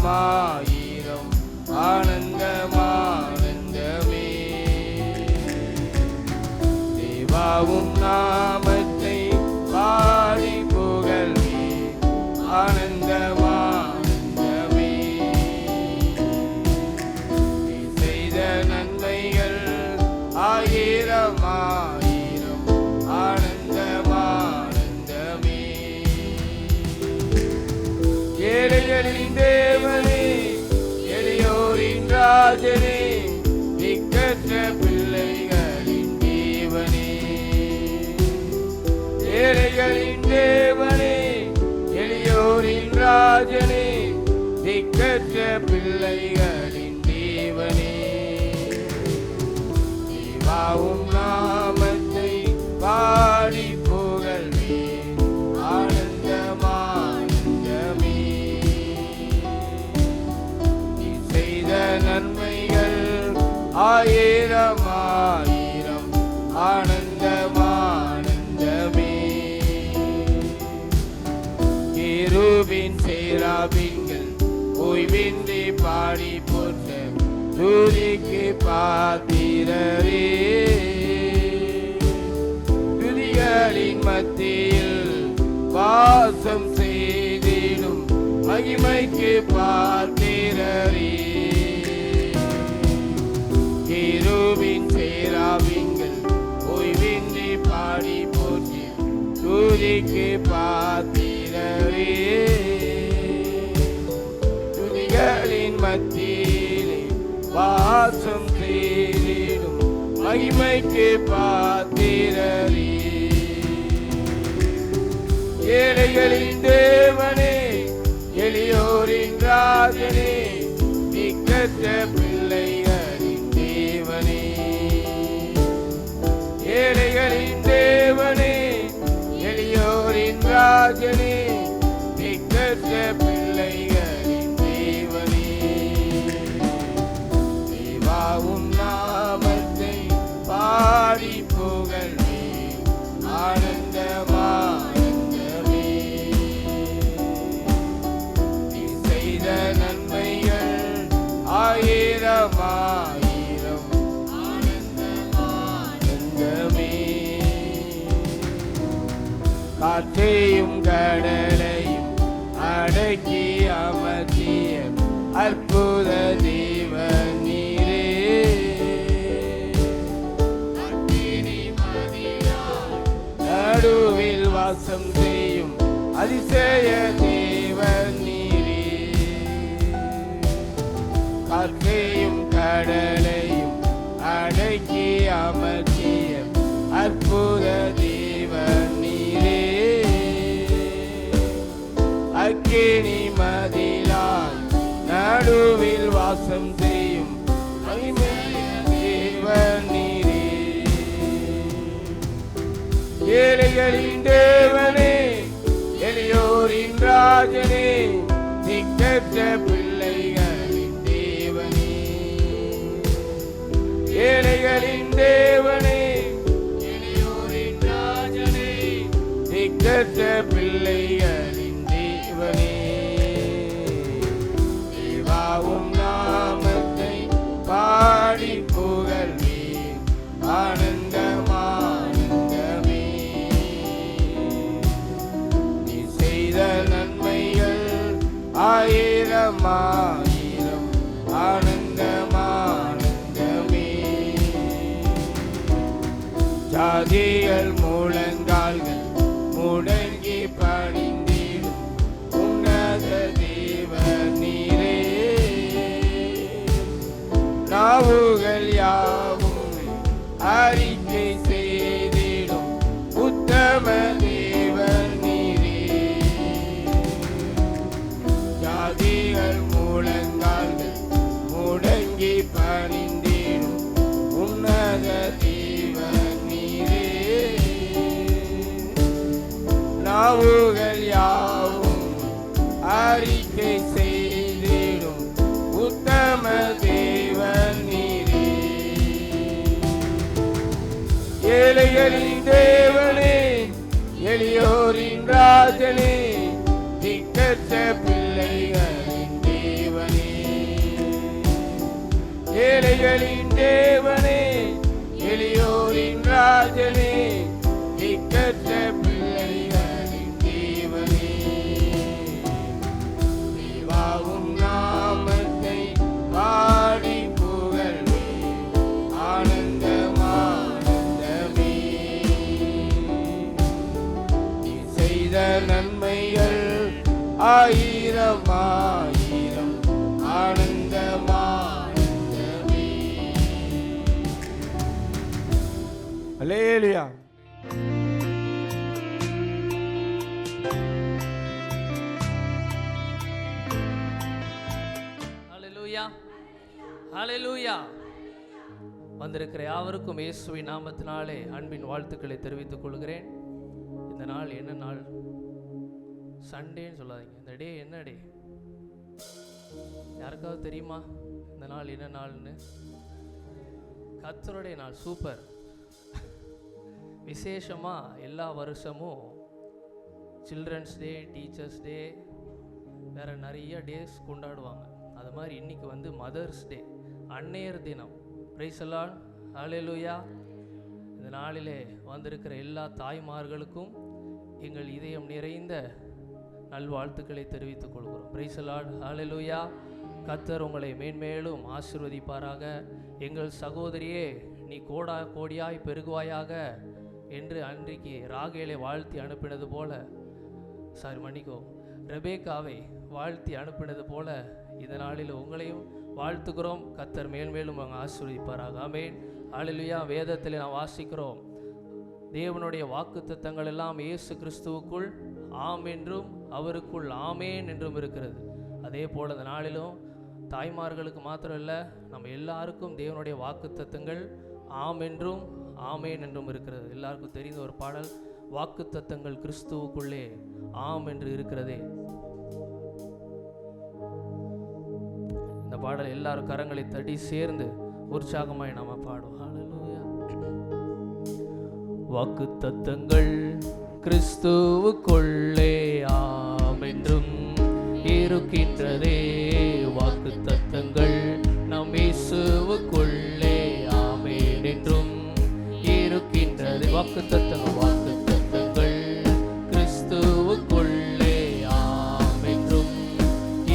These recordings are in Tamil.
ஆயிரம் ஆனந்தமானந்தமே. தேவாவும் நாமத்தை பாடி புகழ்வே ஆனந்தமானந்தமே. நீ செய்த நன்மைகள் ஆயிரம் ஆயிரம் ஆனந்தமானந்தமே. ஏழைகளின் தேவனே, எளியோரின் ராஜனே, திக்கற்ற பிள்ளைகளின் தேவனே. ஏழைகளின் தேவனே, எளியோரின் ராஜனே, திக்கற்ற பிள்ளைகளின் தேவனே. தேவாவும் நாமத்தை பாடி புகழ்வே ஆனந்தமானந்தமே. நீ செய்த நன்மைகள் ஆயிரம் ஆயிரம் ஆனந்தமானந்தமே. கேருபீன் சேராபீன்கள் ஓய்வின்றி பாடி போற்ற துதிக்கு பாத்திரரே. துதிகளின் மத்தியில் வாசம் செய்திடும் மகிமைக்கு பாத்திரரே. கேருபீன் சேராபீன்கள் ஓய்வின்றி பாடி போற்றி துதிக்கு பாத்திரரே. துதிகளின் மத்தியிலே வாசம் செய்திடும் மகிமைக்கு பாத்திரரே. ஏழைகளின் தேவனே, எளியோரின் ராஜனே, திக்கற்ற பிள்ளைகளின் தேவனே. ஏழைகளின் தேவனே, எளியோரின் ராஜனே, திக்கற்ற பிள்ளைகளின் தேவனே. தேவாவும் நாமத்தை பாடி புகழ்வே ஆனந்தமானந்தமே. நீ செய்த நன்மைகள் ஆயிரம் ஆயிரம் ஆனந்தமானந்தமே. காற்றையும் கடலையும் அடக்கி அமர்த்திய அற்புத தேவன் நீரே. நடுவில் வாசம் செய்யும் அதிசய தேவன் நீரே. காற்றையும் கடலையும் அடக்கி அமர்த்திய அற்புத தேவன் நீரே. அக்கினி மதிலால் நடுவில் வாசம் செய்யும் மகிமைய தேவன் நீரே. ஏழைகளின் தேவனே, எளியோரின் ராஜனே, திக்கற்ற பிள்ளைகளின் தேவனே. ஏழைகளின் தேவனே, எளியோரின் ராஜனே, திக்கற்ற பிள்ளைகளின் தேவனே. தேவாவும் நாமத்தை பாடி புகழ்வே ஆனந்தமானந்தமே. நீ செய்த நன்மைகள் ஆயிரம் ஆயிரம் ஆனந்தமானந்தமே. ஜாதிகள் முழங்கால்கள் முடங்கி பணிந்திடும் உன்னத தேவன் நீரே. நாவுகள் யாவும் அறிக்கை செய்திடும் உத்தம தேவன் நீரே. ஜாதிகள் முழங்கால்கள் முடங்கி பணிந்திடும் உன்னத தேவன் நீரே. நாவுகள் யாவும் அறிக்கை செய்திடும் உத்தம தேவன் நீரே. ஏழைகளின் தேவனே, எளியோரின் ராஜனே, திக்கற்ற பிள்ளைகளின் தேவனே. ஏழைகளின் தேவனே, எளியோரின் ராஜனே, திக்கற்ற பிள்ளைகளின் தேவனே, தேவாவும் நாமத்தை பாடி புகழ்வே, ஆனந்தம் ஆனந்தமே. நீ செய்த நன்மைகள் ஆயிரம் ஆயிரம், ஆனந்தம் ஆனந்தமே. அல்லேலூயா. ஹல்லேலூயா, ஹல்லேலூயா. வந்திருக்கிற யாவருக்கும் இயேசுவின் நாமத்தினாலே அன்பின் வாழ்த்துக்களை தெரிவித்துக் கொள்கிறேன். இந்த நாள் என்ன நாள்? சண்டேன்னு சொல்லாதீங்க. இந்த டே என்ன டே? யாருக்காவது தெரியுமா இந்த நாள் என்ன நாள்னு? கர்த்தருடைய நாள். சூப்பர். விசேஷமாக எல்லா வருஷமும் சில்ட்ரன்ஸ் டே, டீச்சர்ஸ் டே, வேறு நிறைய டேஸ் கொண்டாடுவாங்க. அது மாதிரி இன்றைக்கி வந்து மதர்ஸ் டே, அன்னையர் தினம். பிரைஸ் தி லார்ட், ஹல்லேலூயா. இந்த நாளிலே வந்திருக்கிற எல்லா தாய்மார்களுக்கும் எங்கள் இதயம் நிறைந்த நல்வாழ்த்துக்களை தெரிவித்துக் கொள்கிறோம். பிரைஸ் தி லார்ட், ஹல்லேலூயா. கர்த்தர் உங்களை மேன்மேலும் ஆசீர்வதிப்பாராக. எங்கள் சகோதரியே, நீ கோடா கோடியாய் பெருகுவாயாக என்று அன்றைக்கு ராகேலை வாழ்த்தி அனுப்பினது போல, ரெபேக்காவை வாழ்த்தி அனுப்பினது போல இந்த நாளில் உங்களையும் வாழ்த்துக்கிறோம். கர்த்தர் மேன்மேலும் அங்கே ஆசீர்வதிப்பாராக. ஆமென், ஹல்லேலூயா. வேதத்தில் நாம் வாசிக்கிறோம், தேவனுடைய வாக்குத்தத்தங்கள் எல்லாம் இயேசு கிறிஸ்துவுக்குள் ஆம் என்றும் அவருக்குள் ஆமேன் என்றும் இருக்கிறது. அதே போல் இந்த நாளிலும் தாய்மார்களுக்கு மாத்திரம் இல்லை, நம்ம எல்லாருக்கும் தேவனுடைய வாக்குத்தத்தங்கள் ஆம் என்றும் ஆமேன் என்றும் இருக்கிறது. எல்லாருக்கும் தெரிந்த ஒரு பாடல், வாக்குத்தத்தங்கள் கிறிஸ்துவுக்குள்ளே ஆம் என்று இருக்கிறதே. இந்த பாடல் எல்லாரும் கரங்களை தட்டி சேர்ந்து உற்சாகமாய் நாம பாடுவோம். ஹல்லேலூயா. வாக்குத்தத்தங்கள் கிறிஸ்துவுக்குள்ளே ஆம் என்றும் இருக்கின்றதே. வாக்குத்தத்தங்கள் நம் இயேசுவுக்குள்ளே ஆமென் என்றும் இருக்கின்றது. வாக்குத்தத்தங்கள் வாக்குத்தத்தங்கள் கிறிஸ்துவுக்குள்ளே ஆம் என்றும்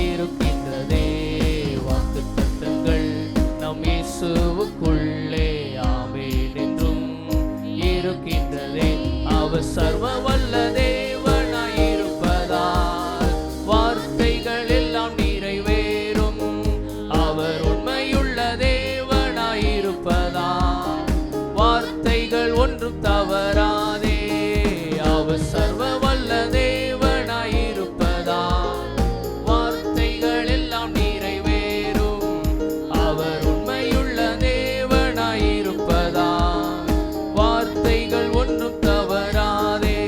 இருக்கின்றதே. வாக்குத்தத்தங்கள் நம் இயேசுவுக்குள்ளே ஆமென் என்றும் இருக்கின்றதே. அவர் சர்வ வல்ல தேவனாயிருப்பதால் வார்த்தைகள் எல்லாம் நிறைவேறும். அவர் உண்மையுள்ள தேவனாயிருப்பதால் வார்த்தைகள் ஒன்றும் தவறாதே. அவர் சர்வ வல்ல தேவனாயிருப்பதால் வார்த்தைகள் எல்லாம் நிறைவேறும். அவர் உண்மையுள்ள தேவனாயிருப்பதால் வார்த்தைகள் ஒன்றும் தவறாதே.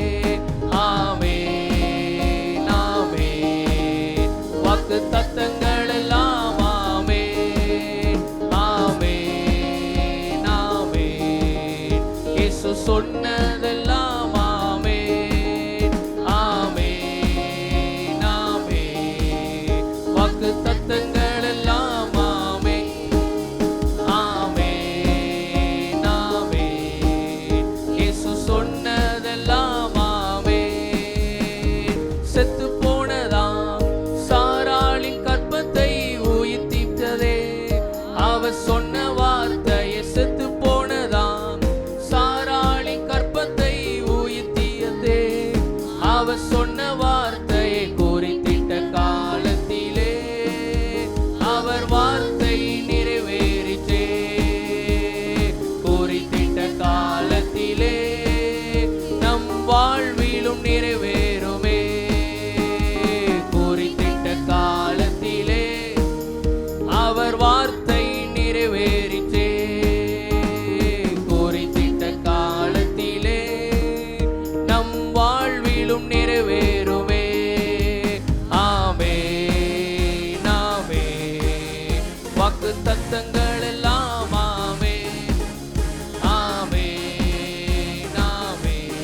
ஆமென், ஆமென். வாக்குத்தத்தங்கள் எல்லாம் ஆமென், ஆமென், ஆமென். இயேசு சொன்னதெல்லாம் ஆமென், ஆமென், ஆமென். வாக்குத்தத்தங்கள் எல்லாம் ஆமென், ஆமென், ஆமென். இயேசு சொன்னதெல்லாம் ஆமென். செத்து போனதாம் சாராளின் கற்பத்தை உயிர்ப்பித்ததே. அவர் சொன்ன வார்த்தையை செத்து போனதாம் சாராளின் கற்பத்தை உயிர்த்தியதே. அவர் சொன்ன வார்த்தையை குறித்திட்ட காலத்திலே அவர் வார்த்தை நிறைவேறிற்றே. குறித்திட்ட காலத்திலே நம் வாழ்விலும் நிறைவேறுமே. குறித்திட்ட காலத்திலே அவர் வார்த்தை நிறைவேறிற்றே. குறித்திட்ட காலத்திலே நம் வாழ்விலும் நிறைவேறுமே. ஆமென், ஆமென். வாக்குத்தத்தங்கள் எல்லாம் ஆமென், ஆமென், ஆமென்.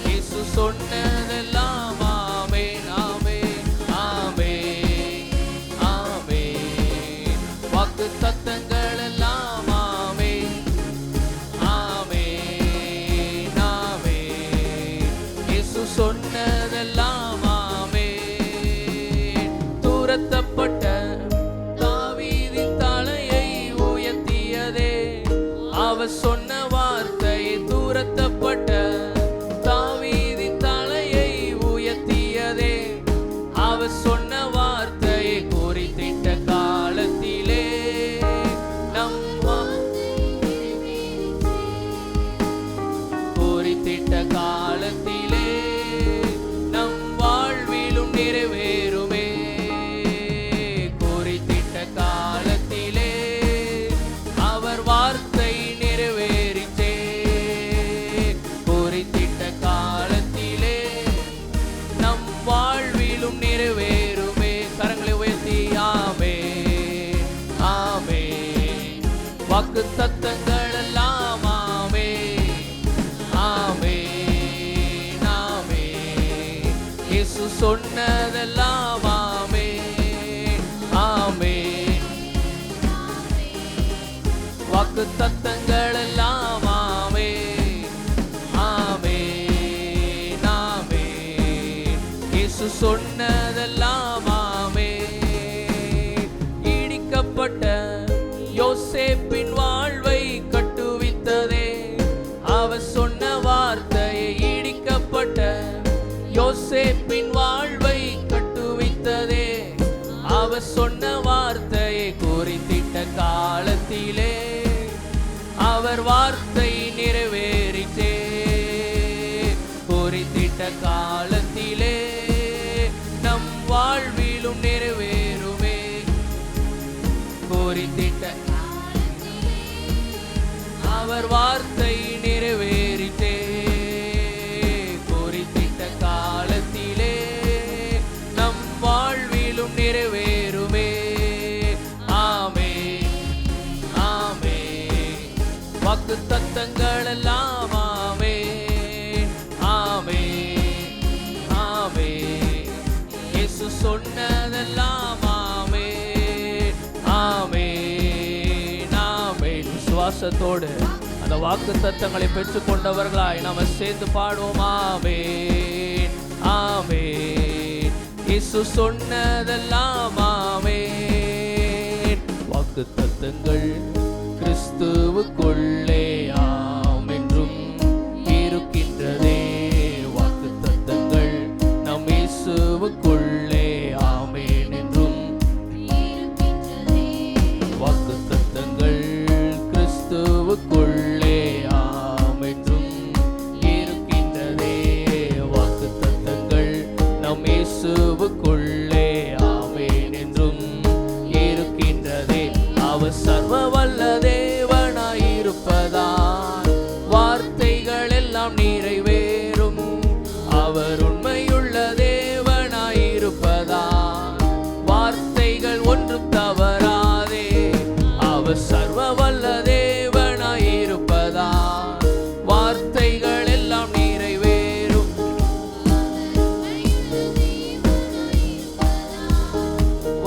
இயேசு சொன்னதெல்லாம் ஆமென், ஆமென், ஆமென், ஆமென். வாக்கு தத்தங்கள் எல்லாம் ஆமென் ஆமென் ஆமென். இயேசு சொன்னதெல்லாம் ஆமென். துரத்தப்பட்ட தாவீதின் தலையை உயர்த்தியதே அவர் சொன்ன வார்த்தை. துரத்தப்பட்ட தாவீதின் தலையை உயர்த்தியதே அவர் சொன்ன வார்த்தையை குறித்திட்ட காலத்திலே குறித்திட்ட காலத்திலே நம் வாழ்விலும் நிறைவேறுமே. குறித்திட்ட காலத்திலே அவர் வார்த்தை நிறைவேறிச்சே. குறித்திட்ட காலத்திலே நம் வாழ்விலும் நிறைவேறுமே. கரங்களை உயர்த்தி ஆமென் ஆமென். வாக்கு தத்தங்கள் எல்லாம் ஆமென் ஆமென் ஆமென். இயேசு சொன்னதெல்லாம் ஆமென் ஆமென். வாக்கு தத்தங்கள் எல்லாம் ஆமென் ஆமென் ஆமென். இயேசு சொன்னதெல்லாம் ஆமென். இடிக்கப்பட்ட யோசேப்பின் வாழ்வை கட்டுவித்ததே அவர் சொன்ன வார்த்தையை. இடிக்கப்பட்ட யோசேப்பின் வாழ்வை கட்டுவித்ததே அவர் சொன்ன வார்த்தையை. குறித்திட்ட காலத்திலே அவர் வார்த்தை நிறைவேறிச்சே. குறித்திட்ட காலத்திலே நம் வாழ்விலும் நிறைவேறுமே. குறித்திட்ட அவர் வார்த்தை நிறைவேறிச்சே. குறித்திட்ட காலத்திலே நம் வாழ்விலும் நிறைவேறுமே. ஆமென் ஆமென். வாக்கு தத்தங்கள் எல்லாம் ஆமென் ஆமென் ஆமென். இயேசு சொன்னதெல்லாம் ஆமென் ஆமென் ஆமென். விசுவாசத்தோடு அந்த வாக்கு தத்தங்களை பெற்றுக் கொண்டவர்களாய் நாம சேர்ந்து பாடுவோம். ஆமென் ஆமென். இயேசு சொன்னதெல்லாம் ஆமென். வாக்கு தத்தங்கள் கிறிஸ்துவுக்குள்ளே ஆம் என்றும் இருக்கின்றதே. வாக்கு தத்தங்கள் நம் இயேசுவுக்குள்ளே ஆமென் என்றும். வாக்கு தத்தங்கள் கிறிஸ்துவுக்குள்ளே ஆம் என்றும் இருக்கின்றதே. வாக்கு தத்தங்கள் நம் இயேசுவுக்குள்ளே ஆமென் என்றும் இருக்கின்றதே. அவர் சர்வ வல்ல தேவனாயிருப்பதால் வார்த்தைகள் எல்லாம் நிறைவேறும். அவர் உண்மையுள்ள தேவனாயிருப்பதால் வார்த்தைகள் ஒன்றும் தவறாதே. அவர் சர்வ வல்ல தேவனாயிருப்பதால் வார்த்தைகள் எல்லாம் நிறைவேறும்.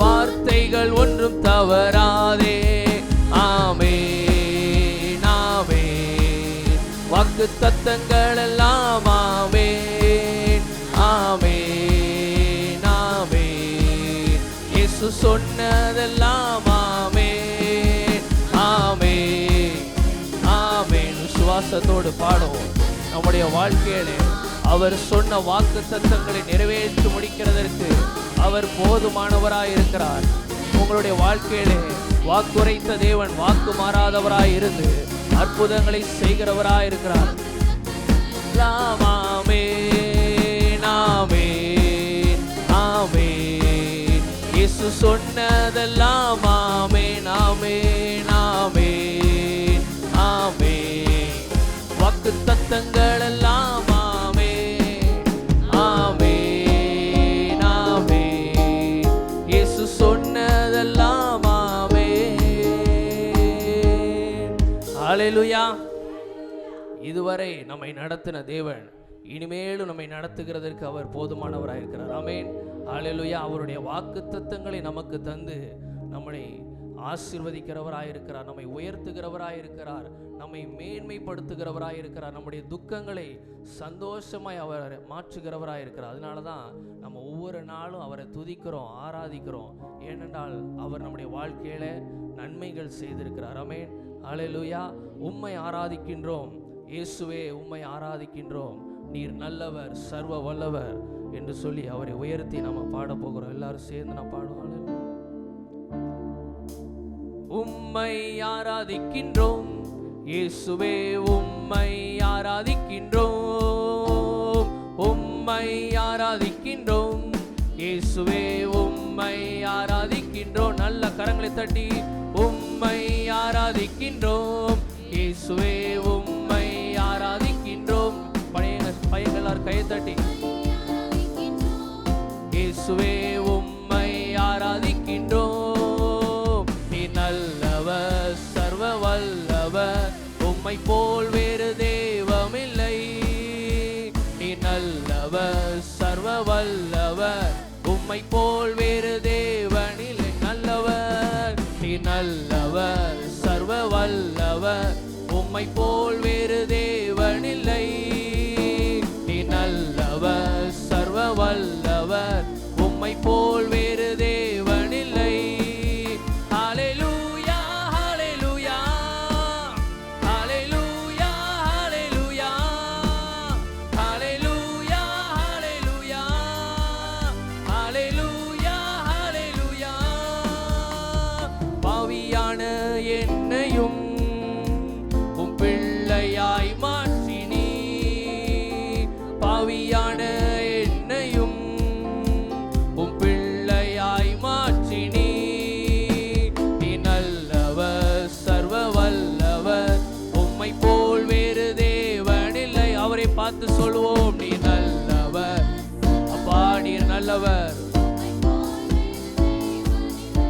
வார்த்தைகள் ஒன்றும் தவறாதே. ஆமென் ஆமென். வாக்கு தத்தங்கள் எல்லாம் ஆமென் ஆமென் ஆமென். இயேசு சொன்னதெல்லாம் ஆமென் ஆமென் ஆமென். விசுவாசத்தோடு பாடுவோம். நம்முடைய வாழ்க்கையிலே அவர் சொன்ன வாக்கு தத்தங்களை நிறைவேற்றி முடிக்கிறதற்கு அவர் போதுமானவராய் இருக்கிறார். உங்களுடைய வாழ்க்கையிலே வாக்குரைத்த தேவன் வாக்கு மாறாதவராய் இருந்து அற்புதங்களை செய்கிறவராய் இருக்கிறார். ஆமென் ஆமென் ஆமென். இயேசு சொன்னதெல்லாம் ஆமென் ஆமென் ஆமென் ஆமென். வாக்கு தத்தங்கள் எல்லாம் ஆமென் ஆமென் ஆமென். இயேசு சொன்னதெல்லாம் ஆமென். ஹல்லேலூயா. இதுவரை நம்மை நடத்தின தேவன் இனிமேலும் நம்மை நடத்துகிறதற்கு அவர் போதுமானவராயிருக்கிறார். ஆமென். ஹல்லேலூயா. அவருடைய வாக்குத்தத்தங்களை நமக்கு தந்து நம்மை ஆசீர்வதிக்கிறவராயிருக்கிறார், நம்மை உயர்த்துகிறவராயிருக்கிறார், நம்மை மேன்மைப்படுத்துகிறவராயிருக்கிறார், நம்முடைய துக்கங்களை சந்தோஷமாய் அவர் மாற்றுகிறவராயிருக்கிறார். அதனால தான் நம்ம ஒவ்வொரு நாளும் அவரை துதிக்கிறோம், ஆராதிக்கிறோம். ஏனென்றால் அவர் நம்முடைய வாழ்க்கையில நன்மைகள் செய்திருக்கிறார். ஆமென், அல்லேலூயா. உம்மை ஆராதிக்கின்றோம் இயேசுவே, உம்மை ஆராதிக்கின்றோம், நீர் நல்லவர், சர்வ வல்லவர் என்று சொல்லி அவரை உயர்த்தி நம்ம பாட போகிறோம். எல்லாரும் சேர்ந்து நான் பாடுவோம். உம்மை ஆராதிக்கின்றோம் இயேசுவே, உம்மை ஆராதிக்கின்றோம், உம்மை ஆராதிக்கின்றோம் இயேசுவே, உம்மை ஆராதிக்கின்றோம். நல்ல கரங்களை தட்டி உம்மை ஆராதிக்கின்றோம் இயேசுவே, உம்மை ஆராதிக்கின்றோம். பையங்களார் கையை தட்டி இயேசுவே, உம்மை ஆராதிக்கின்றோம். நீ நல்லவர், சர்வ வல்லவர், உம்மை போல் வேறு தெய்வமில்லை. நீ நல்லவர், சர்வ வல்லவர், உம்மை போல் வேறு தேவனில்லை. நல்லவர், நீ நல்லவர், சர்வ வல்லவர், உம்மை போல் வேறு தேவனில்லை. நீ நல்லவர், சர்வ வல்லவர், உம்மை போல் வேறு தேவனில்லை. ஹல்லேலூயா, ஹல்லேலூயா, ஹல்லேலூயா, ஹல்லேலூயா, ஹல்லேலூயா, ஹல்லேலூயா, ஹல்லேலூயா, ஹல்லேலூயா. பாவியான என்னையும் உம் பிள்ளையாய் மாற்றினீ, பாவியான என்னையும் உம் பிள்ளையாய் மாற்றினீ. நீ நல்லவர், சர்வ வல்லவர், உம்மை போல் வேறு தேவனில்லை. அவரை பார்த்து சொல்வோம், நீ நல்லவர் அப்பா, நீர் நல்லவர்.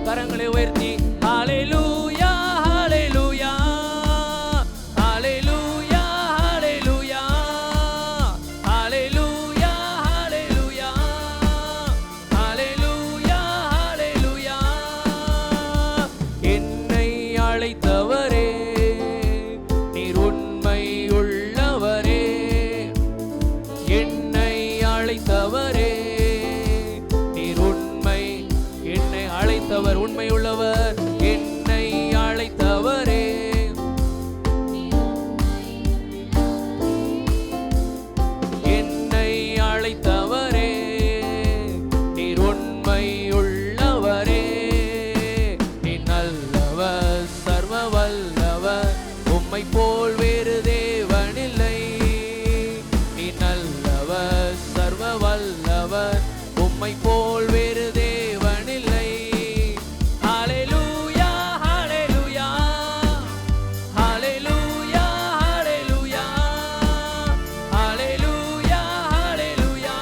கரங்களை உயர்த்தி ஹல்லேலூயா, ஹல்லேலூயா, ஹல்லேலூயா, ஹல்லேலூயா, ஹல்லேலூயா, ஹல்லேலூயா, ஹல்லேலூயா, ஹல்லேலூயா. என்னை அழைத்தவரே, நீர் உண்மை உள்ளவரே. என்னை அழைத்தவரே, நீர் உண்மை, என்னை அழைத்தவர் உண்மை உள்ளவர். என்னை அழைத்தவரே, என்னை அழைத்தவரே, நீர் உண்மை உள்ளவரே. நீ நல்லவர், சர்வ வல்லவர், உம்மை போல் வேறு தேவனில்லை. நீ நல்லவர், சர்வ வல்லவர், உம்மை போல் வேறு தேவனில்லை. ஹல்லேலூயா, ஹல்லேலூயா, ஹல்லேலூயா, ஹல்லேலூயா, ஹல்லேலூயா, ஹல்லேலூயா,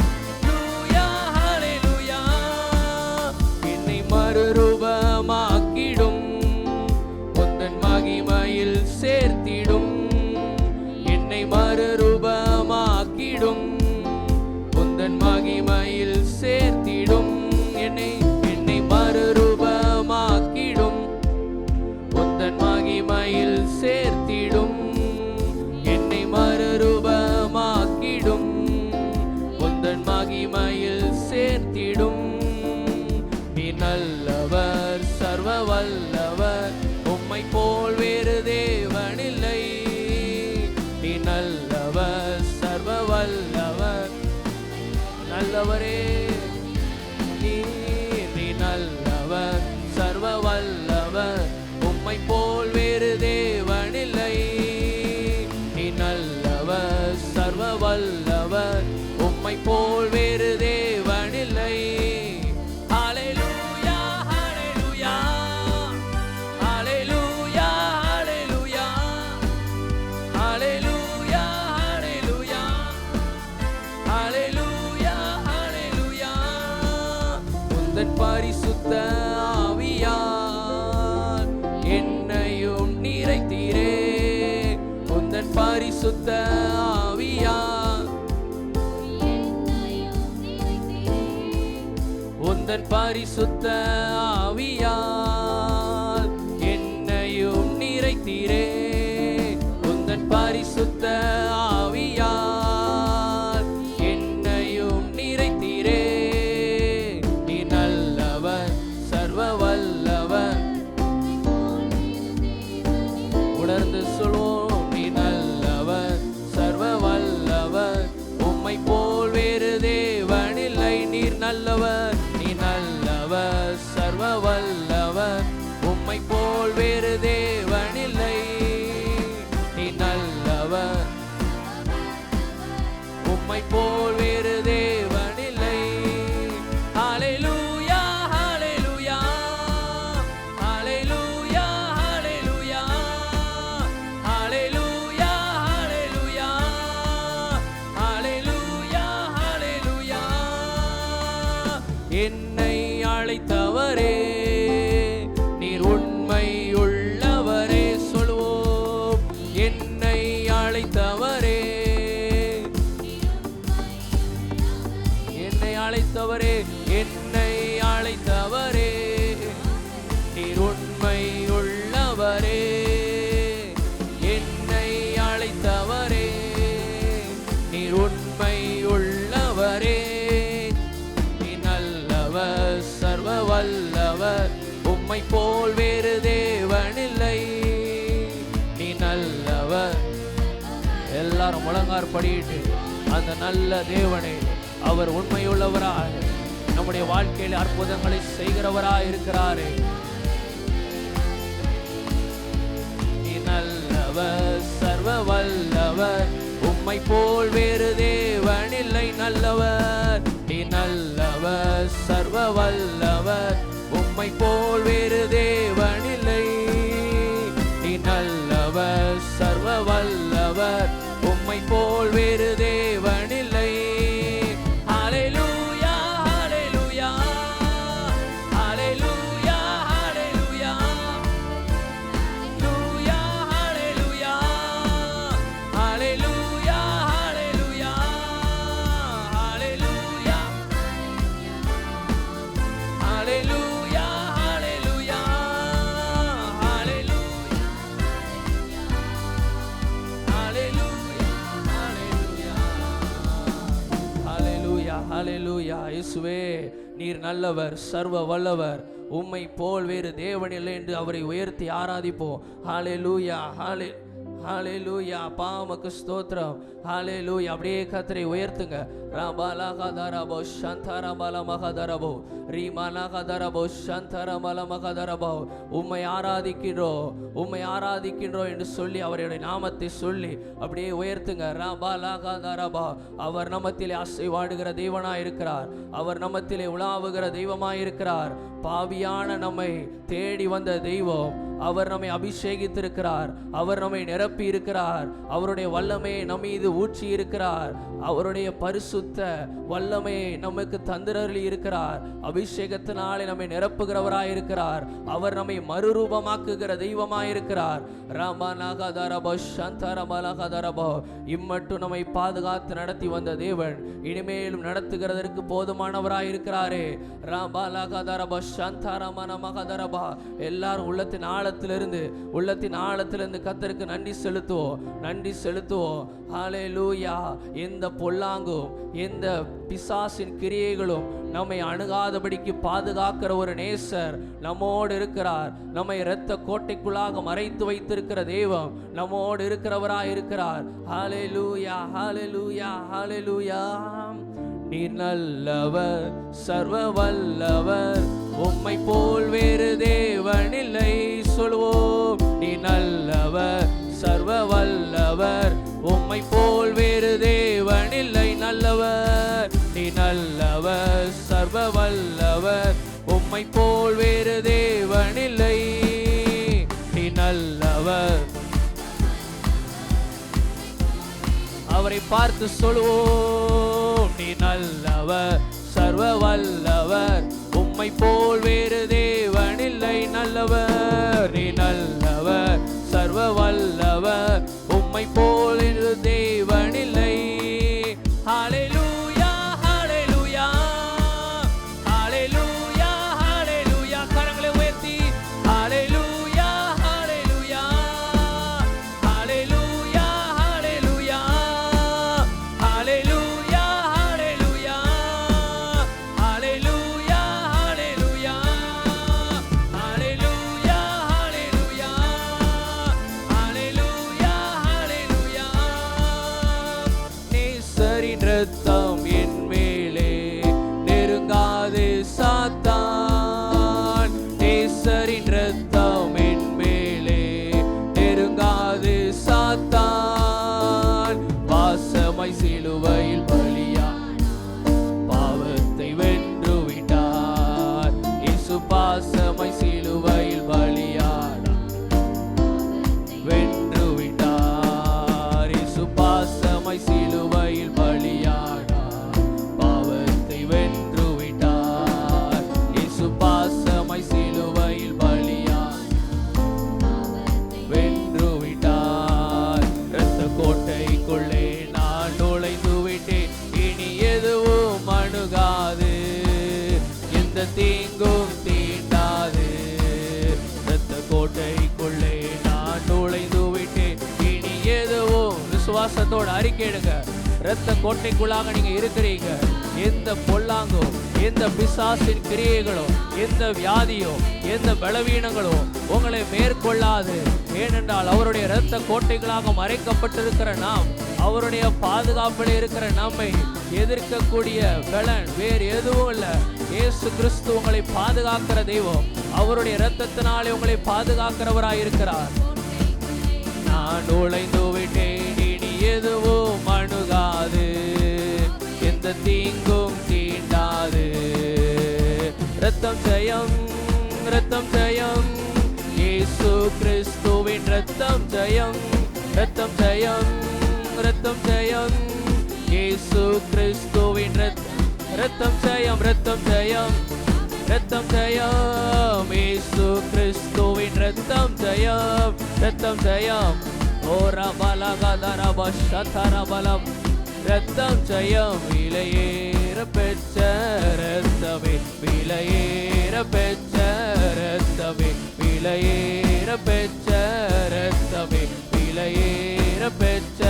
ஹல்லேலூயா, ஹல்லேலூயா. என்னை மறுரூபமாக்கிடும், உந்தன் மகிமையில் சேர்த்திடும். என்னை மறுரூபமாக்கிடும், உந்தன் மகிமையில் சேர்த்திடும். என்னை மறுரூபமாக்கிடும், உந்தன் மகிமையில் சேர்த்திடும். என்னை மறுரூபமாக்கிடும், உந்தன் மகிமையில் சேர்த்திடும். நீ நல்லவர், சர்வ வல்லவர், உம்மை போல் வேறு தேவனில்லை. நீ நல்லவர், சர்வ வல்லவர், நல்லவரே நீ நல்லவர், சர்வ வல்லவர், உம்மை போல் வேறு தேவனில்லை. நீ நல்லவர், சர்வ வல்லவர், உம்மை போல் வேறு தேவனில்லை. ஹல்லேலூயா, ஹல்லேலூயா, ஹல்லேலூயா, ஹல்லேலூயா, ஹல்லேலூயா, ஹல்லேலூயா, ஹல்லேலூயா, ஹல்லேலூயா. உந்தன் பரிசுத்த ஆவியால் என்னையும் நிறைத்தீரே. உந்தன் பரிசுத்த ஆவியால், உந்தன் பரிசுத்த ஆவியால் போல் வேறு தேவனில்லை. நீ நல்லவர். எல்லாரும் முழங்கார் படியிட்டு அந்த நல்ல தேவனை, அவர் உண்மையுள்ளவராய் நம்முடைய வாழ்க்கையில் அற்புதங்களை செய்கிறவராய் இருக்கிறாரே. நீ நல்லவர், சர்வ வல்லவர், உம்மை போல் வேறு தேவனில்லை. நல்லவர், நீ நல்லவர், சர்வ வல்லவர், உம்மை போல் வேறு தேவனில்லை. நீ நல்லவர், சர்வ வல்லவர், உம்மை போல் வேறு தேவனில்லை. ஹல்லேலூயா, ஹல்லேலூயா, ஹல்லேலூயா, ஹல்லேலூயா, ஹல்லேலூயா, ஹல்லேலூயா, ஹல்லேலூயா, ஹல்லேலூயா, ஹல்லேலூயா, ஹல்லேலூயா, ஹல்லேலூயா, ஹல்லேலூயா. இயேசுவே, நீர் நல்லவர், சர்வ வல்லவர், உம்மை போல் வேறு தேவனில்லை என்று அவரை உயர்த்தி ஆராதிப்போம். ஹல்லேலூயா, ஹல்லேலூயா. பாமக்கு ஸ்தோத்திரம். ஹல்லேலூயா. அப்படியே கர்த்தரை உயர்த்துங்க. ரபலகதரபோ சந்தரபலமகதரபோ ரீமலகதரபோ சந்தரபலமகதரபோ. உம்மை ஆராதிக்கிறோம், உம்மை ஆராதிக்கின்றோம் என்று சொல்லி அவருடைய நாமத்தை சொல்லி அப்படியே உயர்த்துங்க. ரபலகதரபா. அவர் நம்மத்திலே அசைவாடுகிற தெய்வனாய் இருக்கிறார். அவர் நம்மத்திலே உலாவுகிற தெய்வமாய் இருக்கிறார். பாவியான நம்மை தேடி வந்த தெய்வம். அவர் நம்மை அபிஷேகித்திருக்கிறார். அவர் நம்மை நிரப்பி இருக்கிறார். அவருடைய வல்லமையை நம் மீது ஊற்றி இருக்கிறார். அவருடைய பரிசுத்த வல்லமையை நமக்கு தந்திரளி இருக்கிறார். அபிஷேகத்தினாலே நம்மை நிரப்புகிறவராய் இருக்கிறார். அவர் நம்மை மறுரூபமாக்குகிற தெய்வமாய் இருக்கிறார். ரமநகதரபோ சந்தரமலகதரபோ. இம்மட்டும் நம்மை பாதுகாத்து நடத்தி வந்த தேவன் இனிமேலும் நடத்துகிறதற்கு போதுமானவராய் இருக்கிறாரே. ரமலகதரபோ சந்தரமனமகதரபா. எல்லாரும் உள்ளத்தின் ஆழத்திலிருந்து கர்த்தருக்கு நன்றி செலுத்துவோம், நன்றி செலுத்துவோம். ஹல்லேலூயா. எந்த பொல்லாங்கும் எந்த பிசாசின் கிரியைகளும் நம்மை அணுகாதபடிக்கு பாதுகாக்கிற ஒரு நேசர் நம்மோடு இருக்கிறார். நம்மை இரத்த கோட்டைக்குள்ளாக மறைத்து வைத்திருக்கிற தெய்வம் நம்மோடு இருக்கிறவராய் இருக்கிறார். ஹல்லேலூயா, ஹல்லேலூயா, ஹல்லேலூயா. நீ நல்லவர், சர்வ வல்லவர், உம்மை போல் வேறு தேவனில்லை. சொல்வோம். நீ நல்லவர், சர்வ வல்லவர், உம்மை போல் வேறு தேவனில்லை. நல்லவர், நீ நல்லவர், சர்வ வல்லவர், உம்மை போல் வேறு தேவனில்லை. நீ நல்லவர். அவரை பார்த்து சொல்வோம். நீ நல்லவர், சர்வ வல்லவர், உம்மை போல் வேறு தேவனில்லை. நல்லவர், நீ நல்லவர், சர்வ வல்லவர், உம்மை போல் வேறு தேவனில்லை. ஹல்லேலூயா, ஹல்லேலூயா, ஹல்லேலூயா, ஹல்லேலூயா. கரங்களை உயர்த்தி ஹல்லேலூயா, ஹல்லேலூயா, ஹல்லேலூயா, ஹல்லேலூயா, ஹல்லேலூயா, ஹல்லேலூயா, ஹல்லேலூயா, ஹல்லேலூயா, ஹல்லேலூயா, ஹல்லேலூயா, ஹல்லேலூயா. நேசரின் இரத்தம் என் மேலே நெருங்காது சாத்தான். நேசரின் இரத்தம் என் மேலே நெருங்காது சாத்தான். வாசமாய் சிலுவையில் பலியானார், பாவத்தை வென்று விட்டார். இயேசு பாசமாய் சிலுவையில் பலியானார், வென்று விட்டார். இயேசு பாசமாய் சிலுவையில் பலியானார், பாவத்தை வென்று விட்டார். இயேசு பாசமாய் சிலுவையில் பலியானார், வென்று விட்டார். இரத்த கோட்டைக்குள்ளே நான் நுழைந்து விட்டேன், இனி எதுவும் அணுகாது, எந்த தீங்கும் தீண்டாது. இரத்த கோட்டைக்குள்ளே நான் நுழைந்து விட்டேன், இனி எதுவும். விசுவாசத்தோடு அறிக்கையிடுங்க. இரத்த கோட்டைக்குள்ளாக நீங்க இருக்கிறீங்க. எந்த பொல்லாங்கோ, எந்த பிசாசின் கிரியைகளோ, எந்த வியாதியோ, எந்த பலவீனங்களோ உங்களை மேற்கொள்ளாது. ஏனென்றால் அவருடைய இரத்த கோட்டைகளாக மறைக்கப்பட்டிருக்கிற நாம், அவருடைய பாதுகாப்பில் இருக்கிற நம்மை எதிர்க்கக்கூடிய பலன் வேறு எதுவும் இல்லை. இயேசு கிறிஸ்து உங்களை பாதுகாக்கிற தெய்வம். அவருடைய இரத்தத்தினாலே உங்களை பாதுகாக்கிறவராய் இருக்கிறார். நான் நுழைந்து விட்டேன், இனி எதுவும் அணுகாது, எந்த தீங்கும் தீண்டாது. இரத்தம் ஜெயம், இரத்தம் ஜெயம், இயேசு கிறிஸ்துவின் இரத்தம் ஜெயம், இரத்தம் ஜெயம், இரத்தம் ஜெயம், இயேசு கிறிஸ்துவின் இரத்தம் ஜெயம், இரத்தம் ஜெயம், இரத்தம் ஜெயம், இயேசு கிறிஸ்துவின் இரத்தம் ஜெயம், இரத்தம் ஜெயம். ஓரா பலகதரப சதரபலம், இரத்தம் ஜெயம். விலையேற பெற்ற இரத்தமே, விலையேற பெற்ற இரத்தமே, விலையேற பெற்ற இரத்தமே, விலையேற பெற்ற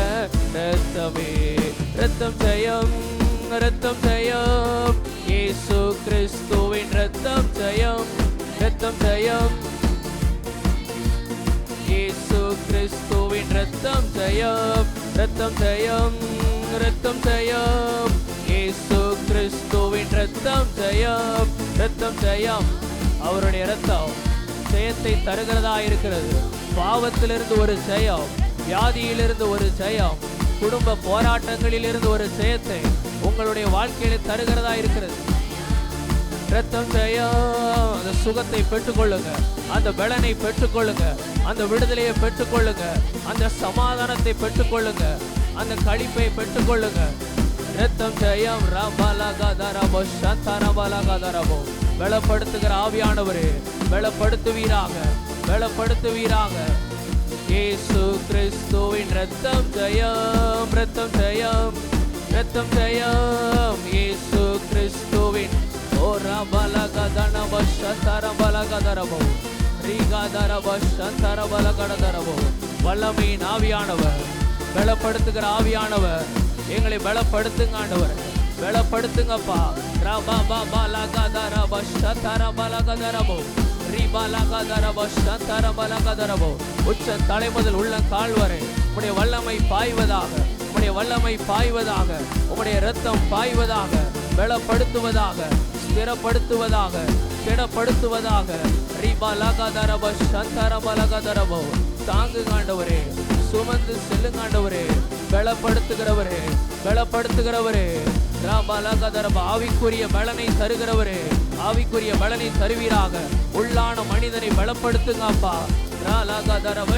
இரத்தமே. இரத்தம் ஜெயம், இரத்தம் ஜெயம், இயேசு கிறிஸ்துவின் இரத்தம் ஜெயம், இரத்தம் ஜெயம், இயேசு கிறிஸ்துவின் இரத்தம் ஜெயம், இரத்தம் ஜெயம், இரத்தம் ஜெயம், இயேசு கிறிஸ்துவின் இரத்தம் ஜெயம், இரத்தம் ஜெயம். அவருடைய இரத்தம் ஜெயத்தை தருகிறதா இருக்கிறது. பாவத்திலிருந்து ஒரு ஜெயம், வியாதியிலிருந்து ஒரு ஜெயம், குடும்ப போராட்டங்களிலிருந்து ஒரு ஜெயத்தை உங்களுடைய வாழ்க்கையில தருகிறதா இருக்கிறது. இரத்தம் ஜெயம். அந்த சுகத்தை பெற்றுக்கொள்ளுங்க, அந்த பலனை பெற்றுக்கொள்ளுங்க, அந்த விடுதலையை பெற்றுக்கொள்ளுங்க, அந்த சமாதானத்தை பெற்றுக்கொள்ளுங்க, அந்த களிப்பை பெற்றுக்கொள்ளுங்க. இரத்தம் ஜெயம். ரபலகதரபோ சந்தரபலகதரபோ. பலப்படுத்துகிற ஆவியானவரே, பலப்படுத்துவீராக, பலப்படுத்துவீராக. இயேசு கிறிஸ்துவின் இரத்தம் ஜெயம், இரத்தம் ஜெயம், இரத்தம் ஜெயம், இயேசு கிறிஸ்துவின். ஓ ரபலகதனபோ சந்தரபலகதரபோ ரீகதரபோ சந்தரபலகதரபோ. வல்லமையின் ஆவியானவர், பலப்படுத்துகிற ஆவியானவர், எங்களை பலப்படுத்துங்க ஆண்டவர், பலப்படுத்துங்கப்பா. ரபபலகதரபோ சந்தரபலகதரபோ ரீபலகதரபோ சந்தரபலகதரபோ. உச்ச தலை முதல் உள்ள கால் வரை உம்முடைய வல்லமை பாய்வதாக, உம்முடைய வல்லமை பாய்வதாக, உம்முடைய இரத்தம் பாய்வதாக, பலப்படுத்துவதாக, ஸ்திரப்படுத்துவதாக, திடப்படுத்துவதாக. ரீபலகதரபோ சந்தரபலகதரபோ. தாங்குங்க ஆண்டவரே, சுமந்து செல்லுங்க ஆண்டவரே, பலப்படுத்துகிறவரே, பலப்படுத்துகிறவரே. ரபலகதரபோ. ஆவிக்குரிய பலனை தருகிறவரே, ஆவிக்குரிய பலனை தருவீராக. உள்ளான மனிதனை பலப்படுத்துங்கப்பா. ரலகதரபோ.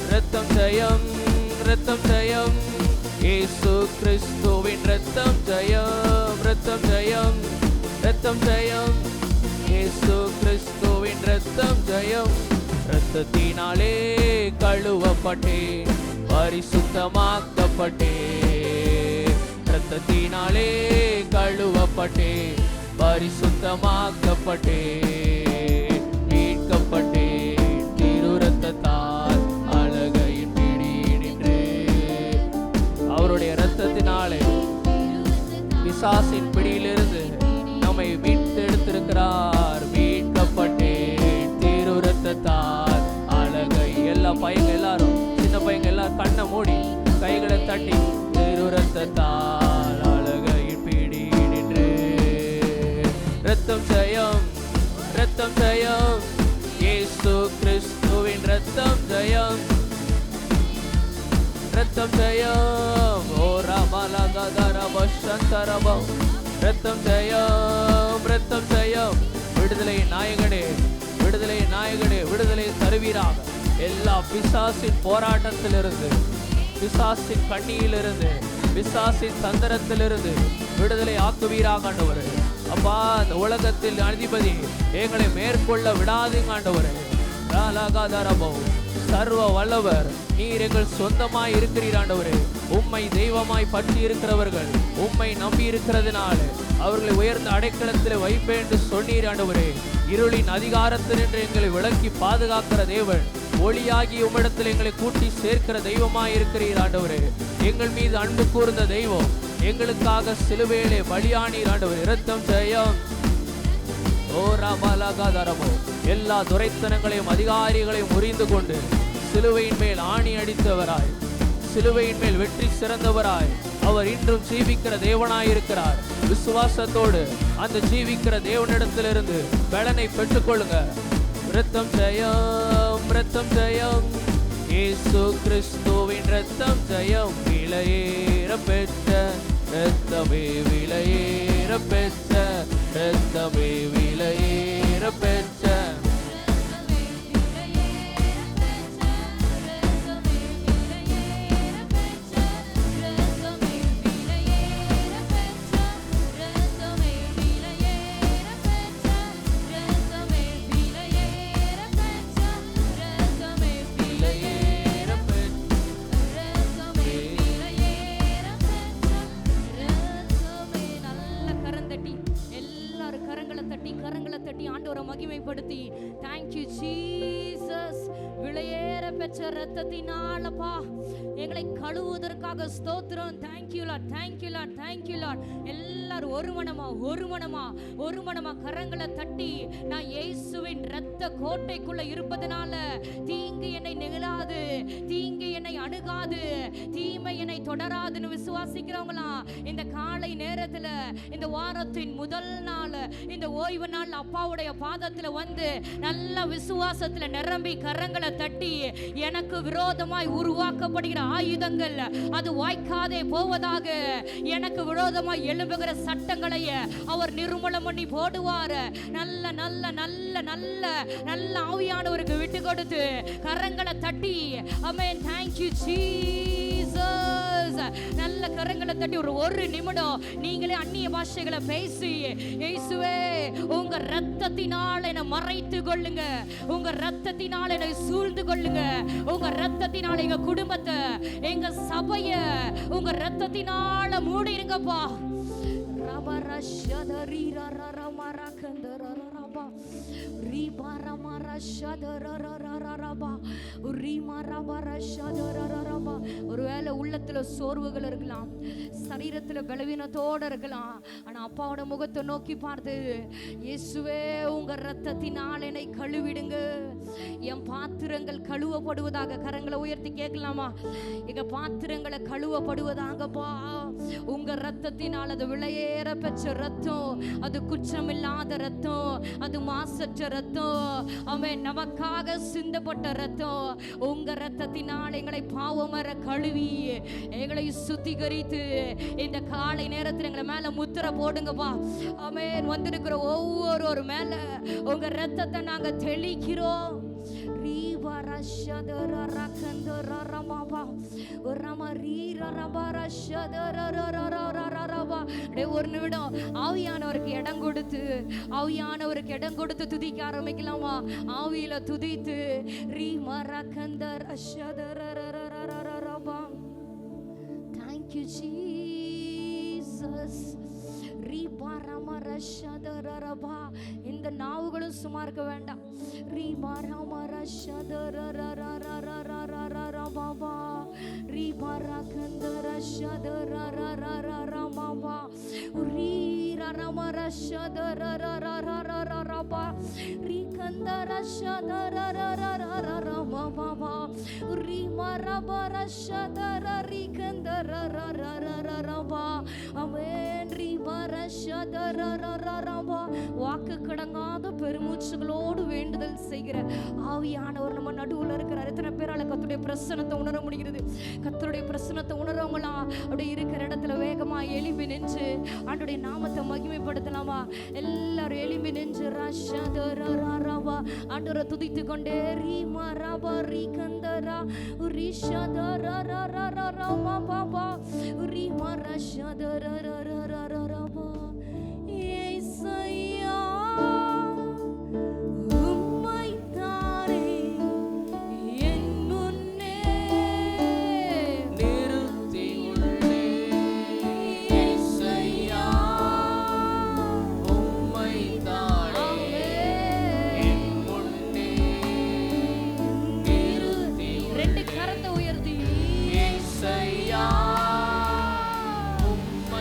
இரத்தம் ஜெயம், இரத்தம் ஜெயம், இயேசு கிறிஸ்துவின் இரத்தம் ஜெயம், இரத்தம் ஜெயம், இரத்தம் ஜெயம், இயேசு கிறிஸ்துவின் இரத்தம் ஜெயம். இரத்தத்தினாலே கழுவப்பட்டேன், பரிசுத்தமாக்கப்பட்டேன். இரத்தத்தினாலே கழுவப்பட்டேன், பரிசுத்தமாக்கப்பட்டேன், மீட்கப்பட்டேன். திரு இரத்தத்தால் அழகையின் பிடி நின்றே. அவருடைய இரத்தத்தினாலே பிசாசின் பிடியிலிருந்து நம்மை மீட்டெடுத்திருக்கிறார். மீட்கப்பட்டேன் திரு இரத்தத்தால் அழகை. எல்லா பையங்க எல்லாரும், சின்ன பையங்க எல்லாரும் கண்ணை மூடி கைகளை தட்டி, திரு இரத்தத்தால் அழகையின் பிடி நின்றே. இரத்தம் ஜெயம், இரத்தம் ஜெயம், இயேசு கிறிஸ்துவின் இரத்தம் ஜெயம், இரத்தம் ஜெயம். ஓ ரபலகதரபோ சந்தரபோ. இரத்தம் ஜெயம், இரத்தம் ஜெயம். விடுதலை நாயகனே, விடுதலை நாயகனே, விடுதலை தருவீராக. எல்லா பிசாசின் போராட்டத்திலிருந்து, பிசாசின் கண்ணியிலிருந்து, பிசாசின் தந்திரத்திலிருந்து விடுதலை ஆக்குவீராக ஆண்டவரே. அப்பா, அந்த உலகத்தில் அதிபதி எங்களை மேற்கொள்ள விடாதீங்க ஆண்டவரே. ரலகதரபோ. சர்வ வல்லவர் நீர் எங்கள் சொந்தமாய் இருக்கிறீர் ஆண்டவரே. உம்மை தெய்வமாய் பற்றி இருக்கிறவர்கள் உம்மை நம்பி இருக்கிறதுனால அவர்களை உயர்ந்த அடைக்கலத்தில் வைப்பேன் என்று சொன்னீர் ஆண்டவரே. இருளின் அதிகாரத்தினின்று எங்களை விலக்கி பாதுகாக்கிற தேவன், ஒளியாகி உம்மிடத்தில் எங்களை கூட்டி சேர்க்கிற தெய்வமாய் இருக்கிறீர் ஆண்டவரே. எங்கள் மீது அன்பு கூர்ந்த தெய்வம், எங்களுக்காக சிலுவையிலே பலியானீர் ஆண்டவர். இரத்தம் ஜெயம். ஓ ரபலகதரமோ, எல்லா துரைத்தனங்களையும் அதிகாரிகளையும் முறிந்து கொண்டு சிலுவையின் மேல் ஆணி அடித்தவராய், சிலுவையின் மேல் வெற்றி சிறந்தவராய் அவர் இன்றும் ஜீவிக்கிற தேவனாயிருக்கிறார். விசுவாசத்தோடு அந்த ஜீவிக்கிற தேவனிடத்திலிருந்து பலனை பெற்றுக்கொள்ளுங்க. இரத்தம் ஜெயம், இரத்தம் ஜெயம். இயேசு கிறிஸ்துவின் இரத்தம் ஜெயம். விலையேற பெற்ற இரத்தமே, விலையேற பெற்ற இரத்தமே, விலையேற பெற்ற மகிமைப்படுத்தி தேங்க்யூ ஜீசஸ். விலையேற பெற்ற இரத்தத்தினாலப்பா எங்களை கழுவுவதற்காக ஸ்தோத்திரம். Thank you lord, thank you lord, thank you Lord. எல்லாரும் ஒரு மனமா கரங்களை தட்டி, நான் இயேசுவின் இரத்த கோட்டைக்குள்ள இருப்பதனால தீங்கு என்னை நிகழாது, தீங்கு என்னை அணுகாது, தீமை என்னை தொடராதுன்னு விசுவாசிக்கிறவங்களா இந்த காலை நேரத்துல, இந்த வாரத்தின் முதல் நாள், இந்த ஓய்வு நாள் அப்பாவுடைய பாதத்துல வந்து நல்ல விசுவாசத்துல நிரம்பி கரங்களை தட்டி, எனக்கு விரோதமாய் உருவாக்கப்படுகிற ஆயுதங்கள் அது வாய்க்காதே போவதாக, எனக்கு விரோதமாய் எழும்புகிற சட்டங்களை அவர் நிர்மூலம் பண்ணி போடுவார். நல்ல நல்ல நல்ல நல்ல நல்ல ஆவியானவருக்கு விட்டு கொடுத்து கரங்களை தட்டி, ஆமென், தேங்க் யூ ஜீசஸ். நல்ல கரங்களை தட்டி ஒரு நிமிடம் நீங்களே அந்நிய பாஷைகளை பேசி, இயேசுவே உங்க இரத்தத்தினால் என்னை மறைத்து கொள்ளுங்க, உங்க இரத்தத்தினால் என்னை சூழ்ந்து கொள்ளுங்க, உங்க இரத்தத்தினால் எங்க குடும்பத்தை, எங்க சபைய உங்க இரத்தத்தினால மூடிருங்கப்பா. ஒருவேளை உள்ளத்துல சோர்வுகள் இருக்கலாம், சரீரத்துல பலவீனத்தோட இருக்கலாம். ஆனா அப்பாவோட முகத்தை நோக்கி பார்த்து, இயேசுவே உங்க இரத்தத்தினால் என்னை கழுவிடுங்க, என் பாத்திரங்கள் கழுவப்படுவதாக. கரங்களை உயர்த்தி கேட்கலாமா? எங்க பாத்திரங்களை கழுவப்படுவதாங்கப்பா உங்க இரத்தத்தினால். அது விலையேற பெற்ற ரத்தம், அது குற்றமில்லாத ரத்தம், அது மாசற்ற ரத்தம், ஆமென், நமக்காக சிந்தப்பட்ட ரத்தம். உங்க இரத்தத்தினால் எங்களை பாவமர கழுவி எங்களை சுத்திகரித்து இந்த காலை நேரத்தில் எங்களை மேல முத்திரை போடுங்கப்பா. ஆமென். வந்திருக்கிற ஒவ்வொரு மேல உங்க இரத்தத்தை நாங்க தெளிக்கிறோம். ஒரு நிமிடம் ஆவியானவருக்கு இடம் கொடுத்து, ஆவியானவருக்கு இடம் கொடுத்து துதிக்க ஆரம்பிக்கலாமா? ஆவியில துதித்து Thank you Jesus. இந்த நாவுகளும் சும்மா இருக்க வேண்டாம். வாக்கு கடங்காத பெருமூச்சுகளோடு வேண்டுதல் செய்கிற ஆவியானவர் நம்ம நடுவுல இருக்கிறார். எத்தனை பேரால கர்த்தருடைய பிரசன்னத்தை உணர முடிகிறது? கர்த்தருடைய பிரசன்னத்தை உணரவங்களா அப்படி இருக்கிற இடத்துல வேகமா எழும்பி நின்று ஆண்டவருடைய நாமத்தை மகிமைப்படுத்தலாமா? எல்லாரும் எழும்பி நின்று ஆண்டவரை துதித்து கொண்டே உம்மை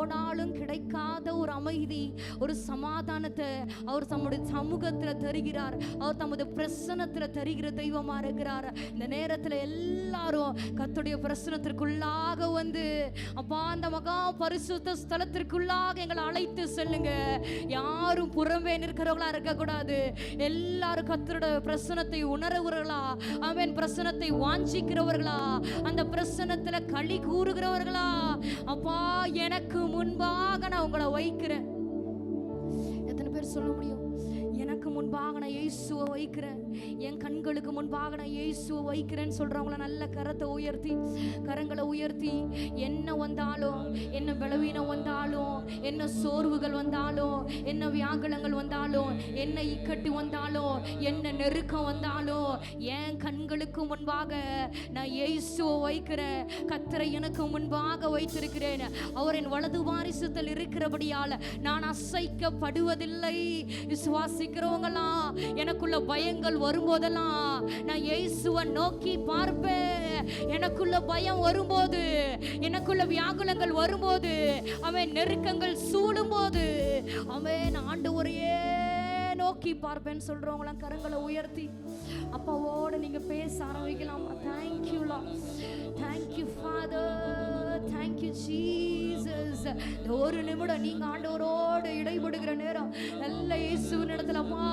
போனாலும் கிடைக்காத ஒரு அமைதி, ஒரு சமாதானத்தை அவர் தம்முடைய சமூகத்துல தருகிறார். அவர் தமது பிரசன்னத்துல தருகிற தெய்வமா இருக்கிறார். இந்த நேரத்துல எல்லாரும் கர்த்தருடைய பிரசன்னத்திற்குள்ளாக வந்து, அப்பா அந்த மகா பரிசுத்த ஸ்தலத்திற்குள்ளாக எங்களை அழைத்து செல்லுங்க. யாரும் புறம்பே நிற்கிறவங்களா இருக்கக்கூடாது. எல்லாரும் கர்த்தருடைய பிரசன்னத்தை உணர்கிறவர்களா, அவன் பிரசன்னத்தை வாஞ்சிக்கிறவர்களா, அந்த பிரசன்னத்துல களி கூறுகிறவர்களா. அப்பா எனக்கு முன்பாக நான் உங்களை வைக்கிறேன். எத்தனை பேர் சொல்ல முடியும்? எனக்கு முன்பாக நான் இயேசுவை வைக்கிறேன், என் கண்களுக்கு முன்பாக நான் இயேசுவை வைக்கிறேன்னு சொல்றவங்கள நல்ல கரங்களை உயர்த்தி என்ன வந்தாலும், என்ன பலவீனம் வந்தாலும், என்ன சோர்வுகள் வந்தாலும், என்ன வியாகுலங்கள் வந்தாலும், என்ன இக்கட்டு வந்தாலும், என்ன நெருக்கம் வந்தாலும், என் கண்களுக்கு முன்பாக நான் இயேசுவை வைக்கிறேன். கர்த்தரை எனக்கு முன்பாக வைத்திருக்கிறேன். அவர் என் வலது வாரிசுத்தில் இருக்கிறபடியால் நான் அசைக்கப்படுவதில்லை. விசுவாசிக்கிறவங்களாம் எனக்குள்ள பயங்கள் வரும்போதெல்லாம் நான் இயேசுவை நோக்கி பார்ப்பேன். எனக்குள்ள பயம் வரும்போது, எனக்குள்ள வியாகுலங்கள் வரும்போது, அவன் நெருக்கங்கள் சூழும் போது, அவன் ஆண்டவரையே நோக்கி பார்ப்பேன்னு சொல்றவங்களாம் கரங்களை உயர்த்தி அப்பாவோட நீங்க பேச ஆரம்பிக்கலாம். Thank you lord, thank you father, thank you Jesus. ஒரு நிமிடம் நீங்க ஆண்டவரோடு இடைபடுகிற நேரம், நல்ல இயேசுவின் இடத்துலப்பா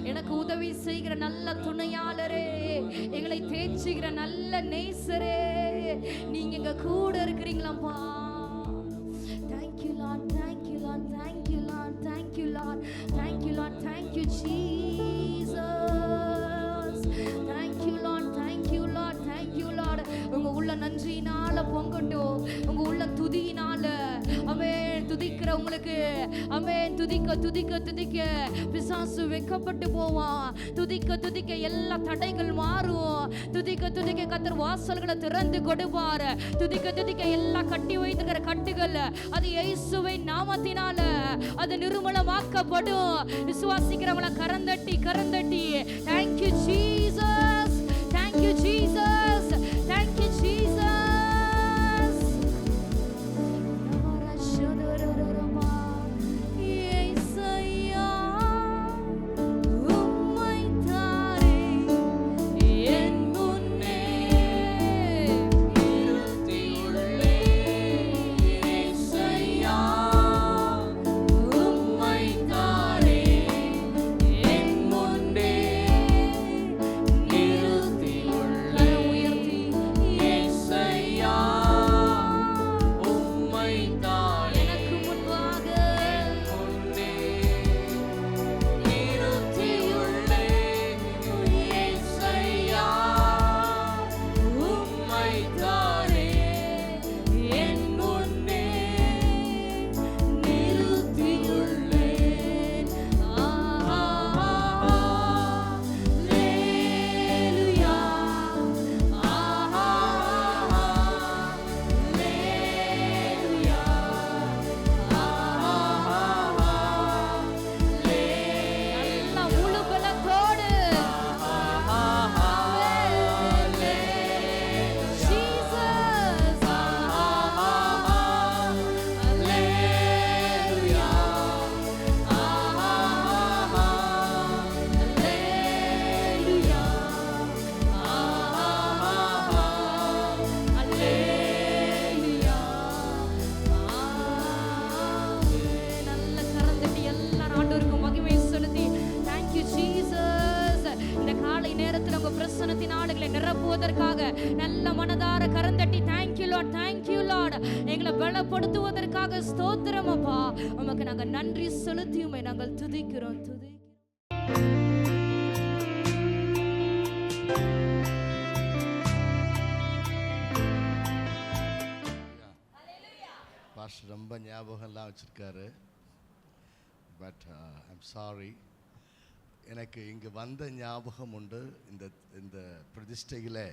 எனக்கு உதவி செய்கிற நல்ல துணையாளரே, எங்களை தேய்ச்சுகிற நல்ல நேசரே, நீங்க எங்க கூட இருக்கிறீங்களாப்பா. Thank you lord, thank you lord, thank you lord, thank you lord, thank you lord, thank you Jesus. Thank you lord, thank you lord, thank you lord. உங்க உள்ள நன்றியினால பொங்கட்டும், உங்க உள்ள துதியினால அவன் துதிக்கிறவங்களுக்கு அவன் துதிக்க துதிக்க துதிக்க பிசாசு வெக்கப்பட்டு போவான். துதிக்க துதிக்க எல்லா தடைகள் மாறும். துதிக்க துதிக்க கர்த்தர் வாசல்களை திறந்து கொடுப்பார். துதிக்க துதிக்க எல்லா கட்டி வைத்திருக்கிற கட்டுகள் அது இயேசுவின் நாமத்தினால அது நிர்மூலமாக்கப்படும். விசுவாசிக்கிறவங்கள கரந்தட்டி கரந்தட்டி thank you Jesus, thank you Jesus, thank you Jesus. நிரப்புவதற்காக நல்ல மனதார கரந்தட்டி தேங்க்யூ லார்ட், தேங்க்யூ லார்ட். எங்களை பலப்படுத்துவதற்காக ஸ்தோத்திரம் அப்பா. உமக்கு நாங்கள் நன்றி செலுத்தியுமே நாங்கள் துதிக்கிறோம். பாஸ்டர் ரொம்ப ஞாபகம்லாம் வச்சுருக்காரு. பட் ஐம் சாரி, எனக்கு இங்கே வந்த ஞாபகம் உண்டு. இந்த பிரதிஷ்டையில்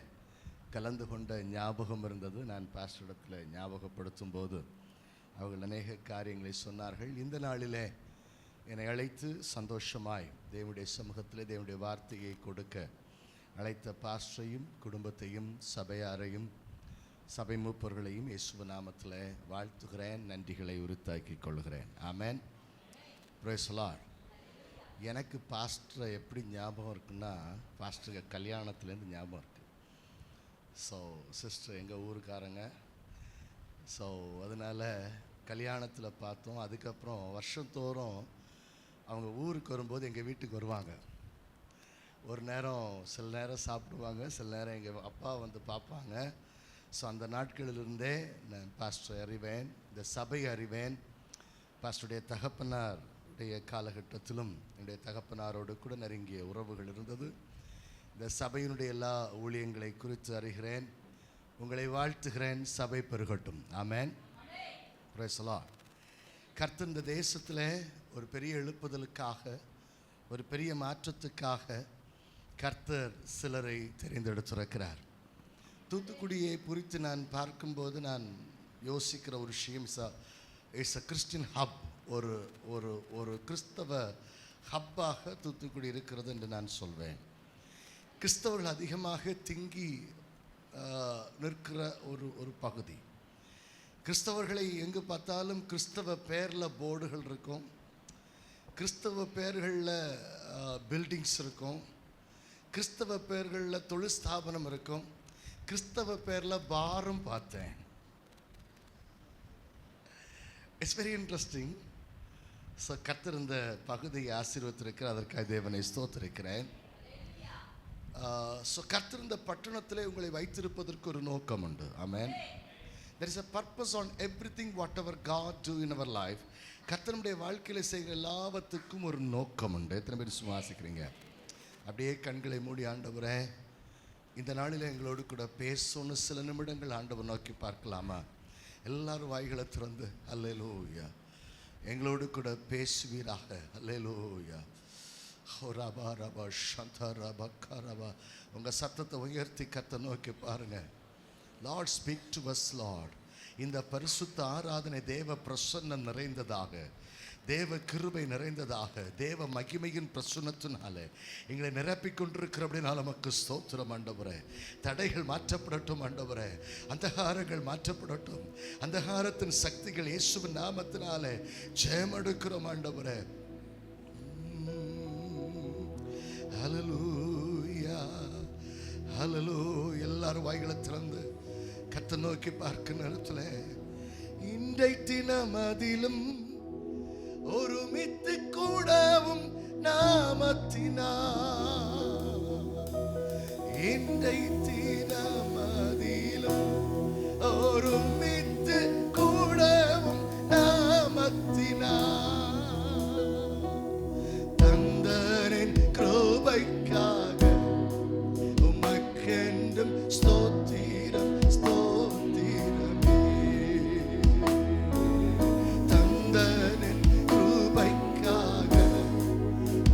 கலந்து கொண்ட ஞாபகம் இருந்தது. நான் பாஸ்டரிடத்தில் ஞாபகப்படுத்தும் போது அவர்கள் அநேக காரியங்களை சொன்னார்கள். இந்த நாளிலே என்னை அழைத்து சந்தோஷமாய் தேவனுடைய சமூகத்தில் தேவனுடைய வார்த்தையை கொடுக்க அழைத்த பாஸ்டரையும் குடும்பத்தையும் சபையாரையும் சபை மூப்பர்களையும் இயேசுவ நாமத்தில் வாழ்த்துகிறேன், நன்றிகளை உரித்தாக்கிக் கொள்கிறேன். ஆமென். Praise the lord. எனக்கு பாஸ்டரை எப்படி ஞாபகம் இருக்குன்னா, பாஸ்டருக்கு கல்யாணத்துலேருந்து ஞாபகம் இருக்குது. ஸோ சிஸ்டர் எங்கள் ஊருக்காரங்க. ஸோ அதனால் கல்யாணத்தில் பார்த்தோம். அதுக்கப்புறம் வருஷந்தோறும் அவங்க ஊருக்கு வரும்போது எங்கள் வீட்டுக்கு வருவாங்க. ஒரு நேரம் சில நேரம் சாப்பிடுவாங்க, சில நேரம் எங்கள் அப்பா வந்து பார்ப்பாங்க. ஸோ அந்த நாட்களிலிருந்தே நான் பாஸ்டர் அறிவேன், இந்த சபை அறிவேன். பாஸ்டருடைய தகப்பனாருடைய காலகட்டத்திலும் என்னுடைய தகப்பனாரோடு கூட நெருங்கிய உறவுகள் இருந்தது. இந்த சபையினுடைய எல்லா ஊழியங்களை குறித்து அறிகிறேன். உங்களை வாழ்த்துகிறேன். சபை பெருகட்டும். ஆமென். Praise the lord. கர்த்தர் இந்த தேசத்தில் ஒரு பெரிய எழுப்புதலுக்காக, ஒரு பெரிய மாற்றத்துக்காக கர்த்தர் சிலரை தெரிந்தெடுத்திருக்கிறார். தூத்துக்குடியை குறித்து நான் பார்க்கும்போது நான் யோசிக்கிற ஒரு விஷயம், இட்ஸ் அ கிறிஸ்டியன் ஹப். ஒரு ஒரு ஒரு கிறிஸ்தவ ஹப்பாக தூத்துக்குடி இருக்கிறது என்று நான் சொல்வேன். கிறிஸ்தவர்கள் அதிகமாக திங்கி நிற்கிற ஒரு பகுதி. கிறிஸ்தவர்களை எங்கு பார்த்தாலும் கிறிஸ்தவ பேரில் போர்டுகள் இருக்கும், கிறிஸ்தவ பேர்களில் பில்டிங்ஸ் இருக்கும், கிறிஸ்தவ பேர்களில் தொழில் ஸ்தாபனம் இருக்கும், கிறிஸ்தவ பேரில் பாரும் பார்த்தேன். It's very interesting. ஸோ கர்த்தர் இந்த பகுதியை ஆசீர்வதித்திருக்கிறார், அதற்காக தேவனை ஸ்தோத்திரிக்கிறேன். ஸோ கர்த்தர் இந்த பட்டணத்திலே உங்களை வைத்திருப்பதற்கு ஒரு நோக்கம் உண்டு. ஆமென். There is a purpose on everything whatever God do in our life. கர்த்தருடைய வாழ்க்கையில் செய்கிற எல்லாவற்றுக்கும் ஒரு நோக்கம் உண்டு. எத்தனை பேர் சுவாசிக்கிறீங்க? அப்படியே கண்களை மூடி, ஆண்டவரே இந்த நாளில் எங்களோடு கூட பேசணும்னு சில நிமிடங்கள் ஆண்டவர் நோக்கி பார்க்கலாமா? எல்லாரும் வாய்களை திறந்து அல்லேலூயா எங்களோடு கூட பேசுவீராக. அல்லேலூயா. ரபா ரபா ஷந்தா ரபா கரபா. உங்கள் சத்தத்தை உயர்த்தி கர்த்தரை நோக்கி பாருங்க. Lord speak to us Lord. இந்த பரிசுத்த ஆராதனை தேவ பிரசன்னம் நிறைந்ததாக, தேவ கிருபை நிறைந்ததாக, தேவ மகிமையின் பிரசன்னத்தினாலே எங்களை நிரப்பிக் கொண்டிருக்கிறபடினால் நமக்கு ஸ்தோத்திரம் ஆண்டவரே. தடைகள் மாற்றப்படட்டும் ஆண்டவரே, அந்தகாரங்கள் மாற்றப்படட்டும். அந்தகாரத்தின் சக்திகள் இயேசுவின் நாமத்தினாலே ஜெயமெடுக்கிறோம் ஆண்டவரே. ஹல்லேலூயா ஹல்லேலூயா. எல்லாரும் வாய்களை திறந்து கர்த்தரை நோக்கி பார்க்க நேரத்தில் இன்றை தினம் அதிலும் ஒருமித்து கூடவும் நாமத்தினா, இன்றை தினம் அதிலும் ஒருமித்து கூடவும் நாமத்தினா, தந்தரின் கிருபைக்காக உமக்கென்றும் ஸ்தோத்திரம் ஸ்தோத்திரமே. தந்தரின் கிருபைக்காக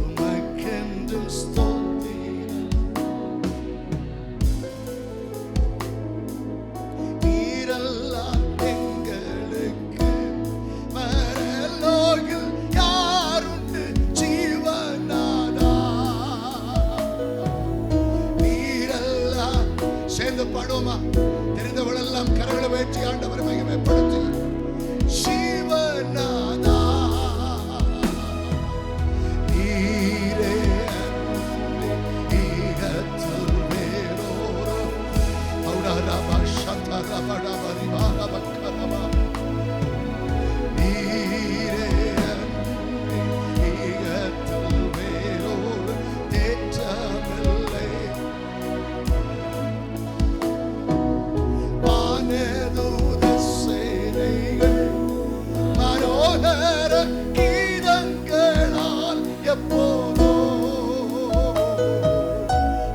உமக்கென்றும் ஸ்தோத்திரம். நீரெல்லாம் எங்களுக்கு பரலோகில் யாருண்டு ஜீவனாதா. நீரெல்லாம் சேர்ந்து பாடுவோமா? தெரிந்தவளெல்லாம் கரங்களை வைத்து ஆண்டவரை மகிமைப்படுத்தி ஜீவனாதா. நீரே அன்பே ஈகத்தில் வேறோரு பௌடரபா சந்தரபடபா ரிபாரபா கரபா. நீரே அன்பே ஈகத்தில் வேறோரு தேற்றமில்லை. வானதூத சேனைகள் மனோகர கீதங்களால் எப்போதோ,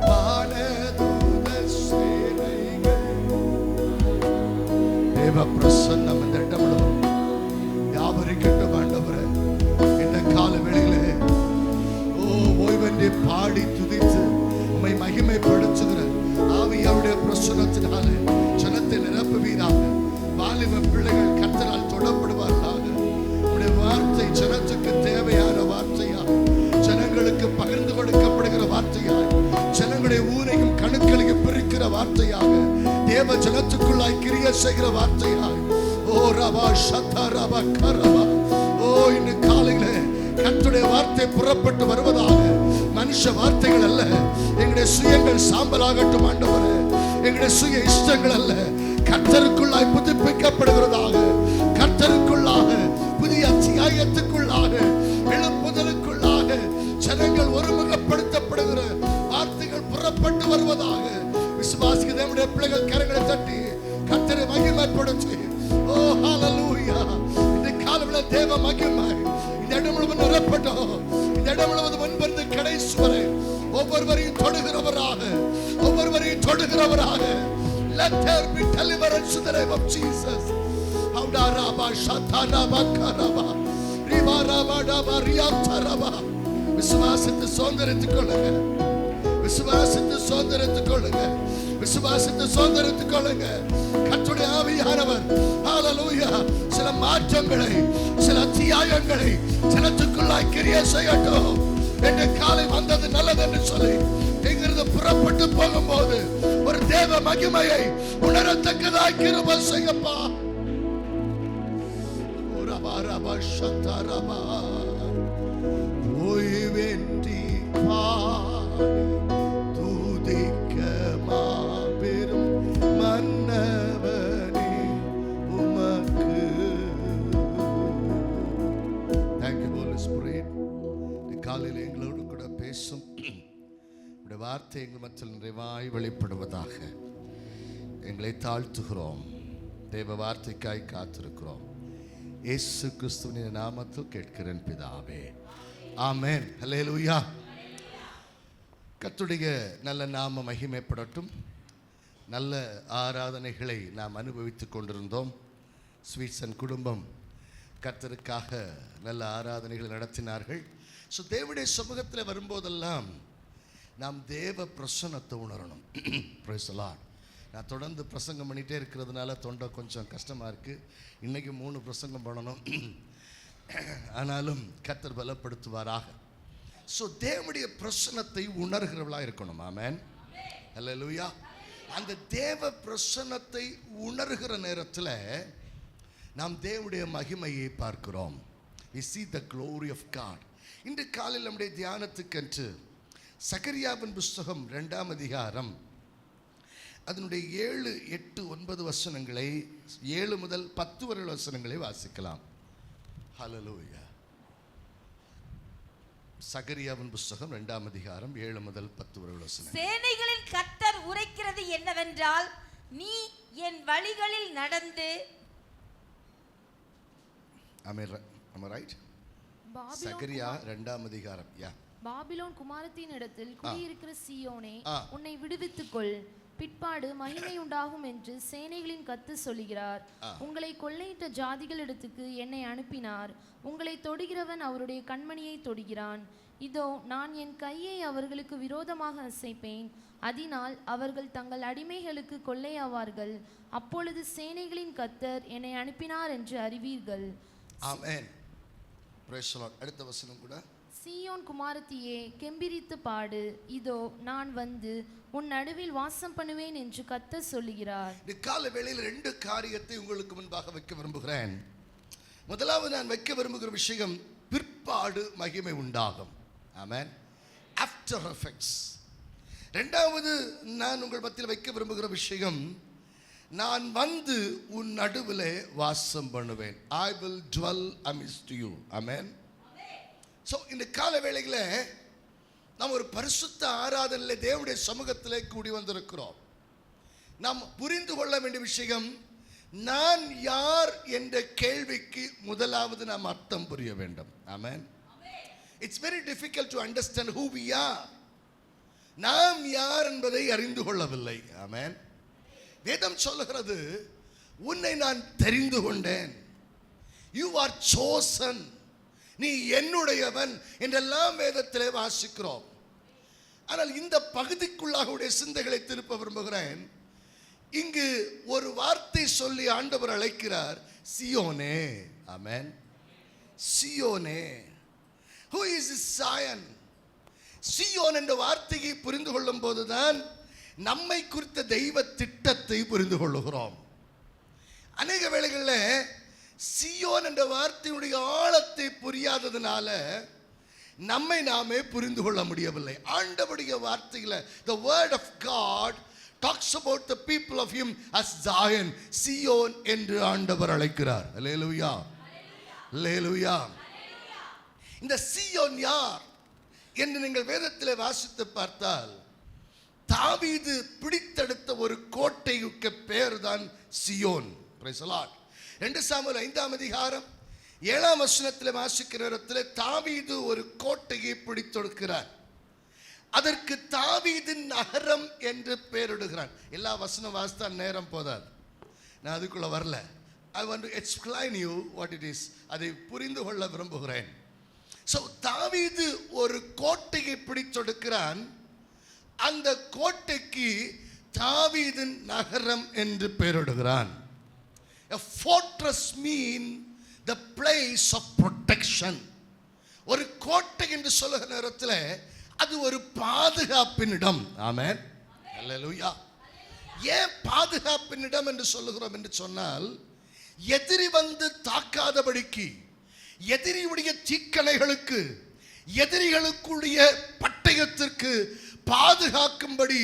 வானதூத சேனைகள் தேவ பிரசன்னம் இந்த இடம் முழுவதும் வியாபரிக்கட்டும் ஆண்டவரே. இந்த கால வேளையிலே ஓய்வென்றே பாடி துதித்து உம்மை மகிமைப்படுத்துகிற ஆவியாருடைய பிரசன்னத்தினாலே ஜனத்தை நிரப்புவீராக. வாலிப பிள்ளைகள் கர்த்தரால் தொடப்படுவார்களாக. உம்முடைய வார்த்தை ஜனத்துக்கு தேவையான வார்த்தையாக, ஜனங்களுக்கு பகிர்ந்து கொடுக்கப்படுகிற வார்த்தையாக, ஜனங்களுடைய ஊரையும் கணுக்களையும் பிரிக்கிற வார்த்தையாக, தேவ தேவ ஜனத்துக்குள்ளாய் கிரியை செய்கிற வார்த்தையாய். ஓ ரபா ஷத்தா ரபா கரபா. ஓ இந்த காலையிலே கர்த்தருடைய வார்த்தை புறப்பட்டு வருவதாக. மனுஷ வார்த்தைகள் அல்ல, எங்களுடைய சுயங்கள் சாம்பலாகட்டும் ஆண்டவரே. எங்களுடைய சுய இஷ்டங்கள் அல்ல, கர்த்தருக்குள்ளாய் புதுப்பிக்கப்படுகிறதாக. கர்த்தருக்குள்ளாக புதிய அத்தியாயத்துக்குள்ளாக எழுப்புதலுக்குள்ளாக ஜனங்கள் ஒருமுகப்படுத்தப்படுகிற வார்த்தைகள் புறப்பட்டு வருவதாக விசுவாசிக்க நம்முடைய பிள்ளைகள் கரங்களை தட்டி கர்த்தரை மகிமைப்படுத்தி. ஓ ஹalleluya. இந்த காலையிலே தேவ மகிமை இந்த இடம் முழுவதும் நிரப்பட்டும். இந்த இடம் முழுவதும் முன்பிருந்து கடைசி வரை ஒவ்வொருவரையும் தொடுகிறவராக, ஒவ்வொருவரையும் தொடுகிறவராக. Let there be deliverance in the name of Jesus. Audaraba shataraba karaba ribaraba daba riyataraba. விசுவாசத்தை சுதந்திரத்துக் கொள்ளுங்க, விசுவாசத்தை சுதந்திரத்துக் கொள்ளுங்க, விசுவாசத்தை சுதந்திரத்துக் கொள்ளுங்க. கர்த்தருடைய ஆவியானவர் ஹalleluya சில மாற்றங்களை, சில அத்தியாயங்களை ஜனத்துக்குள்ளாய் கிரியை செய்யட்டும். என்ற காலை வந்தது நல்லது என்று சொல்லி இங்கிருந்து புறப்பட்டு போகும்போது ஒரு தேவ மகிமையை உணரத்தக்கதாய் கிருபை செய்யப்பா. ரபா ரபா ஷத்தா ரபா. ஓய்வென்றி பாடி துதிக்க மாபெரும் மன்னவனே உமக்கு. Thank you Holy Spirit. இந்த காலையில் எங்களோடு கூட பேசும் உடைய வார்த்தை எங்கள் மத்தியில் நிறைவாய் வெளிப்படுவதாக. எங்களை தாழ்த்துகிறோம், தேவ வார்த்தைக்காய் காத்திருக்கிறோம். இயேசு கிறிஸ்துவின் நாமத்தில் கேட்கிறேன் பிதாவே, ஆமென். ஹல்லேலூயா. கர்த்தருடைய நல்ல நாம மகிமைப்படட்டும். நல்ல ஆராதனைகளை நாம் அனுபவித்துக் கொண்டிருந்தோம். ஸ்வீட்சன் குடும்பம் கர்த்தருக்காக நல்ல ஆராதனைகளை நடத்தினார்கள். ஸோ தேவனுடைய சமூகத்தில் வரும்போதெல்லாம் நாம் தேவ பிரசன்னத்தை உணரணும். Price the Lord. நான் தொடர்ந்து பிரசங்கம் பண்ணிகிட்டே இருக்கிறதுனால தொண்டை கொஞ்சம் கஷ்டமாக இருக்குது. இன்றைக்கி 3 பிரசங்கம் பண்ணணும், ஆனாலும் கர்த்தர் பலப்படுத்துவாராக. ஸோ தேவனுடைய பிரசன்னத்தை உணர்கிறவளாக இருக்கணும். ஆமென். ஹல்லேலூயா. அந்த தேவ பிரசன்னத்தை உணர்கிற நேரத்தில் நாம் தேவனுடைய மகிமையை பார்க்கிறோம். We see the glory of God. இன்று காலையில் நம்முடைய தியானத்துக்கென்று சகரியாவின் புஸ்தகம் 2ஆம் அதிகாரம் அதனுடைய 7, 8, 9 வசனங்களை, 7 முதல் 10 வரை வசனங்களை வாசிக்கலாம். ஹல்லேலூயா. சகரியாவின் புஸ்தகம் 2ஆம் அதிகாரம் 7 முதல் 10 வரை வசனம். சேனைகளின் கர்த்தர் உரைக்கிறது என்னவென்றால், நீ என் வழிகளில் நடந்து. Am I right? சகரியா 2ஆம் அதிகாரம். பாபிலோன் குமாரத்தின் இடத்தில் குடியிருக்கிற சீயோனே, உன்னை விடுவித்துக்கொள், பிற்பாடு மகிமை உண்டாகும் என்று சேனைகளின் கர்த்தர் சொல்லுகிறார். உங்களை கொள்ளையிட்ட ஜாதிகளிடத்துக்கு என்னை அனுப்பினார். உங்களை தொடுகிறவன் அவருடைய கண்மணியை தொடுகிறான். இதோ நான் என் கையை அவர்களுக்கு விரோதமாக அசைப்பேன், அதனால் அவர்கள் தங்கள் அடிமைகளுக்கு கொள்ளையாவார்கள். அப்பொழுது சேனைகளின் கர்த்தர் என்னை அனுப்பினார் என்று அறிவீர்கள். ஆமென். Praise the lord. அடுத்த வசனம் கூட. சீயோன் குமாரத்தியே, கெம்பீரித்து பாடு, இதோ நான் வந்து உன் நடுவில் வாசம் பண்ணுவேன் என்று கர்த்தர் சொல்லுகிறார். இந்த கால வேளையில் 2 காரியத்தை உங்களுக்கு முன்பாக வைக்க விரும்புகிறேன். முதலாவது நான் வைக்க விரும்புகிற விஷயம், பிற்பாடு மகிமை உண்டாகும். ஆமென். After effects. இரண்டாவது நான் உங்கள் மத்தியில் வைக்க விரும்புகிற விஷயம், நான் வந்து உன் நடுவிலே வாசம் பண்ணுவேன். I will dwell amidst you. Amen. So இந்த கால வேளையில் நாம் ஒரு பரிசுத்த ஆராதனையிலே தேவனுடைய சமூகத்திலே கூடி வந்திருக்கிறோம். நாம் புரிந்து கொள்ள வேண்டிய விஷயம், நான் யார் என்ற கேள்விக்கு முதலாவது நாம் அர்த்தம் புரிய வேண்டும். ஆமென். It's very difficult to understand who we are. நாம் யார் என்பதை அறிந்து கொள்ளவில்லை. ஆமென். வேதம் சொல்லுகிறது, உன்னை நான் தெரிந்து கொண்டேன். You are chosen. நீ என்னுடையவன் என்றெல்லாம் வேதத்திலே வாசிக்கிறோம். ஆனால் இந்த பகுதிக்குள்ளாக உடைய சிந்தைகளை திருப்ப விரும்புகிறேன். இங்கு ஒரு வார்த்தை சொல்லி ஆண்டவர் அழைக்கிறார், சியோனே. ஆமென். சியோனே. Who is Zion? சியோன் என்ற வார்த்தையை புரிந்து கொள்ளும் போதுதான் நம்மை குறித்த தெய்வ திட்டத்தை புரிந்து கொள்ளுகிறோம். அநேக வேளைகளில் சியோன் என்ற வார்த்தையுடைய ஆழத்தை புரியாததுனால நம்மை நாமே புரிந்து கொள்ள முடியவில்லை. ஆண்டவருடைய வார்த்தையில the word of God talks about the people of him as Zion, Zion என்று ஆண்டவர் அழைக்கிறார். அல்லேலூயா, அல்லேலூயா. இந்த சியோன் யார் என்று நீங்கள் வேதத்தில் வாசித்து பார்த்தால், தாவீது பிடித்தெடுத்த ஒரு கோட்டைக்கு பேர் தான் Zion. Price the Lord. 2 Samuel 5ஆம் அதிகாரம் 7ஆம் வசனத்தில் வாசிக்கிற இடத்துல தாவீது ஒரு கோட்டையை பிடித்தெடுக்கிறார். அதற்கு தாவீதின் நகரம் என்று பெயரிடுகிறான். எல்லா வசனம் வாசித்தா நேரம் போதாது, நான் அதுக்குள்ள வரல. I want to explain you what it is. அதை புரிந்து கொள்ள விரும்புகிறேன். So தாவீது ஒரு கோட்டையை பிடித்தெடுக்கிறான். அந்த கோட்டைக்கு தாவீதின் நகரம் என்று பெயரிடுகிறான். A fortress mean the place of protection. ஒரு கோட்டை என்று சொல்லுகிற நேரத்தில் அது ஒரு பாதுகாப்பின் இடம். ஆமென், அல்லேலூயா. ஏன் பாதுகாப்பின் இடம் என்று சொல்லுகிறோம் என்று சொன்னால், எதிரி வந்து தாக்காதபடிக்கு, எதிரியுடைய தீக்கணைகளுக்கு, எதிரிகளுக்குடைய பட்டயத்திற்கு பாதுகாக்கும்படி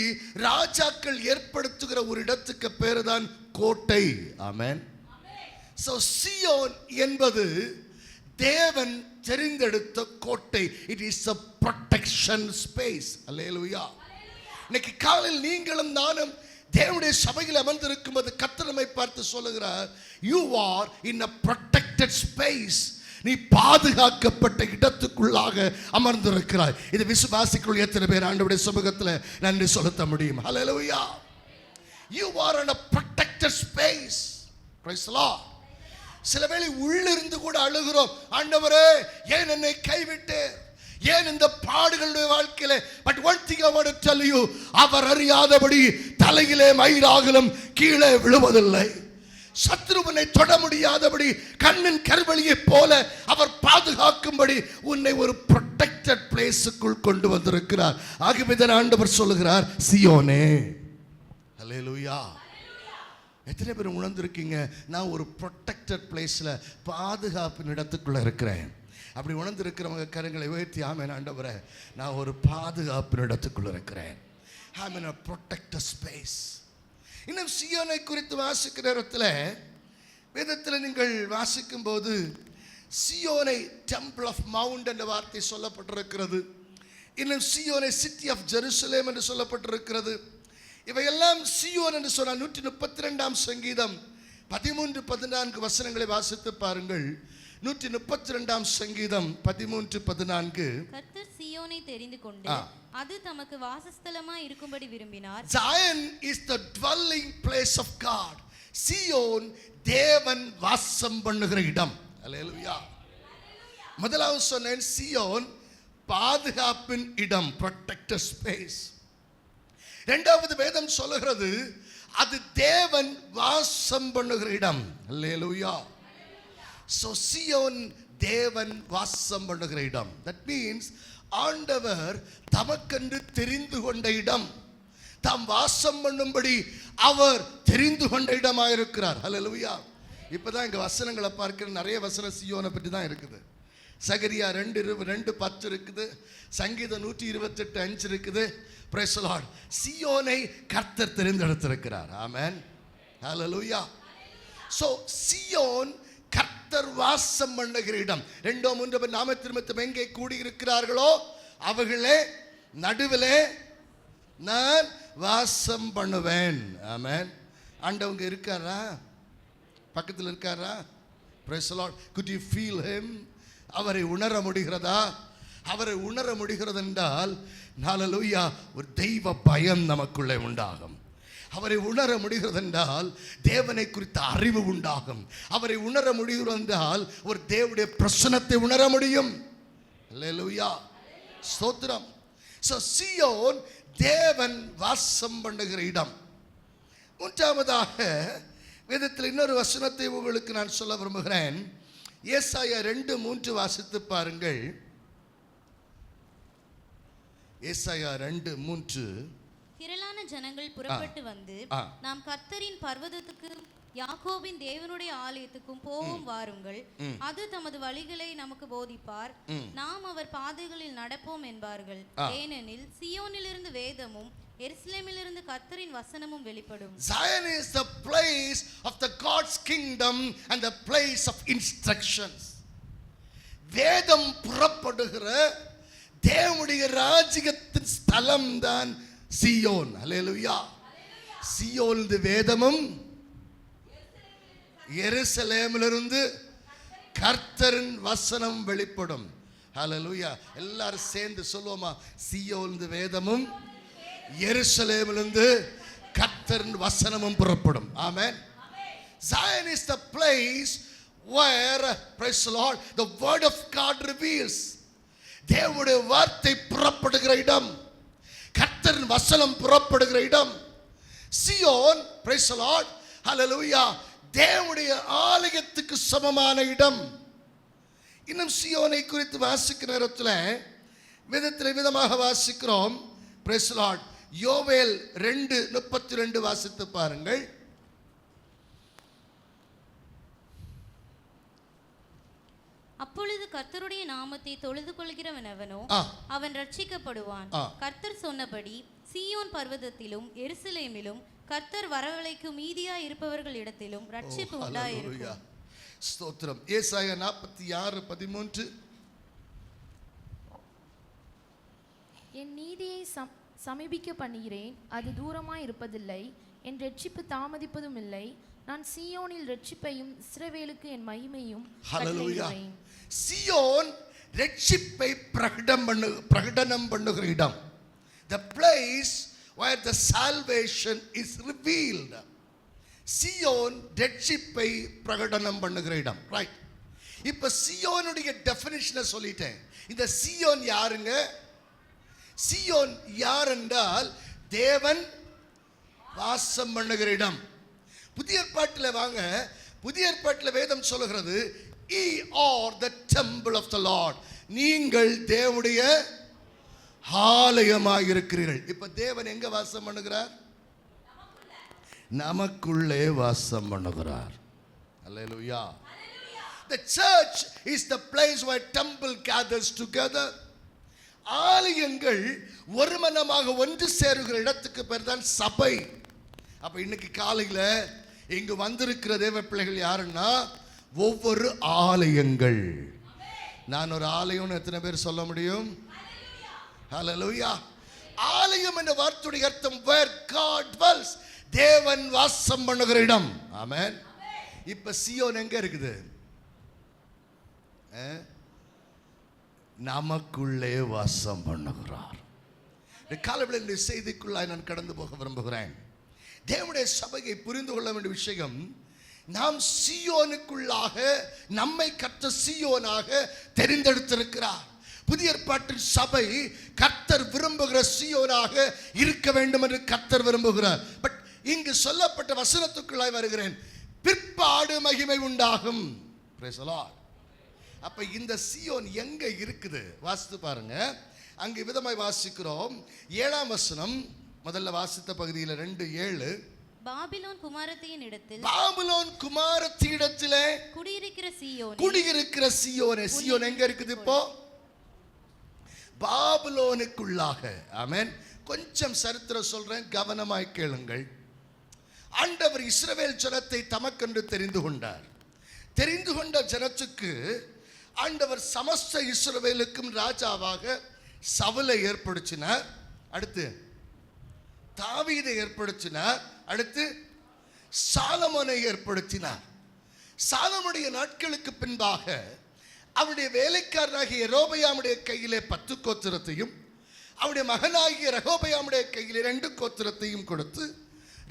ராஜாக்கள் ஏற்படுத்துகிற ஒரு இடத்துக்கு பேரு தான் கோட்டை. ஆமென். So சியோன் என்பது தேவன் தெரிந்தெடுத்த கோட்டை. It is a protection space. அல்லேலூயா. இன்னைக்கு காலையில் நீங்களும் நானும் தேவனுடைய சபையில் அமர்ந்திருக்கும் போது கர்த்தர் நம்மை பார்த்து சொல்லுகிறார், you are in a protected space. நீ பாதுகாக்கப்பட்ட இடத்துக்குள்ளாக அமர்ந்திருக்கிறாய். இது விசுவாசிக்குள் எத்தனை பேர் ஆண்டவருடைய சமூகத்தில் நன்றி செலுத்த முடியும்? ஹல்லேலூயா. You are in a protected space. Praise the Lord. சில வேளை உள்ளிருந்து கூட அழுகிறோம், ஆண்டவரே ஏன் என்னை கைவிட்டு, ஏன் இந்த பாடுகளுடைய வாழ்க்கையில. But one thing I want to tell you, அவர் அறியாதபடி தலையிலே மயிராகலும் கீழே விழுவதில்லை. சத்ருவனை தொட முடியாதபடி கண்ணின் கருவழியை போல அவர் பாதுகாக்கும்படி உன்னை ஒரு ப்ரொடெக்டட் பிளேஸுக்குள் கொண்டு வந்திருக்கிறார். ஆகவே தான் ஆண்டவர் சொல்லுகிறார், சியோனே. அல்லேலூயா. எத்தனை பேர் உணர்ந்திருக்கீங்க, நான் ஒரு ப்ரொடெக்டட் பிளேஸ்ல பாதுகாப்பின் இடத்துக்குள்ள இருக்கிறேன்? அப்படி உணர்ந்திருக்கிறவங்க கரங்களை உயர்த்தி, ஆமென் ஆண்டவரே, நான் ஒரு பாதுகாப்பின் இடத்துக்குள்ள இருக்கிறேன். I'm in a protected space. இன்னும் சியோனை குறித்து வாசிக்கிற இடத்துல வேதத்தில் நீங்கள் வாசிக்கும் போது சியோனை டெம்பிள் ஆஃப் மவுண்ட் என்ற வார்த்தை சொல்லப்பட்டிருக்கிறது. இன்னும் சியோனை சிட்டி ஆஃப் ஜெருசலேம் என்று சொல்லப்பட்டிருக்கிறது. இவையெல்லாம் சியோன் என்று சொன்னால் 132ஆம் சங்கீதம் 13-14 வசனங்களை வாசித்து பாருங்கள். 132ஆம் சங்கீதம் 13-14. கர்த்தர் சியோனை தெரிந்து கொண்டு அது தமக்கு வாசஸ்தலமாய் இருக்கும்படி விரும்பினார். Zion is the dwelling place of God. Zion தேவன் வாசம் பண்ணுகிற இடம். அல்லேலூயா. முதலாவது சொன்னேன், சியோன் பாதுகாப்பின் இடம், protected space. இரண்டாவது வேதம் சொல்லுகிறது, அது தேவன் வாசம் பண்ணுகிற இடம். அல்லேலூயா. So சியோன் தேவன் வாசம் பண்ணுகிற இடம். That means ஆண்டவர் தமக்கென்று தெரிந்து கொண்ட இடம், தாம் வாசம் பண்ணும்படி அவர் தெரிந்து கொண்ட இடமாக இருக்கிறார். ஹல்லேலூயா. இப்பதான் இங்க வசனங்களை பார்க்கிற நிறைய வசனம் சியோனை பற்றி தான் இருக்குது. சகரியா 2:10 இருக்குது, சங்கீதம் 128:5 இருக்குது. Praise the Lord. சியோனை கர்த்தர் தெரிந்தெடுத்திருக்கிறார். ஆமென், ஹல்லேலூயா. So சியோன் கர்த்தர் வாசம் பண்ணுகிற இடம். 2-3 பேர் நாமத்திருமத்தம் எங்கே கூடியிருக்கிறார்களோ அவர்களே நடுவிலே நான் வாசம் பண்ணுவேன். ஆமென். ஆண்டவங்க இருக்காரா? பக்கத்தில் இருக்காரா? Praise the Lord. Could you feel him? அவரை உணர முடிகிறதா? அவரை உணர முடிகிறது என்றால் ஹல்லேலூயா, ஒரு தெய்வ பயம் நமக்குள்ளே உண்டாகும். அவரை உணர முடிகிறது என்றால் தேவனை குறித்த அறிவு உண்டாகும். அவரை உணர முடிகிறது என்றால் ஒரு தேவனுடைய பிரசன்னத்தை உணர முடியும். அல்லேலூயா, ஸ்தோத்திரம். So சியோன் தேவன் வாசம் பண்ணுகிற இடம். மூன்றாவதாக வேதத்தில் இன்னொரு வசனத்தை உங்களுக்கு நான் சொல்ல விரும்புகிறேன். ஏசாயா 2:3 வாசித்து பாருங்கள். ஏசாயா 2:3. திரளான ஜனங்கள் புறப்பட்டு வந்து நாம் கர்த்தரின் பர்வதத்துக்கு யாக்கோபின் தேவனுடைய ஆலயத்துக்கும் போவோம் வாருங்கள், அது தமது வழிகளை நமக்கு போதிப்பார், நாம் அவர் பாதைகளில் நடப்போம் என்பார்கள். ஏனெனில் சியோனிலிருந்து வேதமும் எருசலேமிலிருந்து கர்த்தரின் வசனமும் வெளிப்படும். Zion is the place of the God's kingdom and the place of instructions. வேதம் புறப்படுகிற தேவனுடைய ராஜ்யத்தின் ஸ்தலம் தான் சியோன். அல்லேலூயா. சியோனிலிருந்து வேதமும் எருசலேமிலிருந்து கர்த்தரின் வசனம் வெளிப்படும். அல்லேலூயா. எல்லாரும் சேர்ந்து சொல்லுவோமா? சியோனிலிருந்து வேதமும் எருசலேமிலிருந்து கர்த்தரின் வசனமும் புறப்படும். ஆமென். Zion is the place where, praise the Lord, the word of God reveals. தேவனுடைய வார்த்தை புறப்படுகிற இடம், கர்த்தரின் வசனம் புறப்படுகிற இடம் Zion. praise the Lord, hallelujah. தேவனுடைய ஆலயத்துக்கு சமமான இடம். இன்னும் சியோனை குறித்து வாசிக்கிற நேரத்தில் விதமாக வாசிக்கிறோம். praise the Lord. யோவேல் 2:32 வாசித்து பாருங்கள். அப்பொழுது கர்த்தருடைய நாமத்தை தொழுது கொள்கிறவன் எவனோ அவன் ரட்சிக்கப்படுவான். கர்த்தர் சொன்னபடி சீயோன் பர்வதத்திலும் எருசலேமிலும் கர்த்தர் வரவழைக்கும் மீதியா இருப்பவர்கள் இடத்திலும் ரட்சிப்பு உண்டாயிருக்கும். ஸ்தோத்திரம். ஏசாயா 46:13. என் நீதியை சமீபிக்க பண்ணுகிறேன், அது தூரமாய் இருப்பதில்லை, என் ரட்சிப்பு தாமதிப்பதும் இல்லை. நான் சீயோனில் ரட்சிப்பையும் இஸ்ரவேலுக்கு என் மகிமையும் கட்டளையிடுவேன். சியோன் ரட்சிப்பை பிரகடனம் பண்ணுகிற இடம். The place where the salvation is revealed. Zion ரட்சிப்பை பிரகடனம் பண்ணுகிற இடம். ரைட். இப்ப சியோனுடைய டெஃபினிஷனை சொல்லிட்டேன். இந்த சியோன் யாருங்க? சியோன் யார் என்றால் தேவன் வாசம் பண்ணுகிற இடம். புதிய ஏற்பாட்டில் வாங்க. புதிய ஏற்பாட்டில் வேதம் சொல்லுகிறது, ye are the temple of the Lord. நீங்கள் தேவனுடைய ஆலயமாக இருக்கிறீர்கள். இப்ப தேவன் எங்க வாசம் பண்ணுகிறார்? நமக்குள்ளே வாசம் பண்ணுகிறார். அல்லேலூயா. The church is the place where temple gathers together. ஆலயங்கள் ஒருமனமாக ஒன்று சேருகிற இடத்துக்கு பேர் தான் சபை. அப்ப இன்னைக்கு காலையில இங்கு வந்திருக்கிற தேவ பிள்ளைகள் யாருன்னா ஒவ்வொரு ஆலயங்கள். நான் ஒரு ஆலயம்னு எத்தனை பேர் சொல்ல முடியும்? ஹல்லேலூயா. ஆலயம் என்ற வார்த்தையுடைய அர்த்தம் where God dwells. தேவன் வாசம் பண்ணுகிற இடம். ஆமென். இப்ப சியோன் எங்க இருக்குது? நமக்குள்ளே வாசம் பண்ணுகிறார். காலையில் இந்த செய்திக்குள்ளாய் நான் கடந்து போக விரும்புகிறேன். தேவனுடைய சபையை புரிந்து கொள்ள வேண்டிய விஷயம், நாம் சியோனுக்குள்ளாக நம்மை கர்த்தர் சியோனாக தெரிந்தெடுத்திருக்கிறார். புதிய ஏற்பாட்டின் சபை கர்த்தர் விரும்புகிற சியோனாக இருக்க வேண்டும் என்று கர்த்தர் விரும்புகிறார். பட் இங்கு சொல்லப்பட்ட வசனத்துக்குள்ளாய் வருகிறேன், பிற்பாடு மகிமை உண்டாகும். Praise the Lord. அப்ப இந்த சியோன் எங்க இருக்குது? வாசித்து பாருங்க. அங்கு விதமாய் வாசிக்கிறோம். 7ஆம் வசனம் முதல்ல வாசித்த பகுதியில் 2:7. பாபிலோன் குமாரத்தியின் இடத்தில், பாபிலோன் குமாரத்தின் இடத்திலே குடியிருக்கிற சியோனே. சியோன் எங்க இருக்குது இப்போ? பாபிலோனுக்குள்ளாக. ஆமென். கொஞ்சம் சரித்திரம் சொல்றேன், கவனமாய் கேளுங்கள். ஆண்டவர் இஸ்ரவேல் ஜனத்தை தமக்கென்று தெரிந்து கொண்டார். தெரிந்து கொண்ட ஜனத்துக்கு ஆண்டவர் சமஸ்த இஸ்ரவேலுக்கும் ராஜாவாக சவுலை ஏற்படுத்தினார். அடுத்து தாவீதை ஏற்படுத்தினார். அடுத்து சாலமோனை ஏற்படுத்தினார். சாலமோனுடைய நாட்களுக்கு பின்பாக அவருடைய வேலைக்காரனாகிய யெரொபெயாமுடைய கையிலே 10 கோத்திரத்தையும் அவருடைய மகனாகிய ரெகொபெயாமுடைய கையிலே 2 கோத்திரத்தையும் கொடுத்து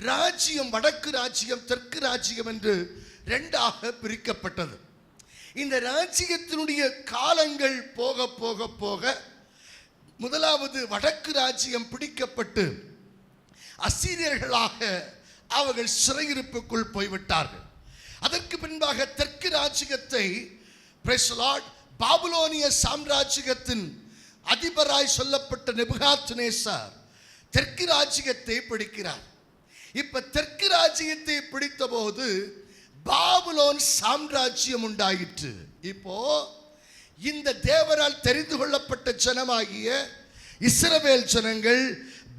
ராஜ்யம், வடக்கு ராஜ்யம், தெற்கு ராஜ்யம் என்று 2ஆக பிரிக்கப்பட்டது. இந்த ராஜ்யத்தினுடைய காலங்கள் போக போக போக முதலாவது வடக்கு ராஜ்யம் பிடிக்கப்பட்டு அசீரியர்களாக அவர்கள் சிறையிருப்புக்குள் போய்விட்டார்கள். அதற்கு பின்பாக தெற்கு ராஜ்யத்தை பாபிலோனிய சாம்ராஜ்யத்தின் அதிபராய் சொல்லப்பட்ட நேபுகாத்நேசர் தெற்கு ராஜ்யத்தை பிடிக்கிறார். இப்ப தெற்கு ராஜ்யத்தை பிடித்த போது பாபிலோன் சாம்ராஜ்யம் உண்டாயிற்று. இப்போ இந்த தேவரால் தெரிந்து கொள்ளப்பட்ட ஜனமாகிய இஸ்ரவேல் ஜனங்கள்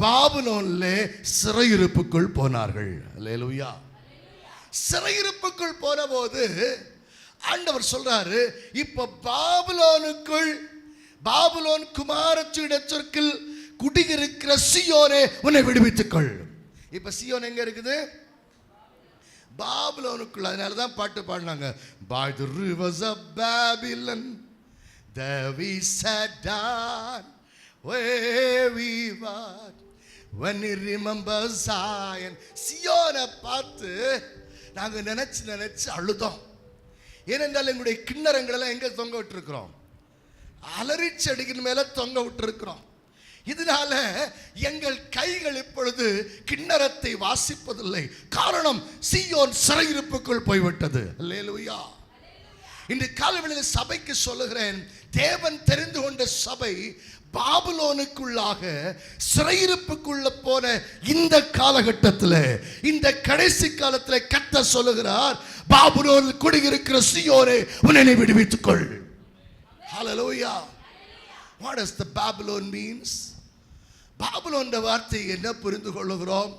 பாபிலோன்ல சிறையிருப்புக்குள் போனார்கள். அல்லேலூயா. சிறையிருப்புக்குள் போன போது ஆண்டவர் சொல்றாரு, இப்ப பாபிலோன் குமாரத்திடத்திற்குள் குடியிருக்கிற சீயோனே உன்னை விடுவித்துக்கொள். இப்ப சீயோன் எங்க இருக்குது? பாபிலோனுக்குள்ள. அதனாலதான் பாட்டு பாடினாங்க, by the rivers of Babylon there we sat down where we were when we remember Zion. சீயோனை பார்த்து நாங்க நினைச்சு அழுதோம். ஏனென்றால் எங்களுடைய கிண்ணறங்களெல்லாம் எங்க தொங்க விட்டுருக்கிறோம்? அலறிச்சு அடிக்கிற மேல தொங்க விட்டுருக்கிறோம். இதனால எங்கள் கைகள் இப்பொழுது கிண்ணறத்தை வாசிப்பதில்லை. காரணம், சீயோன் சிறையிருப்புக்குள் போய்விட்டது. அல்லேலூயா. இன்று காலைவேளையில் சபைக்கு சொல்லுகிறேன், தேவன் தெரிந்து கொண்ட சபை பாபிலோனுக்குள்ளாக சிறையிருப்புக்குள்ள போன இந்த காலகட்டத்தில், இந்த கடைசி காலத்தில் கர்த்தர் சொல்லுகிறார், பாபிலோன் குடியிருக்கிற சீயோனே உன்னை விடுவித்துக்கொள். ஹல்லேலூயா. What does the Babylon means? Babylon வார்த்தை என்ன புரிந்து கொள்ளுகிறோம்?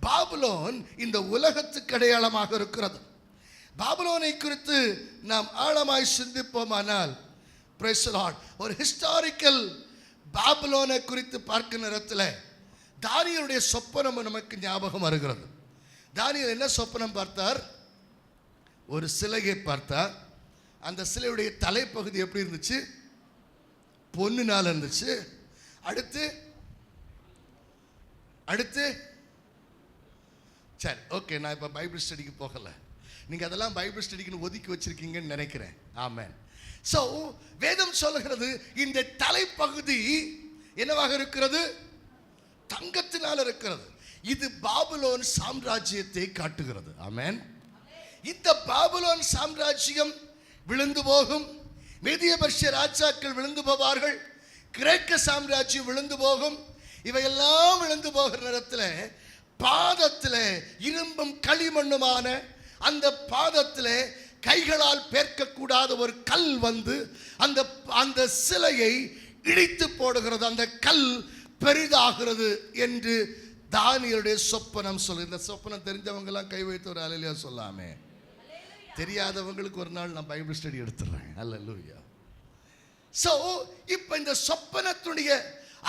பாபிலோன் இந்த உலகத்துக்கு அடையாளமாக இருக்கிறது. பாபிலோனை குறித்து நாம் ஆழமாய் சிந்திப்போமானால், praise the Lord, ஒரு ஹிஸ்டாரிக்கல் பாபிலோனை குறித்து பார்க்கிற நேரத்தில் தானியேலுடைய சொப்பனம் நமக்கு ஞாபகம் வருகிறது. தானியேல் என்ன சொப்பனம் பார்த்தார்? ஒரு சிலையை பார்த்தார். அந்த சிலையுடைய தலைப்பகுதி எப்படி இருந்துச்சு? பொன்னினால் இருந்துச்சு. அடுத்து சரி, ஓகே, நான் இப்போ பைபிள் ஸ்டடிக்கு போகலை. நீங்கள் அதெல்லாம் பைபிள் ஸ்டடிக்குன்னு ஒதுக்கி வச்சிருக்கீங்கன்னு நினைக்கிறேன். ஆமென். ஸோ வேதம் சொல்லுகிறது, இந்த தலைப்பகுதி என்னவாக இருக்கிறது? தங்கத்தினால் இருக்கிறது. இது பாபிலோன் சாம்ராஜ்யத்தை காட்டுகிறது. ஆமென். இந்த பாபிலோன் சாம்ராஜ்யம் விழுந்து போகும். மேதிய பர்ஷிய ராஜாக்கள் விழுந்து போவார்கள். கிரேக்க சாம்ராஜ்யம் விழுந்து போகும். இவையெல்லாம் விழுந்து போகிற நேரத்தில் பாதத்தில் இரும்பும் களிமண்ணுமான அந்த பாதத்தில் கைகளால் பேர்க்கக்கூடாத ஒரு கல் வந்து அந்த சிலையை இடித்து போடுகிறது. அந்த கல் பெரிதாகிறது என்று தானியேலுடைய சொப்பனம் சொல்லு. இந்த சொப்பனம் தெரிஞ்சவங்க எல்லாம் கை வைத்து ஒரு அல்லேலூயா சொல்லாமே. தெரியாதவங்களுக்கு ஒரு நாள் நான் பைபிள் ஸ்டடி எடுத்துறேன். அல்லேலூயா. சோ இப்போ இந்த சொப்பனத்துடைய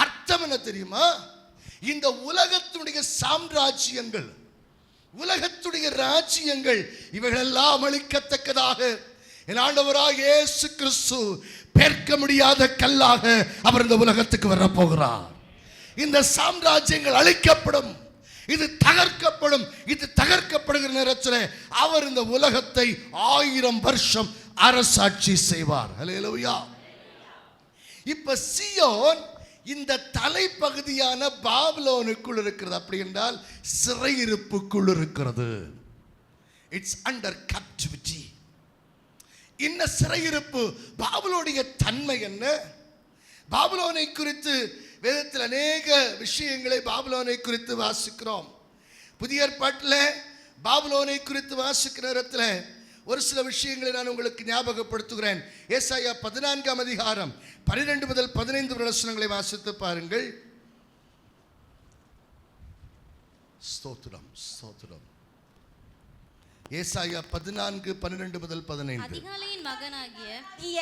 அர்த்தம் என்ன தெரியுமா? இந்த உலகத்துடைய சாம்ராஜ்யங்கள், உலகத்துடைய ராஜ்யங்கள், இவைகளெல்லாம் அழிக்கத்தக்கதாக என் ஆண்டவராகிய இயேசு கிறிஸ்து பேர்க்க முடியாத கல்லாக அவர் இந்த உலகத்துக்கு வரப்போகிறார். இந்த சாம்ராஜ்யங்கள் அழிக்கப்படும், இது தகர்க்கப்படும். இது தகர்க்கப்படுகிற நேரத்தில் அவர் இந்த உலகத்தை 1000 வருஷம் அரசாட்சி செய்வார். அல்லேலூயா. இப்ப சீயோன் இந்த தலைப்பகுதியான பாபிலோனுக்குள் இருக்கிறது. அப்படி என்றால் சிறையிருப்புக்குள் இருக்கிறது. It's under captivity. இந்த சிறையிருப்பு பாபிலோனுடைய தன்மை என்ன? பாபிலோனை குறித்து வேதத்தில் அநேக விஷயங்களை பாபிலோனை குறித்து வாசிக்கிறோம். புதிய ஏற்பாட்டில் பாபிலோனை குறித்து வாசிக்கிற நேரத்தில் ஒரு சில விஷயங்களை நான் உங்களுக்கு ஞாபகப்படுத்துகிறேன். ஏசாயா 14ஆம் அதிகாரம் 12 முதல் 15 வசனங்களை வாசித்து பாருங்கள். ஸ்தோத்திரம், ஸ்தோத்திரம். ஏசாயா 14, 12 முதல் 15. அதிகாலையின் மகனாகிய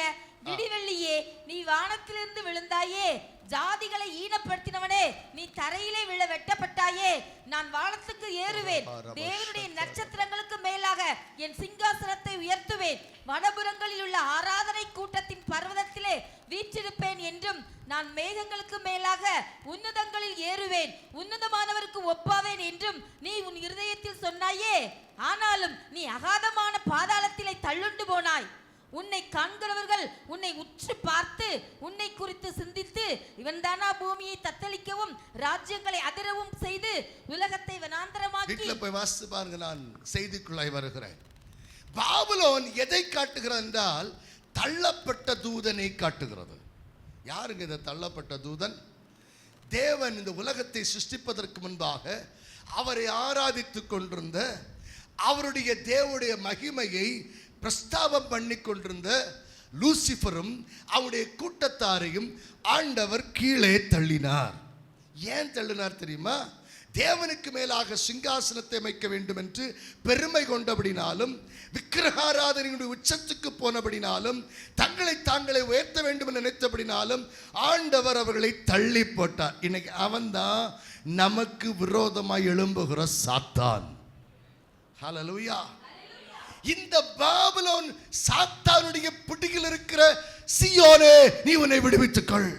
விடிவெள்ளியே, நீ வானத்திலிருந்து விழுந்தாயே, ஜாதிகளை ஈனப்படுத்தினவனே, நீ தரையிலே விழ வெட்டப்பட்டாயே. நான் வானத்துக்கு ஏறுவேன், தேவனுடைய நட்சத்திரங்களுக்கு மேலாக என் சிங்காசனத்தை உயர்த்துவேன். வடபுறங்களில் உள்ள ஆராதனை கூட்டத்தின் பர்வதத்திலே வீற்றிருப்பேன் என்றும், நான் மேகங்களுக்கு மேலாக உன்னதங்களில் ஏறுவேன், உன்னதமானவருக்கு ஒப்பாவேன் என்றும் நீ உன் இருதயத்தில் சொன்னாயே. ஆனாலும் நீ அகாதமான பாதாளத்திலே தள்ளுண்டு போனாய். உன்னை காண்கிறவர்கள் உன்னை உற்று பார்த்து உன்னை குறித்து சிந்தித்து, இவன் தானா பூமியை தத்தளிக்கவும் ராஜ்யங்களை அதிரவும் செய்து உலகத்தை வனாந்தரமாக்கி. வீட்டில் போய் வாசித்து பாருங்க, நான் செய்திக்குள்ளாய் வருகிறேன். பாபிலோன் எதை காட்டுகிறது என்றால் தள்ளப்பட்ட தூதனை காட்டுகிறது. யாருங்க இந்த தள்ளப்பட்ட தூதன்? தேவன் இந்த உலகத்தை சிருஷ்டிப்பதற்கு முன்பாக அவரை ஆராதித்துக் கொண்டிருந்த, அவருடைய தேவனுடைய மகிமையை பிரஸ்தாபம் பண்ணி கொண்டிருந்த லூசிஃபரும் அவருடைய கூட்டத்தாரையும் ஆண்டவர் கீழே தள்ளினார். ஏன் தள்ளினார் தெரியுமா? தேவனுக்கு மேலாக சிங்காசனத்தை அமைக்க வேண்டும் என்று பெருமை கொண்டபடினாலும், விக்கிரகாராதனையுடைய உச்சத்துக்கு போனபடினாலும், தங்களை தாங்களே உயர்த்த வேண்டும் என்று நினைத்தபடினாலும் ஆண்டவர் அவர்களை தள்ளி போட்டார். இன்னைக்கு அவன்தான் நமக்கு விரோதமாய் எழும்புகிற சாத்தான். ஹல்லேலூயா. இந்த பாபிலோன் சாத்தானுடைய பிடியில் இருக்கிற சீயோனே, நீ உன்னை விடுவித்துக்கொள்.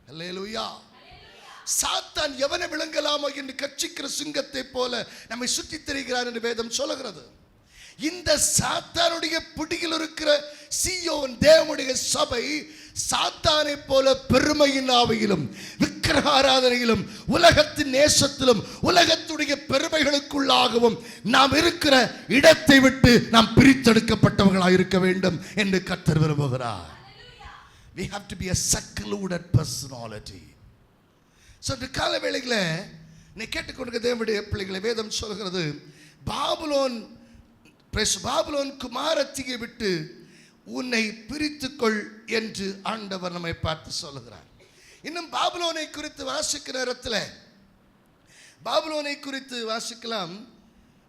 ஹல்லேலூயா. சாத்தான் எவனை விளங்கலாமோ என்று கட்சிக்கிற சிங்கத்தை போல நம்மை சுற்றி திரிகிறார் என்று வேதம் சொல்லுகிறது. இந்த சாத்தானுடைய பிடியில் இருக்கிற சீயோன் தேவனுடைய சபை சாத்தானை போல பெருமையின் ஆவியிலும் விக்கிரக ஆராதனையிலும் உலகத்தின் நேசத்திலும் உலகத்துடைய பெருமைகளுக்குள்ளாகவும் நாம் இருக்கிற இடத்தை விட்டு நாம் பிரித்தெடுக்கப்பட்டவர்களாக இருக்க வேண்டும் என்று கர்த்தர் விரும்புகிறார். We have to be a secluded personality. So இந்த கால வேளையில் நீ கேட்டுக்கொண்டிருக்க தேவனுடைய பிள்ளைகளை வேதம் சொல்கிறது, பாபிலோன் குமாரத்தியை விட்டு உன்னை பிரித்துக்கொள் என்று ஆண்டவர் நம்மை பார்த்து சொல்லுகிறார். இன்னும் பாபிலோனை குறித்து வாசிக்கிற நேரத்தில் பாபிலோனை குறித்து வாசிக்கலாம்.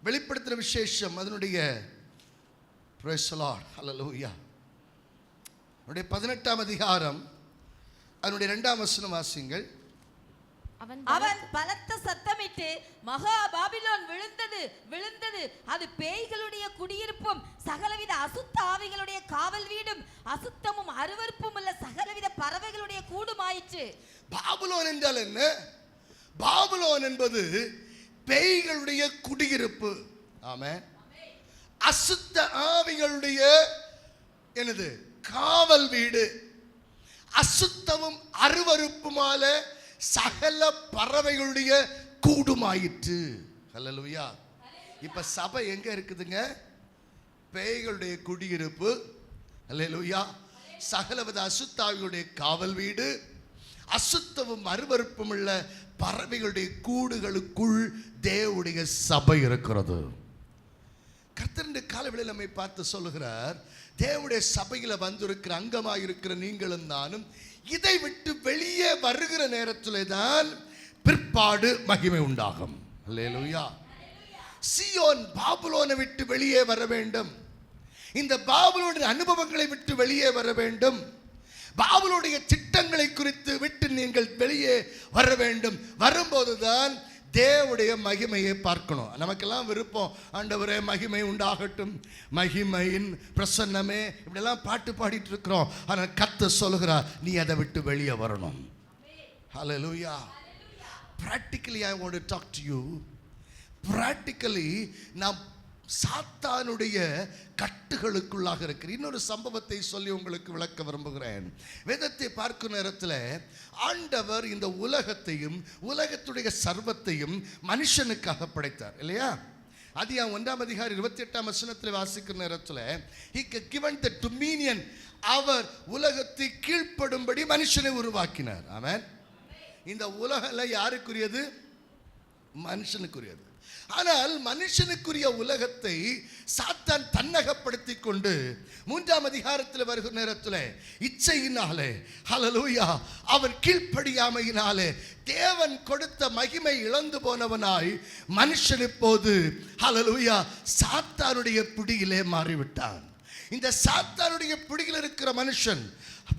வெளிப்படுத்துகிற விசேஷம் அதனுடைய praise the Lord, hallelujah, அதனுடைய 18ஆம் அதிகாரம் அதனுடைய 2ஆம் வசனம் வாசிங்கள். அவன் பலத்த சத்தமிட்டு, மகா பாபிலோன் விழுந்தது விழுந்தது, அது பேய்களுடைய குடியிருப்பும் சகலவித அசுத்த ஆவிகளுடைய காவல் வீடும் அசுத்தமும் அருவருப்பும் உள்ள சகலவித பறவைகளுடைய கூடுமாயிற்று. பாபிலோன் என்றால் என்ன? பாபிலோன் என்பது பேய்களுடைய குடியிருப்பு. ஆமென். அசுத்த ஆவிகளுடைய என்னது? காவல் வீடு. அசுத்தமும் அருவருப்புமால சகல பறவைகளுடைய கூடுமாயிற்று. ஹல்லேலூயா. இப்ப சபை எங்க இருக்குதுங்க? பேய்களுடைய குடியிருப்பு. ஹல்லேலூயா. சகலவித அசுத்தாவிகளுடைய காவல் வீடு, அசுத்தமும் அருவருப்பும் உள்ள பறவைகளுடைய கூடுகளுக்குள் தேவனுடைய சபை இருக்கிறது. கர்த்தருடைய காலவெளியில் நம்மை பார்த்து சொல்லுகிறார், தேவனுடைய சபையில் வந்திருக்கிற அங்கமாக இருக்கிற நீங்களும் நானும் இதை விட்டு வெளியே வருகிற நேரத்திலே தான் பிற்பாடு மகிமை உண்டாகும். அல்லேலூயா. சீயோன் பாபிலோனை விட்டு வெளியே வர வேண்டும். இந்த பாபிலோனின் அனுபவங்களை விட்டு வெளியே வர வேண்டும். பாபிலோனுடைய திட்டங்களை குறித்து விட்டு நீங்கள் வெளியே வர வேண்டும். வரும்போதுதான் தேவனுடைய மகிமையை பார்க்கணும். நமக்கெல்லாம் விருப்பம், ஆண்டவரே மகிமை உண்டாகட்டும், மகிமையின் பிரசன்னமே, இப்படியெல்லாம் பாட்டு பாடிட்டு இருக்கிறோம். ஆனால் கர்த்தர் சொல்லுகிறார், நீ அதை விட்டு வெளியே வரணும். ஹல்லேலூயா. Practically I want to talk to you. Practically நாம் சாத்தானுடைய கட்டுகளுக்குள்ளாக இருக்கிற இன்னொரு சம்பவத்தை சொல்லி உங்களுக்கு விளக்க விரும்புகிறேன். வேதத்தை பார்க்கும் நேரத்தில் ஆண்டவர் இந்த உலகத்தையும் உலகத்துடைய சர்வத்தையும் மனுஷனுக்காக படைத்தார் இல்லையா? ஆதியாகமம் 1ஆம் அதிகாரம் 28ஆம் வசனத்தில் வாசிக்கிற நேரத்தில் he given the dominion, அவர் உலகத்தை கீழ்ப்படும்படி மனுஷனை உருவாக்கினார். ஆமென். இந்த உலகம் யாருக்குரியது? மனுஷனுக்குரியது. ஆனால் மனுஷனுக்குரிய உலகத்தை சாத்தான் தன்னகப்படுத்தி கொண்டு 3ஆம் அதிகாரத்தில் வருகிற நேரத்தில் இச்சையினாலே, ஹல்லேலூயா, அவன் கீழ்ப்படியாமையினாலே தேவன் கொடுத்த மகிமை இழந்து போனவனாய் மனுஷன் இப்போது, ஹல்லேலூயா, சாத்தானுடைய பிடியிலே மாறிவிட்டான். இந்த சாத்தானுடைய பிடியில் இருக்கிற மனுஷன்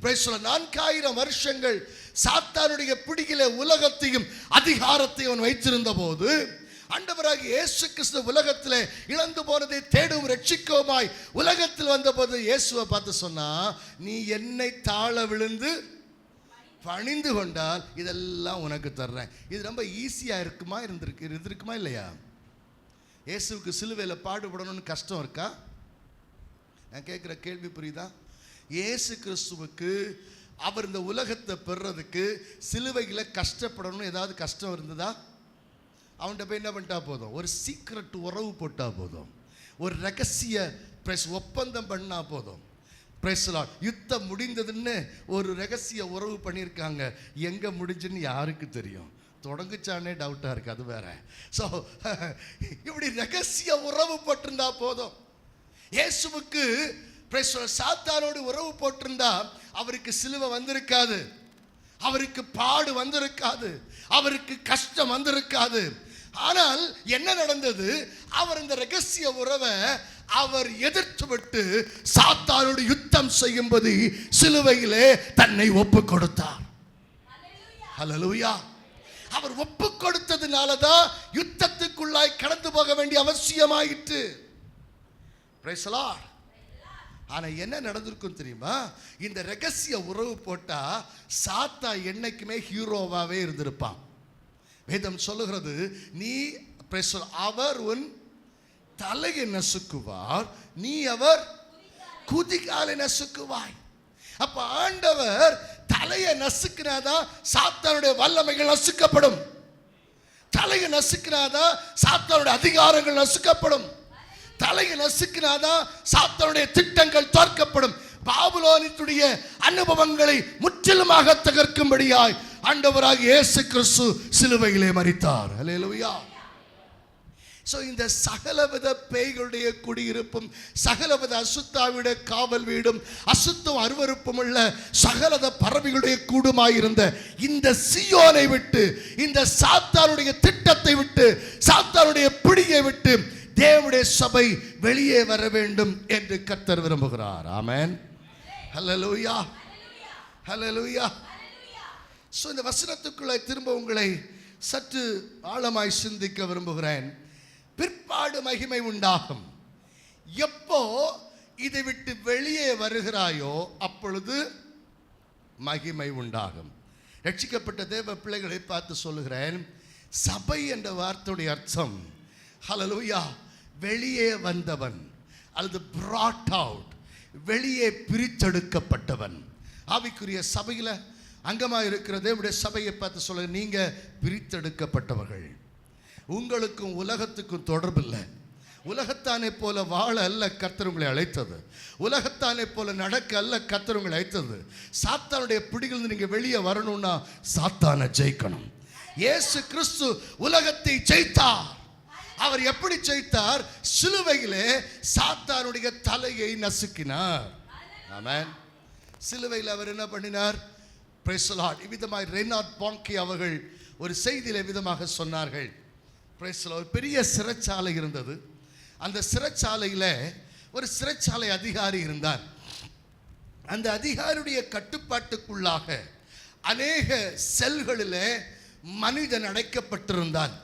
4000 வருஷங்கள் சாத்தானுடைய பிடியிலே உலகத்தையும் அதிகாரத்தையும் அவன் வைத்திருந்த போது, ஆண்டவராகிய இயேசு கிறிஸ்து உலகத்திலே இழந்து போனதை தேடும் ரட்சிக்கவுமாய் உலகத்தில் வந்தபோது இயேசுவை பார்த்து சொன்னா, நீ என்னை தாழ விழுந்து பணிந்து கொண்டால் இதெல்லாம் உனக்கு தர்றேன். இது ரொம்ப ஈஸியாக இருக்குமா? இருந்திருக்குமா இல்லையா? இயேசுவுக்கு சிலுவையில் பாடுபடணும்னு கஷ்டம் இருக்கா? நான் கேட்குற கேள்வி புரியுதா? இயேசு கிறிஸ்துவுக்கு அவர் இந்த உலகத்தை பெறுறதுக்கு சிலுவையில் கஷ்டப்படணும்னு ஏதாவது கஷ்டம் இருந்ததா? அவன்கிட்ட போய் என்ன பண்ணிட்டா போதும்? ஒரு சீக்ரெட் உறவு போட்டால் போதும், ஒரு ரகசிய ஒப்பந்தம் பண்ணால் போதும். Praise the Lord. யுத்தம் முடிந்ததுன்னு ஒரு ரகசிய உறவு பண்ணியிருக்காங்க. எங்க முடிஞ்சுன்னு யாருக்கு தெரியும்? தொடங்குச்சானே டவுட்டா இருக்கு, அது வேற. ஸோ இப்படி ரகசிய உறவு போட்டிருந்தா போதும். இயேசுவுக்கு சாத்தானோடு உறவு போட்டிருந்தா அவருக்கு சிலுவை வந்திருக்காது, அவருக்கு பாடு வந்திருக்காது, அவருக்கு கஷ்டம் வந்திருக்காது. ஆனால் என்ன நடந்தது? அவர் இந்த ரகசிய உறவை அவர் எதிர்த்து விட்டு சாத்தானோடு யுத்தம் செய்யும்போது சிலுவையிலே தன்னை ஒப்பு கொடுத்தார். ஹல்லேலூயா. அவர் ஒப்பு கொடுத்ததுனாலதான் யுத்தத்துக்குள்ளாய் கடந்து போக வேண்டிய அவசியமாயிற்று. Price the Lord. ஆனா என்ன நடந்திருக்கும் தெரியுமா? இந்த ரகசிய உறவு போட்டா சாத்தா என்னைக்குமே ஹீரோவாவே இருந்திருப்பான். வேதம் சொல்லுகிறது, நீ அவர் உன் தலையை நசுக்குவார், நீ அவர் குதிகாலை நசுக்குவாய். அப்ப ஆண்டவர் தலையை நசுக்கினாதான் சாத்தானுடைய வல்லமைகள் நசுக்கப்படும். தலையை நசுக்கினாதான் சாத்தானுடைய அதிகாரங்கள் நசுக்கப்படும். தலையை நசுக்கினாதான் சாத்தானுடைய திட்டங்கள் தோற்கப்படும். பாபிலோனினுடைய அனுபவங்களை முற்றிலுமாக தகர்க்கும்படியாய் ஆண்டவராகிய இயேசு கிறிஸ்து சிலுவையிலே மரித்தார். ஹல்லேலூயா. ஸோ இந்த சகலவித பேய்களுடைய குடியிருப்பும், சகலவித அசுத்தாவிட காவல் வீடும், அசுத்தம் அருவருப்பும் உள்ள சகலத பறவைகளுடைய கூடுமாயிருந்த இந்த சீயோனை விட்டு, இந்த சாத்தானுடைய திட்டத்தை விட்டு, சாத்தானுடைய பிடியை விட்டு தேவனுடைய சபை வெளியே வர வேண்டும் என்று கர்த்தர் விரும்புகிறார். ஆமென். ஹல்லேலூயா. ஹல்லேலூயா. ஸோ இந்த வசனத்துக்குள்ளே திரும்ப உங்களை சற்று ஆழமாய் சிந்திக்க விரும்புகிறேன். பிற்பாடு மகிமை உண்டாகும். எப்போ இதை விட்டு வெளியே வருகிறாயோ அப்பொழுது மகிமை உண்டாகும். ரட்சிக்கப்பட்ட தேவ பிள்ளைகளை பார்த்து சொல்லுகிறேன், சபை என்ற வார்த்தையுடைய அர்த்தம் ஹல்லேலூயா வெளியே வந்தவன் அல்லது brought out, வெளியே பிரித்தெடுக்கப்பட்டவன். ஆவிக்குரிய சபையில் அங்கமாக இருக்கிற தேவனுடைய சபையை பார்த்து சொல்ல, நீங்க பிரித்தெடுக்கப்பட்டவர்கள். உங்களுக்கும் உலகத்துக்கும் தொடர்பு இல்லை. உலகத்தானே போல வாழ அல்ல கர்த்தர் உங்களை அழைத்தது. உலகத்தானே போல நடக்க அல்ல கர்த்தர் உங்களை அழைத்தது. சாத்தானுடைய பிடிகளிலிருந்து நீங்க வெளியே வரணும்னா சாத்தானை ஜெயிக்கணும். இயேசு கிறிஸ்து உலகத்தை ஜெயித்தார். அவர் எப்படி ஜெயித்தார்? சிலுவையிலே சாத்தானுடைய தலையை நசுக்கினார். ஆமென். சிலுவையில் அவர் என்ன பண்ணினார்? Price the Lord. இவ்விதமாய் ரெய்னார்ட் பாங்கி அவர்கள் ஒரு செய்தியிலே விதமாக சொன்னார்கள். Price the Lord. ஒரு பெரிய சிறைச்சாலை இருந்தது. அந்த சிறைச்சாலையில் ஒரு சிறைச்சாலை அதிகாரி இருந்தார். அந்த அதிகாரியுடைய கட்டுப்பாட்டுக்குள்ளாக அநேக செல்களிலே மனிதன் அடைக்கப்பட்டிருந்தான்.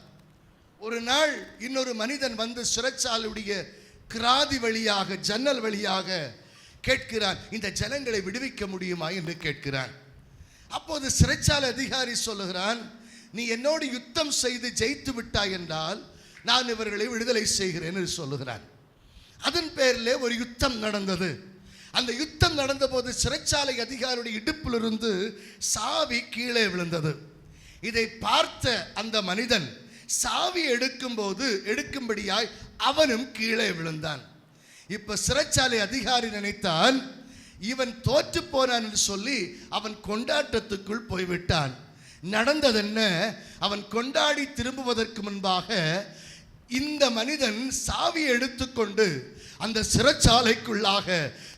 ஒரு நாள் இன்னொரு மனிதன் வந்து சிறைச்சாலையுடைய கிராதி வழியாக, ஜன்னல் வழியாக கேட்கிறான், இந்த ஜனங்களை விடுவிக்க முடியுமா என்று கேட்கிறான். அப்போது சிறைச்சாலை அதிகாரி சொல்லுகிறான், நீ என்னோடு யுத்தம் செய்து ஜெயித்து விட்டாய் என்றால் நான் இவர்களை விடுதலை செய்கிறேன் என்று சொல்லுகிறான். அதன் பேரிலே ஒரு யுத்தம் நடந்தது. அந்த யுத்தம் நடந்த போது சிறைச்சாலை அதிகாரியுடைய இடுப்பிலிருந்து சாவி கீழே விழுந்தது. இதை பார்த்த அந்த மனிதன் சாவி எடுக்கும்படியாய் அவனும் கீழே விழுந்தான். இப்ப சிறைச்சாலை அதிகாரி நினைத்தான், இவன் தோற்று போனான் என்று சொல்லி அவன் கொண்டாட்டத்துக்குள் போய்விட்டான். நடந்தது என்ன? அவன் கொண்டாடி திரும்புவதற்கு முன்பாக இந்த மனிதன் சாவியை எடுத்துக்கொண்டு அந்த சிறைச்சாலைக்குள்ளாக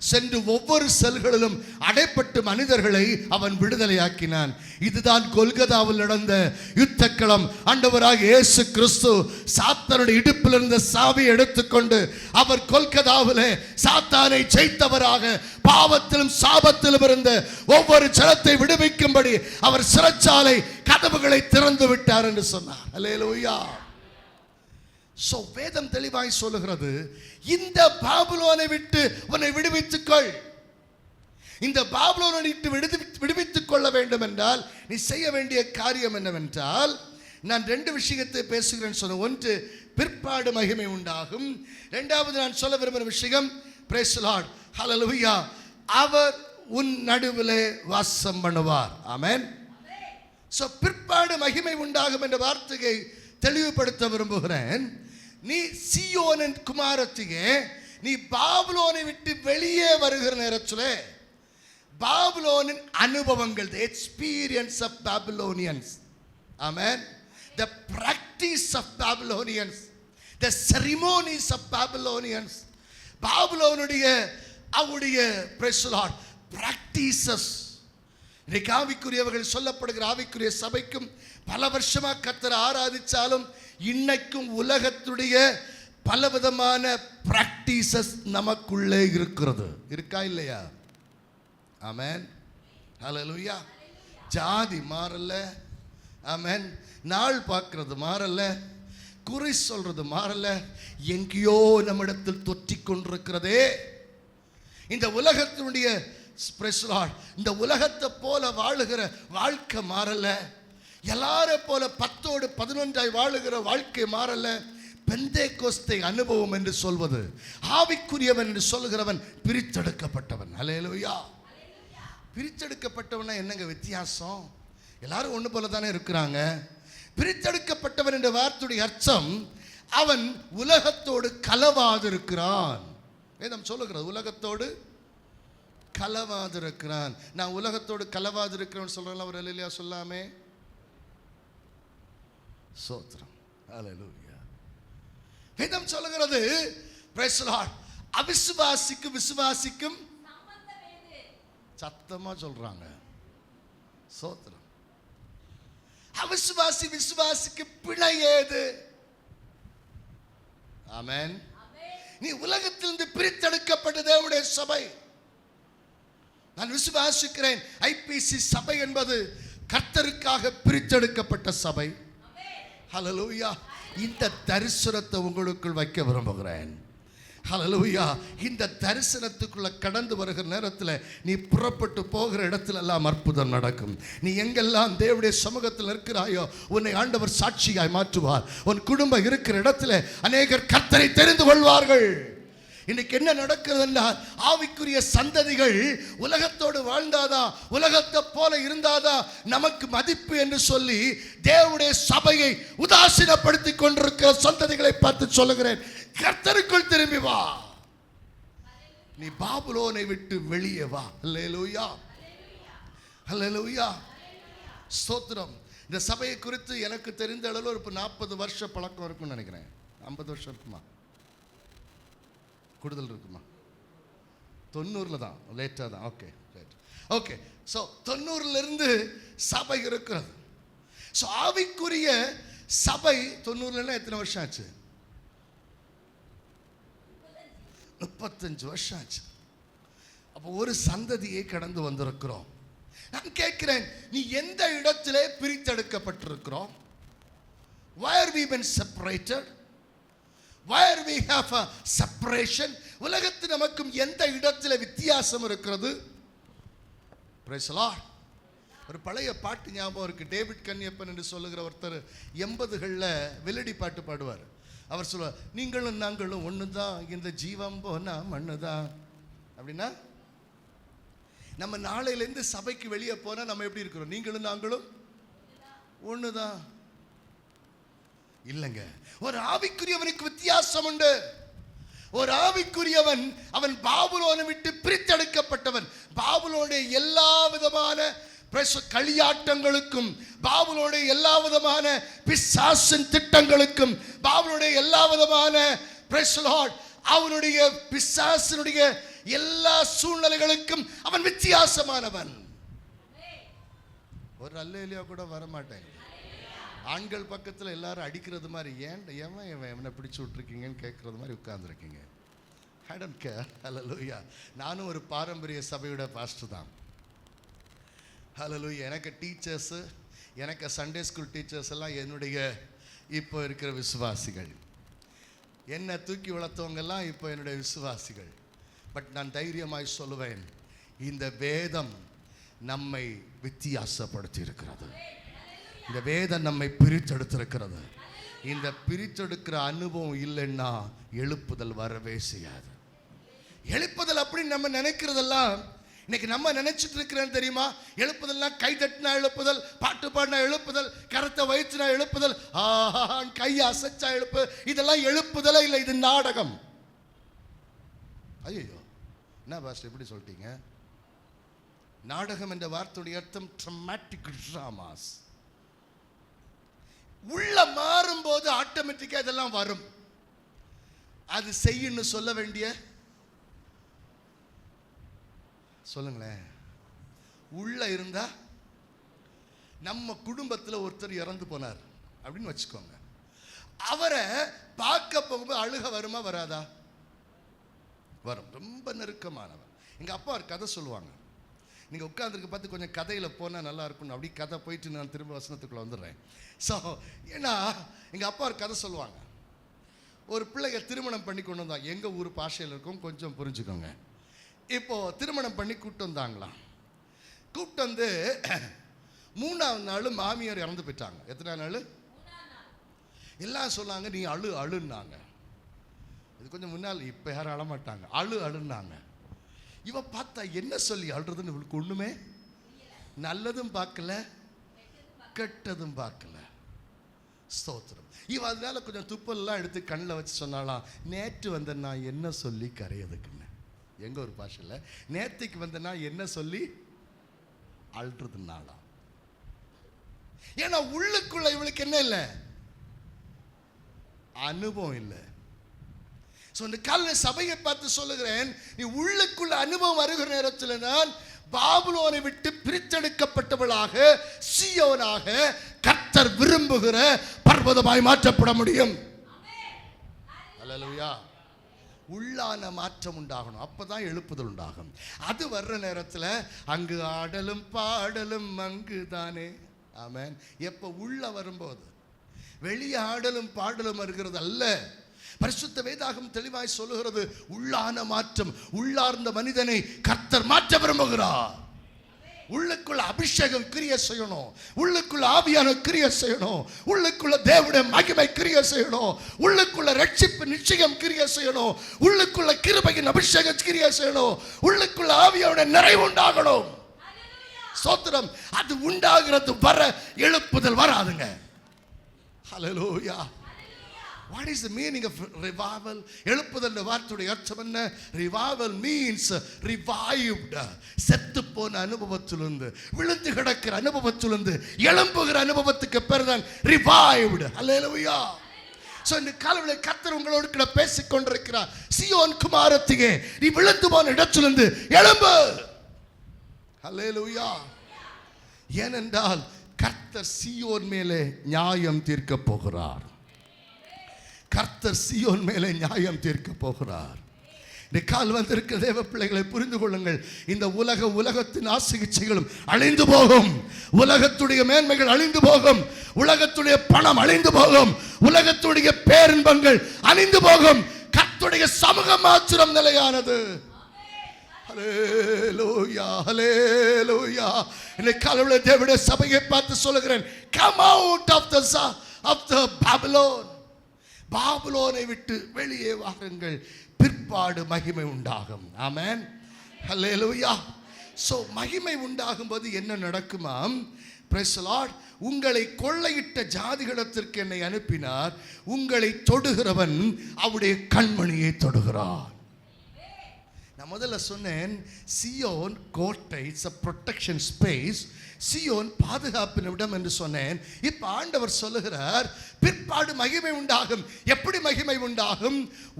சென்று ஒவ்வொரு செல்களிலும் அடைப்பட்டு மனிதர்களை அவன் விடுதலையாக்கினான். இதுதான் கொல்கதாவில் நடந்த யுத்தக்களம். ஆண்டவராகிய இயேசு கிறிஸ்து சாத்தானுடைய இடுப்பில் இருந்த சாவியை எடுத்துக்கொண்டு அவர் கொல்கதாவிலே சாத்தானை ஜெயித்தவராக பாவத்திலும் சாபத்திலும் இருந்த ஒவ்வொரு ஜனத்தை விடுவிக்கும்படி அவர் சிறைச்சாலை கதவுகளை திறந்து விட்டார் என்று சொன்னார். அல்லேலூயா. சோ வேதம் தெளிவாய் சொல்லுகிறது, இந்த பாபிலோனை விட்டு உன்னை விடுவித்துக்கொள். இந்த பாபிலோனை விட்டு விடுவித்துக் கொள்ள வேண்டும் என்றால் நீ செய்ய வேண்டிய காரியம் என்னவென்றால், நான் ரெண்டு விஷயத்தை பேசுகிறேன் சொன்ன. ஒன்று, பிற்பாடு மகிமை உண்டாகும். இரண்டாவது நான் சொல்ல விரும்புகிற விஷயம், பிரைஸ் தி லார்ட், ஹல்லேலூயா, அவர் உன் நடுவிலே வாசம் பண்ணுவார். ஆமென். சோ பிற்பாடு மகிமை உண்டாகும் என்ற வார்த்தையை தெளிவுபடுத்த விரும்புகிறேன். நீ சீயோனின் குமாரத்தியே, நீ பாபிலோனை விட்டு வெளியே வருகிற நேரத்தில் பாபிலோனின் அனுபவங்கள், the experience of Babylonians, amen, the practice of Babylonians, the ceremonies of Babylonians, பாபிலோனுடைய அவருடைய praise the Lord practices. இன்னைக்கு ஆவிக்குரியவர்கள் சொல்லப்படுகிற ஆவிக்குரிய சபைக்கும் பல வருஷமா கர்த்தரை ஆராதிச்சாலும் இன்னைக்கும் உலகத்துடைய பலவிதமான பிராக்டிசஸ் நமக்குள்ளே இருக்கிறது. இருக்கா இல்லையா? ஆமென், ஹல்லேலூயா. ஜாதி மாறல, ஆமென். நாள் பார்க்கிறது மாறல, குறி சொல்றது மாறல, எங்கேயோ நம்மிடத்தில் தொற்றிக் கொண்டிருக்கிறதே. இந்த உலகத்தினுடைய இந்த உலகத்தை போல வாழுகிற வாழ்க்கை மாறல, எல்லாரை போல 10ஓடு 11 வாழுகிற வாழ்க்கை மாறல. பெந்தேகோஸ்தே அனுபவம் என்று சொல்வது, ஆவிக்குரியவன் என்று சொல்கிறவன் பிரித்தெடுக்கப்பட்டவன். ஹல்லேலூயா. பிரித்தெடுக்கப்பட்டவனா என்னங்க வித்தியாசம்? எல்லாரும் ஒன்று போல தானே இருக்கிறாங்க. பிரித்தெடுக்கப்பட்டவன் என்ற வார்த்தையுடைய அர்த்தம் அவன் உலகத்தோடு கலவாதிருக்கிறான். வேதம் சொல்லுகிறது உலகத்தோடு கலவாதிருக்கிறான். நான் உலகத்தோடு கலவாதிருக்கிறேன் சொல்றேன், அவர் அல்லேலூயா சொல்லாமே. ஸ்தோத்திரம், ஹல்லேலூயா. வேதம் சொல்லுகிறது பிரைஸ் தி லார்ட், அவிசுவாசிக்கும் விசுவாசிக்கும் சத்தமா சொல்றாங்க. ஸ்தோத்திரம். அவிசுவாசி விசுவாசிக்கு பிழை ஏது? ஆமென். நீ உலகத்திலிருந்து பிரித்தெடுக்கப்பட்ட தேவனுடைய சபை. நான் விசுவாசிக்கிறேன் ஐபிசி சபை என்பது கர்த்தருக்காக பிரித்தெடுக்கப்பட்ட சபை. ஹல்லேலூயா. இந்த தரிசனத்தை உங்களுக்குள் வைக்க விரும்புகிறேன். ஹல்லேலூயா. இந்த தரிசனத்துக்குள்ள கடந்து வருகிற நேரத்தில் நீ புறப்பட்டு போகிற இடத்துல எல்லாம் அற்புதம் நடக்கும். நீ எங்கெல்லாம் தேவனுடைய சமூகத்தில் இருக்கிறாயோ உன்னை ஆண்டவர் சாட்சியாய் மாற்றுவார். உன் குடும்பம் இருக்கிற இடத்துல அநேகர் கர்த்தரை தெரிந்து கொள்வார்கள். இன்னைக்கு என்ன நடக்கிறதுன்னா, ஆவிக்குரிய சந்ததிகள் உலகத்தோடு வாழ்ந்தாதா, உலகத்தை போல இருந்தாதா நமக்கு மதிப்பு என்று சொல்லி தேவனுடைய சபையை உதாசீனப்படுத்தி கொண்டிருக்கிற சந்ததிகளை பார்த்து சொல்லுகிறேன், கர்த்தருக்குள் திரும்பி வா. நீ பாபிலோனை விட்டு வெளியே வா. அல்லேலூயா, அல்லேலூயா, ஸ்தோத்திரம். இந்த சபையை குறித்து எனக்கு தெரிந்த அளவில் ஒரு 40 வருஷ பழக்கம் இருக்கும்னு நினைக்கிறேன். 50 வருஷம் இருக்குமா, கூடுதல் இருக்குமா? 90 தான், லேட்டாக தான். Okay right, okay. ஸோ 90லிருந்து சபை இருக்கிறது. ஸோ ஆவிக்குரிய சபை 90ல எத்தனை வருஷம் ஆச்சு? 35 வருஷம் ஆச்சு. அப்போ ஒரு சந்ததியை கடந்து வந்திருக்கிறோம். நான் கேட்கிறேன், நீ எந்த இடத்திலே பிரித்தெடுக்கப்பட்டிருக்கிறோம்? Where we been separated? Where we have a separation? உலகத்தில் நமக்கும் எந்த இடத்துல வித்தியாசம் இருக்கிறது? Praise the Lord. ஒரு பழைய பாட்டு ஞாபகம் இருக்கு. டேவிட் கன்னியப்பன் என்று சொல்லுகிற ஒருத்தர் 80களில் வெள்ளடி பாட்டு பாடுவார். அவர் சொல்லுவார், நீங்களும் நாங்களும் ஒன்று தான், இந்த ஜீவம் போனா மண்ணு தான். அப்படின்னா நம்ம நாளையிலேருந்து சபைக்கு வெளியே போனால் நம்ம எப்படி இருக்கிறோம்? நீங்களும் நாங்களும் ஒன்று தான் இல்லைங்க. ஒரு ஆவிக்குரியவனுக்கு வித்தியாசம் உண்டு. ஒரு ஆவிக்குரியவன் அவன் பாபிலோனை விட்டு பிரித்தெடுக்கப்பட்டவன். பாபிலோனுடைய எல்லா விதமான களியாட்டங்களுக்கும், பாபிலோனுடைய எல்லா விதமான பிசாசின் திட்டங்களுக்கும், பாபிலோனுடைய எல்லா விதமான அவனுடைய பிசாசினுடைய எல்லா சூழ்நிலைகளுக்கும் அவன் வித்தியாசமானவன். ஒரு அல்லேலூயா கூட வரமாட்டேன். ஆண்கள் பக்கத்தில் எல்லாரும் அடிக்கிறது மாதிரி, ஏன் எவனை பிடிச்சி விட்டுருக்கீங்கன்னு கேட்கறது மாதிரி உட்கார்ந்துருக்கீங்க. I don't care. ஹல்லேலூயா. நானும் ஒரு பாரம்பரிய சபையோட பாஸ்டர் தான். ஹல்லேலூயா. எனக்கு டீச்சர்ஸு, எனக்கு சண்டே ஸ்கூல் டீச்சர்ஸ் எல்லாம் என்னுடைய இப்போ இருக்கிற விசுவாசிகள். என்னை தூக்கி வளர்த்தவங்கெல்லாம் இப்போ என்னுடைய விசுவாசிகள். பட் நான் தைரியமாய் சொல்லுவேன், இந்த வேதம் நம்மை வித்தியாசப்படுத்தி இருக்கிறது. இந்த வேதம் நம்மை பிரித்தெடுத்திருக்கிறது. இந்த பிரித்தெடுக்கிற அனுபவம் இல்லைன்னா எழுப்புதல் வரவே செய்யாது. எழுப்புதல் அப்படின்னு நம்ம நினைக்கிறதெல்லாம் இன்னைக்கு நம்ம நினைச்சிட்டு இருக்கிறேன்னு தெரியுமா? எழுப்புதல்னா கை தட்டினா எழுப்புதல், பாட்டு பாடினா எழுப்புதல், கரத்தை வயிற்றுனா எழுப்புதல், கையை அசைச்சா எழுப்பு. இதெல்லாம் எழுப்புதல இல்லை, இது நாடகம். ஐயோ, என்ன பாஸ்டர் எப்படி சொல்லிட்டீங்க? நாடகம் என்ற வார்த்தையுடைய அர்த்தம் ட்ராமாட்டிக் ட்ராமாஸ். உள்ள மாறும்போது ஆட்டோமேட்டிக்கா இதெல்லாம் வரும். அது செய்யன்னு சொல்ல வேண்டிய, சொல்லுங்களேன். உள்ள இருந்தா நம்ம குடும்பத்தில் ஒருத்தர் இறந்து போனார் அப்படின்னு வச்சுக்கோங்க. அவரை பார்க்க போகும்போது அழுக வருமா வராதா? வரும். ரொம்ப நெருக்கமானவர். எங்கள் அப்பா ஒரு கதை சொல்லுவாங்க. நீங்கள் உட்காந்துருக்க பார்த்து கொஞ்சம் கதையில் போனால் நல்லா இருக்கும். அப்படி கதை போயிட்டு நான் திரும்ப வசனத்துக்குள்ளே வந்துடுறேன். ஸோ ஏன்னா எங்கள் அப்பா ஒரு கதை சொல்லுவாங்க. ஒரு பிள்ளைங்க திருமணம் பண்ணி கொண்டு வந்தாங்க. எங்கள் ஊர் பாஷையில் இருக்கும், கொஞ்சம் புரிஞ்சுக்கோங்க. இப்போது திருமணம் பண்ணி கூப்பிட்டு வந்தாங்களாம். கூப்பிட்டு வந்து 3ஆவது நாள் மாமியார் இறந்து போயிட்டாங்க. எத்தனை நாள்? எல்லாம் சொன்னாங்க நீ அழுன்னாங்க. இது கொஞ்சம் முன்னால், இப்போ யாரும் அழமாட்டாங்க. அழுன்னாங்க. இவன் பார்த்தா என்ன சொல்லி அழுறதுன்னு இவளுக்கு ஒன்றுமே, நல்லதும் பார்க்கல கெட்டதும் பார்க்கல. ஸ்தோத்திரம். இவன் அதனால கொஞ்சம் துப்பல்லாம் எடுத்து கண்ணில் வச்சு சொன்னாலாம், நேற்று வந்த நான் என்ன சொல்லி கரையதுக்குன்னு. எங்க ஒரு பாஷையில் நேற்றுக்கு வந்த நான் என்ன சொல்லி அழுறதுனாலாம். ஏன்னா உள்ளுக்குள்ள இவளுக்கு என்ன இல்லை, அனுபவம் இல்லை. இந்த காலையில் சபையை பார்த்து சொல்லுகிறேன், நீ உள்ளுக்குள்ள அனுபவம் வருகிற நேரத்தில் தான் பாபிலோனை விட்டு பிரித்தெடுக்கப்பட்டவளாக சீயோனாக கர்த்தர் விரும்புகிற பர்வதமாய் மாற்றப்பட முடியும். அல்லேலூயா. உள்ளான மாற்றம் உண்டாகணும், அப்பதான் எழுப்புதல் உண்டாகும். அது வர்ற நேரத்தில் அங்கு ஆடலும் பாடலும் அங்கு தானே. ஆமென். எப்போ உள்ள வரும்போது, வெளியே ஆடலும் பாடலும் வருகிறது அல்ல. பரிசுத்த வேதாகம் தெளிவாய் சொல்லுகிறது, உள்ளான மாற்றம். உள்ளார்ந்த மனிதனை கர்த்தர் மாற்ற விரும்புகிறார். உள்ளுக்குள்ள அபிஷேகம் கிரியை செய்யணும், உள்ளுக்குள்ள ஆவியான கிரியை செய்யணும், உள்ளுக்குள்ள தேவனுடைய மகிமை கிரியை செய்யணும், உள்ளுக்குள்ள ரட்சிப்பு நிச்சயம் கிரியை செய்யணும், உள்ளுக்குள்ள கிருபையின் அபிஷேகம் கிரியை செய்யணும், உள்ளுக்குள்ள ஆவியான நிறைவு உண்டாகணும். ஸ்தோத்திரம். அது உண்டாகிறது வர எழுப்புதல் வராதுங்க. ஹல்லேலூயா. What is the meaning of revival? எழுப்புதல் வார்த்தையுடைய அர்த்தம் என்ன? Revival means revived. செத்து போன அனுபவத்திலிருந்து, விழுந்து கிடக்கிற அனுபவத்திலிருந்து எழும்புகிற அனுபவத்துக்கு பேர் தான் revived. ஹல்லேலூயா. சோ இந்த காலையில் கர்த்தர் உங்களோடு கூட பேசிக் கொண்டிருக்கிறார். சீயோன் குமாரத்தியே, நீ விழுந்து போன இடத்திலிருந்து எழும்பு. ஹல்லேலூயா. ஏனென்றால் கர்த்தர் சீயோன் மேலே நியாயம் தீர்க்க போகிறார். கர்த்தர் சீயோன் மேலே நியாயம் தீர்க்க போகிறார். இந்த கால் வந்திருக்க தேவ பிள்ளைகளை புரிந்து கொள்ளுங்கள். இந்த உலகத்தின் ஆசிகிச்சைகளும் அழிந்து போகும், உலகத்துடைய மேன்மைகள் அழிந்து போகும், உலகத்துடைய பணம் அழிந்து போகும், உலகத்துடைய பேரின்பங்கள் அழிந்து போகும். கர்த்தருடைய சமூகம் மாத்திரம் நிலையானது. ஹல்லேலூயா, ஹல்லேலூயா. இந்த காலையில தேவனுடைய சபையை பார்த்து சொல்லுகிறேன், come out of the Babylon. பாபிலோனை விட்டு வெளியே வாருங்கள், பிற்பாடு மகிமை உண்டாகும். ஆமென். ஹல்லேலூயா. சோ மகிமை உண்டாகும் போது என்ன நடக்குமாம்? Price the Lord. உங்களை கொள்ளையிட்ட ஜாதிகளிடத்திற்கு என்னை அனுப்பினார், உங்களை தொடுகிறவன் அவருடைய கண்மணியை தொடுகிறார். நான் முதல்ல சொன்னேன், சியோன் கோட்டை, it's a protection space. Zion பாதுகாப்பின் இடம் என்று சொன்னேன். இப்ப ஆண்டவர் சொல்லுகிறார், பிற்பாடு மகிமை உண்டாகும். எப்படி மகிமை உண்டாகும்?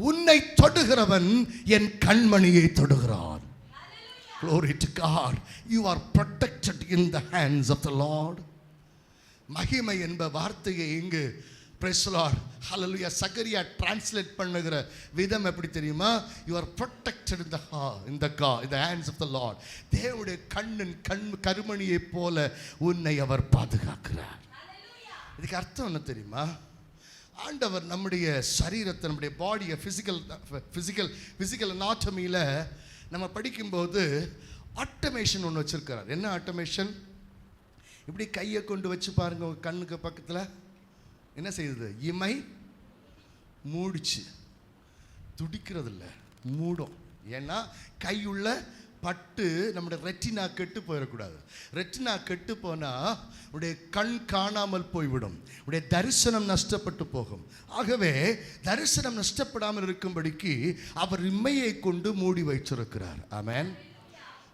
உன்னை தொடுகிறவன் என் கண்மணியை தொடுகிறான். Glory to God. You are protected in the hands of the Lord. மகிமை என்ப வார்த்தையை இங்கு praise the Lord, hallelujah, Zechariah translate பண்ணுகிற விதம் எப்படி தெரியுமா? You are protected in the hands of the Lord. தேவனுடைய கருமணியை போல உன்னை அவர் பாதுகாக்கிறார். இதுக்கு அர்த்தம் என்ன தெரியுமா? ஆண்டவர் நம்முடைய சரீரத்தை, நம்முடைய பாடியை பிசிக்கல் அனாட்டமியில் நம்ம படிக்கும்போது ஆட்டோமேஷன் ஒன்று வச்சிருக்கிறார். என்ன ஆட்டோமேஷன்? இப்படி கையை கொண்டு வச்சு பாருங்க, உங்க கண்ணுக்கு பக்கத்தில் என்ன செய்யுது? இமை மூடிச்சு, துடிக்கிறது இல்லை, மூடும். ஏன்னா கையுள்ள பட்டு நம்முடைய ரெட்டினா கெட்டு போயிடக்கூடாது. ரெட்டினா கெட்டு போனால் உடைய கண் காணாமல் போய்விடும், உடைய தரிசனம் நஷ்டப்பட்டு போகும். ஆகவே தரிசனம் நஷ்டப்படாமல் இருக்கும்படிக்கு அவர் இம்மையை கொண்டு மூடி வைச்சிருக்கிறார். ஆமென்.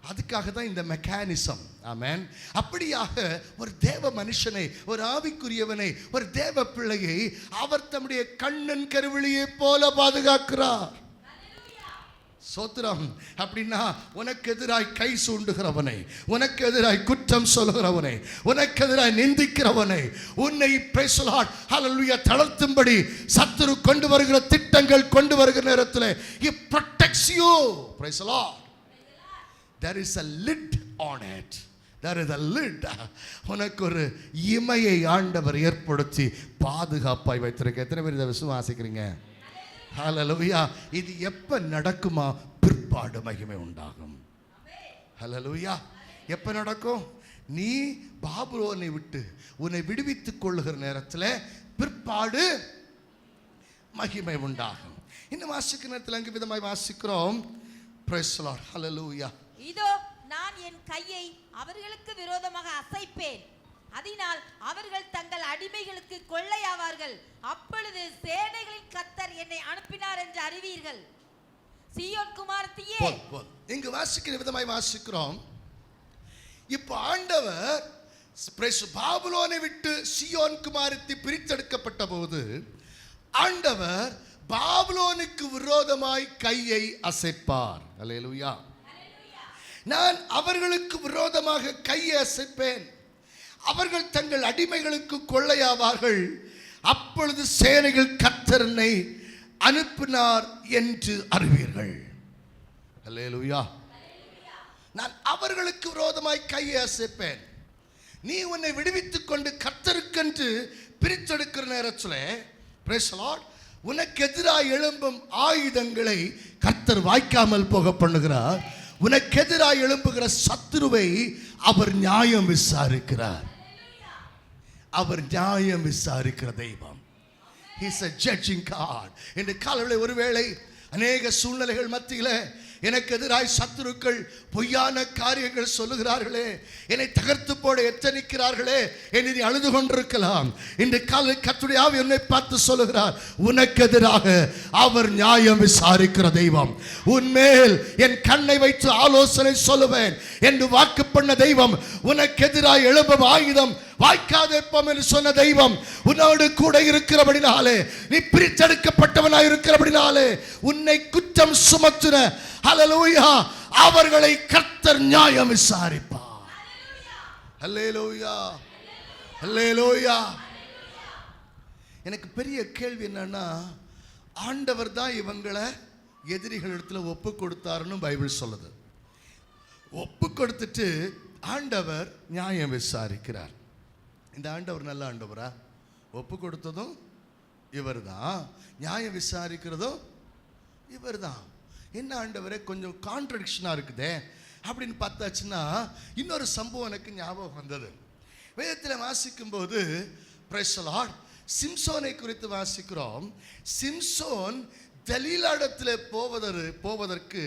அதுக்காக தான் இந்த மெக்கானிசம். ஆமென். அப்படியாக ஒரு தேவ மனுஷனை, ஒரு ஆவிக்குரியவனை, ஒரு தேவ பிள்ளையை அவர் தம்முடைய கண்ணன் கருவிழியை போல பாதுகாக்கிறார். சோத்திரம். அப்படின்னா உனக்கு எதிராய் கை சூண்டுகிறவனை, உனக்கு எதிராய் குற்றம் சொல்கிறவனை, உனக்கு எதிராய் நிந்திக்கிறவனை, உன்னை praise the Lord hallelujah தளர்த்தும்படி சத்துரு கொண்டு வருகிற திட்டங்கள் கொண்டு வருகிற நேரத்தில் he protects you. praise the Lord. There is a lid on it. There is a lid. உனக்கு ஒரு இமையை ஆண்டவர் ஏற்படுத்தி பாதுகாப்பாய் வைத்திருக்க. எத்தனை பேர் இதை விசுவாசிக்கிறீங்க? ஹல்லேலூயா. இது எப்ப நடக்குமா? பிற்பாடு மகிமை உண்டாகும். ஹல்லேலூயா. எப்ப நடக்கும்? நீ பாபிலோனை விட்டு உன்னை விடுவித்துக் கொள்ளுகிற நேரத்தில் பிற்பாடு மகிமை உண்டாகும். இன்னும் வாசிக்கிற நேரத்தில் அங்கு விதமாய் வாசிக்கிறோம். praise the Lord. hallelujah. இதோ நான் என் கையை அவர்களுக்கு விரோதமாக அசைப்பேன், அதனால் அவர்கள் தங்கள் அடிமைகளுக்கு கொள்ளையாவார்கள். அப்பொழுது சேனைகளின் கர்த்தர் என்னை அனுப்பினார் என்று அறிவீர்கள். சீயோன் குமாரத்தியே. இங்கு வாசிக்கிற விதமாய் வாசிக்கிறோம். இப்போ ஆண்டவர் பாபிலோனை விட்டு சீயோன் குமாரத்தி பிரித்தெடுக்கப்பட்ட போது ஆண்டவர் பாபிலோனுக்கு விரோதமாய் கையை அசைப்பார். அல்லேலூயா. நான் அவர்களுக்கு விரோதமாக கையை அசைப்பேன், அவர்கள் தங்கள் அடிமைகளுக்கு கொள்ளையாவார்கள். அப்பொழுது சேனைகள் கர்த்தர் என்னை அனுப்பினார் என்று அறிவீர்கள். அல்லேலூயா. நான் அவர்களுக்கு விரோதமாய் கையை அசைப்பேன். நீ உன்னை விடுவித்துக் கொண்டு கர்த்தருக்கென்று பிரித்தெடுக்கிற நேரத்தில் praise the Lord உனக்கு எதிராக எழும்பும் ஆயுதங்களை கர்த்தர் வாய்க்காமல் போக பண்ணுகிறார். உனக்கு எதிராக எழும்புகிற சத்துருவை அவர் நியாயம் விசாரிக்கிறார். அவர் நியாயம் விசாரிக்கிற தெய்வம். He is a judging God. இந்த காலையில் ஒருவேளை அநேக சூழ்நிலைகள் மத்தியில் எனக்கு எதிராய் சத்துருக்கள் பொய்யான காரியங்கள் சொல்லுகிறார்களே, என்னை தகர்த்து போட எத்தனிக்கிறார்களே என்று நீ அழுது கொண்டிருக்கலாம். இந்த காலையில் கர்த்தருடைய ஆவி என்னை பார்த்து சொல்லுகிறார், உனக்கு எதிராக அவர் நியாயம் விசாரிக்கிற தெய்வம். உன்மேல் என் கண்ணை வைத்து ஆலோசனை சொல்லுவேன் என்று வாக்கு பண்ண தெய்வம், உனக்கு எதிராக எழும்பும் ஆயுதம் வாய்க்காதேப்போம் என்று சொன்ன தெய்வம் உன்னோடு கூட இருக்கிறபடினாலே, நீ பிரித்தெடுக்கப்பட்டவனாய் இருக்கிறபடினாலே, உன்னை குற்றம் சுமத்துன ஹல்லேலூயா அவர்களை கர்த்தர் நியாயம் விசாரிப்பார். ஹல்லேலூயா. ஹல்லேலூயா. எனக்கு பெரிய கேள்வி என்னன்னா, ஆண்டவர் தான் இவங்களை எதிரிகளிடத்தில் ஒப்பு கொடுத்தாருன்னு பைபிள் சொல்லுது. ஒப்பு கொடுத்துட்டு ஆண்டவர் நியாயம் விசாரிக்கிறார். இந்த ஆண்டவர் நல்ல ஆண்டவரா? ஒப்பு கொடுத்ததும் இவர் தான், நியாயம் விசாரிக்கிறதும் இவர் தான். என்ன ஆண்டவரே, கொஞ்சம் கான்ட்ரடிக்ஷனாக இருக்குதே அப்படின்னு பார்த்தாச்சுன்னா, இன்னொரு சம்பவம் எனக்கு ஞாபகம் வந்தது. வேதத்தில் வாசிக்கும்போது praise the Lord சிம்சோனை குறித்து வாசிக்கிறோம். சிம்சோன் தெலீலாடத்தில் போவதற்கு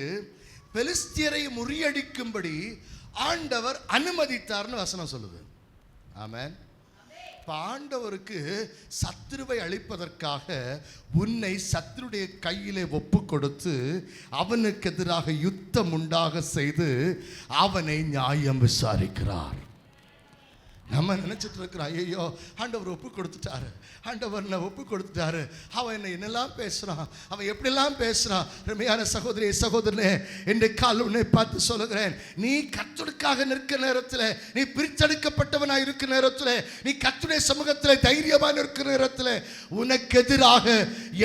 பெலிஸ்தியரை முறியடிக்கும்படி ஆண்டவர் அனுமதித்தார்னு வசனம் சொல்லுது. ஆமென். ஆண்டவருக்கு சத்துருவை அழிப்பதற்காக உன்னை சத்துருடைய கையிலே ஒப்பு கொடுத்து அவனுக்கு எதிராக யுத்தம் உண்டாக செய்து அவனை நியாயம் விசாரிக்கிறார். நம்ம நினைச்சிட்டு இருக்கிறோம், ஐயோ ஆண்டவர் ஒப்பு கொடுத்துட்டாரு, ஆண்டவர் நான் ஒப்பு கொடுத்துட்டாரு, அவன் என்னெல்லாம் பேசுறான், அவன் எப்படிலாம் பேசுறான். ரமையான சகோதரி சகோதரனே, என்று கால் உன்னை பார்த்து சொல்லுகிறேன், நீ கர்த்தருக்காக நிற்கிற நேரத்தில், நீ பிரித்தெடுக்கப்பட்டவனாக இருக்கிற நேரத்தில், நீ கர்த்தருடைய சமூகத்தில் தைரியமாக இருக்கிற நேரத்தில், உனக்கு எதிராக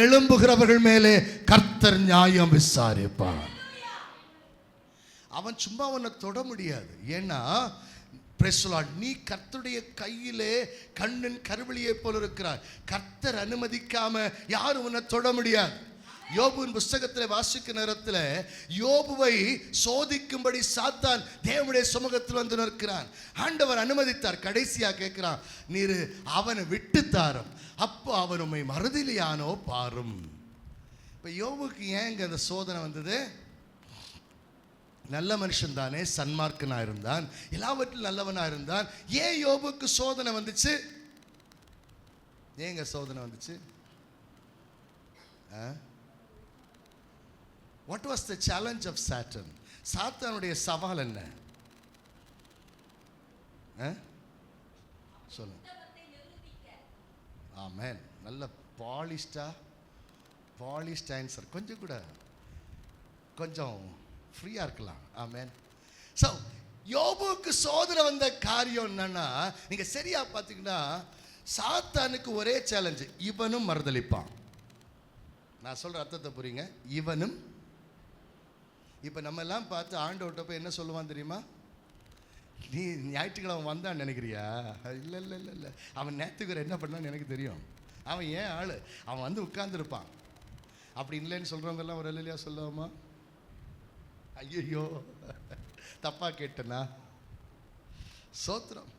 எழும்புகிறவர்கள் மேலே கர்த்தர் நியாயம் விசாரிப்பான். அவன் சும்மா அவனை தொட முடியாது. ஏன்னா நீ கர்த்தருடைய கையிலே கண்ணின் கருவிழியை போல இருக்கிறார். கர்த்தர் அனுமதிக்காம யாரும் உன்னை தொட முடியாது. யோபுவின் புஸ்தகத்தில் வாசிக்கிற நேரத்தில் யோபுவை சோதிக்கும்படி சாத்தான் தேவனுடைய சமூகத்தில் வந்து நிற்கிறான். ஆண்டவர் அனுமதித்தார். கடைசியா கேட்கிறான், நீர் அவனை விட்டு தாரும், அப்போ அவன் உம்மை மறுதலியானோ பாரும். இப்போ யோபுக்கு ஏங்க அந்த சோதனை வந்தது? நல்ல மனுஷன் தானே, சன்மார்க்கனா இருந்தான், எல்லாவற்றிலும் நல்லவனா இருந்தான். ஏன் யோபுக்கு சோதனை வந்துச்சு? ஏங்க சோதனை வந்துச்சு? What was the challenge of Satan? சாத்தானுடைய சவால் என்ன? சொல்லுங்க. ஆமென். நல்ல பாலிஷ்ட் ஆன்சர். கொஞ்சம் ஃப்ரீயா இருக்கலாம். ஆமென். ஸோ யோபுக்கு சோதனை வந்த காரியம் என்னன்னா, நீங்க சரியா பார்த்தீங்கன்னா சாத்தானுக்கு ஒரே சேலஞ்சு, இவனும் மறுதலிப்பான். நான் சொல்ற அர்த்தத்தை புரியுங்க. இவனும். இப்போ நம்ம எல்லாம் பார்த்து ஆண்டவர்கிட்ட போய் என்ன சொல்லுவான் தெரியுமா? நீ ஞாயிற்றுக்கிழமை வந்தான்னு நினைக்கிறியா? இல்லை இல்லை இல்லை இல்லை, அவன் நேற்றுக்கு என்ன பண்ணான்னு எனக்கு தெரியும். அவன் ஏன் ஆள், அவன் வந்து உட்கார்ந்துருப்பான். அப்படி இல்லைன்னு சொல்கிறவங்கெல்லாம் ஒரு இல்லையா சொல்லுவோமா? ஐயோ தப்பா கேட்டனா? சோத்திரம்.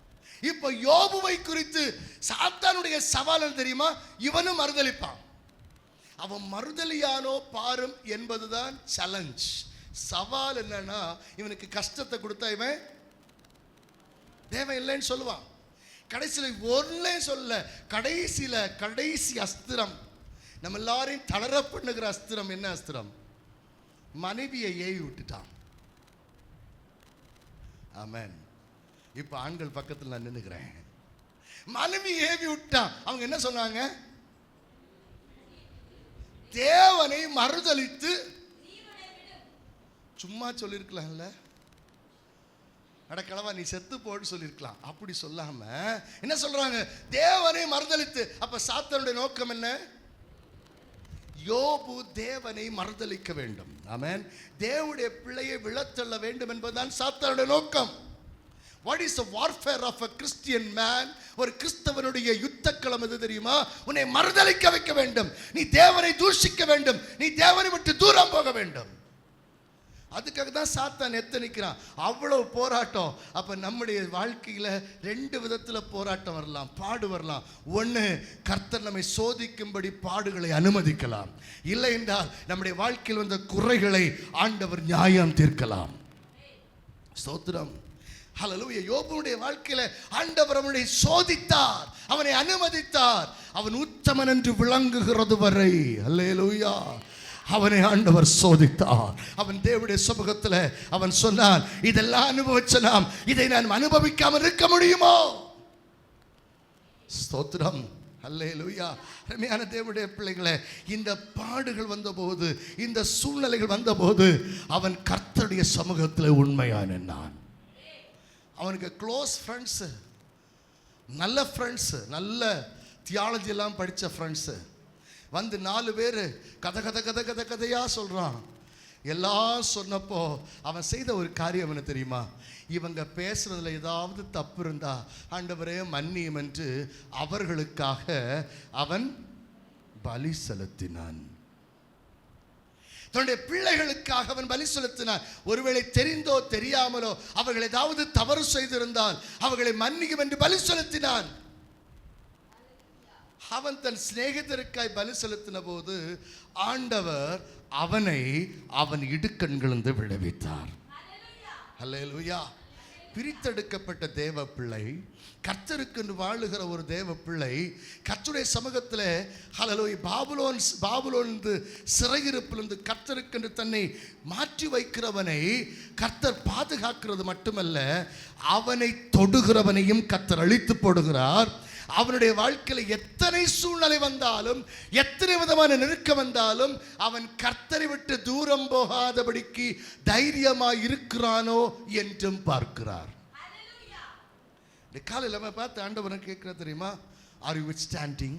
இப்போ யோபுவை குறித்து சாத்தானுடைய சவால் தெரியுமா? இவனும் மறுதலிப்பான். அவன் மறுதலியானோ பாரும் என்பதுதான் சேலஞ்ச். சவால் என்னன்னா, இவனுக்கு கஷ்டத்தை கொடுத்தா இவன் தேவன் இல்லைன்னு சொல்லுவான். கடைசியில் ஒன்னே சொல்ல, கடைசி அஸ்திரம், நம்ம எல்லாரையும் தளர பண்ணுகிற அஸ்திரம் என்ன அஸ்திரம்? மனைவியை ஏவி விட்டுட்டான். ஆமென். இப்ப ஆண்கள் பக்கத்தில் நான் நின்னுக்கிறேன். மனைவி ஏவி விட்டான். அவங்க என்ன சொன்னாங்க? தேவனை மறுதலித்து. சும்மா சொல்லிருக்கலாம்ல, அடக்கலவா நீ செத்து போன்னு சொல்லிருக்கலாம். அப்படி சொல்லாம என்ன சொல்றாங்க? தேவனை மறுதலித்து. அப்ப சாத்தானுடைய நோக்கம் என்ன? யோபு தேவனை மறுதலிக்க வேண்டும். ஆமென். தேவனுடைய பிள்ளையை விழத்தள்ள வேண்டும் என்பதுதான் சாத்தானுடைய நோக்கம். What is the warfare of a Christian man? ஒரு கிறிஸ்தவனுடைய யுத்தக்களம் எது தெரியுமா? உன்னை மறுதலிக்க வைக்க வேண்டும், நீ தேவனை தூஷிக்க வேண்டும், நீ தேவனை விட்டு தூரம் போக வேண்டும். அதுக்காக தான் சாத்தான் எத்தனிக்கிறான். அவ்வளவு போராட்டம். அப்ப நம்முடைய வாழ்க்கையில ரெண்டு விதத்துல போராட்டம் வரலாம், பாடு வரலாம். ஒன்று, கர்த்தர் நம்மை சோதிக்கும்படி பாடுகளை அனுமதிக்கலாம். இல்லை என்றால் நம்முடைய வாழ்க்கையில் வந்த குறைகளை ஆண்டவர் நியாயம் தீர்க்கலாம். ஸ்தோத்திரம். ஹல்லேலூயா. யோபுடைய வாழ்க்கையில ஆண்டவர் அவனை சோதித்தார், அவனை அனுமதித்தார். அவன் உத்தமன் என்று விளங்குகிறது வரை. ஹல்லேலூயா. அவனை ஆண்டவர் சோதித்தார். அவன் தேவனுடைய சமூகத்தில் அவன் சொன்னான், இதெல்லாம் அனுபவிச்ச நாம் இதை நான் அனுபவிக்காமல் இருக்க முடியுமோ? ஸ்தோத்திரம். அல்லேலூயா. அருமையான தேவனுடைய பிள்ளைகளே, இந்த பாடுகள் வந்தபோது, இந்த சூழ்நிலைகள் வந்தபோது அவன் கர்த்தருடைய சமூகத்தில் உண்மையான நான். அவனுக்கு க்ளோஸ் ஃப்ரெண்ட்ஸு, நல்ல ஃப்ரெண்ட்ஸு, நல்ல தியாலஜி எல்லாம் படித்த ஃப்ரெண்ட்ஸு வந்து 4 பேர் கதையா சொல்கிறான். எல்லாம் சொன்னப்போ அவன் செய்த ஒரு காரியம் என்ன தெரியுமா? இவங்க பேசுறதுல ஏதாவது தப்பு இருந்தா ஆண்டவரே மன்னியும் என்று அவர்களுக்காக அவன் பலி செலுத்தினான். தன்னுடைய பிள்ளைகளுக்காக அவன் பலி செலுத்தினான். ஒருவேளை தெரிந்தோ தெரியாமலோ அவர்கள் ஏதாவது தவறு செய்திருந்தால் அவர்களை மன்னிக்கும் என்று பலி செலுத்தினான். அவன் தன் சிநேகிதருக்காய் பலி செலுத்தின போது ஆண்டவர் அவனை அவன் இடுக்கண்களிலிருந்து விடுவித்தார். அல்லேலூயா. பிரித்தெடுக்கப்பட்ட தேவ பிள்ளை, கர்த்தருக்கு வாழுகிற ஒரு தேவ பிள்ளை, கர்த்தருடைய சமூகத்தில் ஹல்லேலூயா பாபிலோன் சிறையிருப்பிலிருந்து கர்த்தருக்கு தன்னை மாற்றி வைக்கிறவனை கர்த்தர் பாதுகாக்கிறது மட்டுமல்ல, அவனை தொடுகிறவனையும் கர்த்தர் அழித்து போடுகிறார். அவனுடைய வாழ்க்கையில் எத்தனை சூழ்நிலை வந்தாலும், எத்தனை விதமான நெருக்கம் வந்தாலும் அவன் கர்த்தரை விட்டு தூரம் போகாதபடிக்கு தைரியமாய் இருக்கிறானோ என்றும் பார்க்கிறார். காலையில் நம்ம பார்த்து ஆண்டவனை கேட்கிற தெரியுமா? Are you withstanding?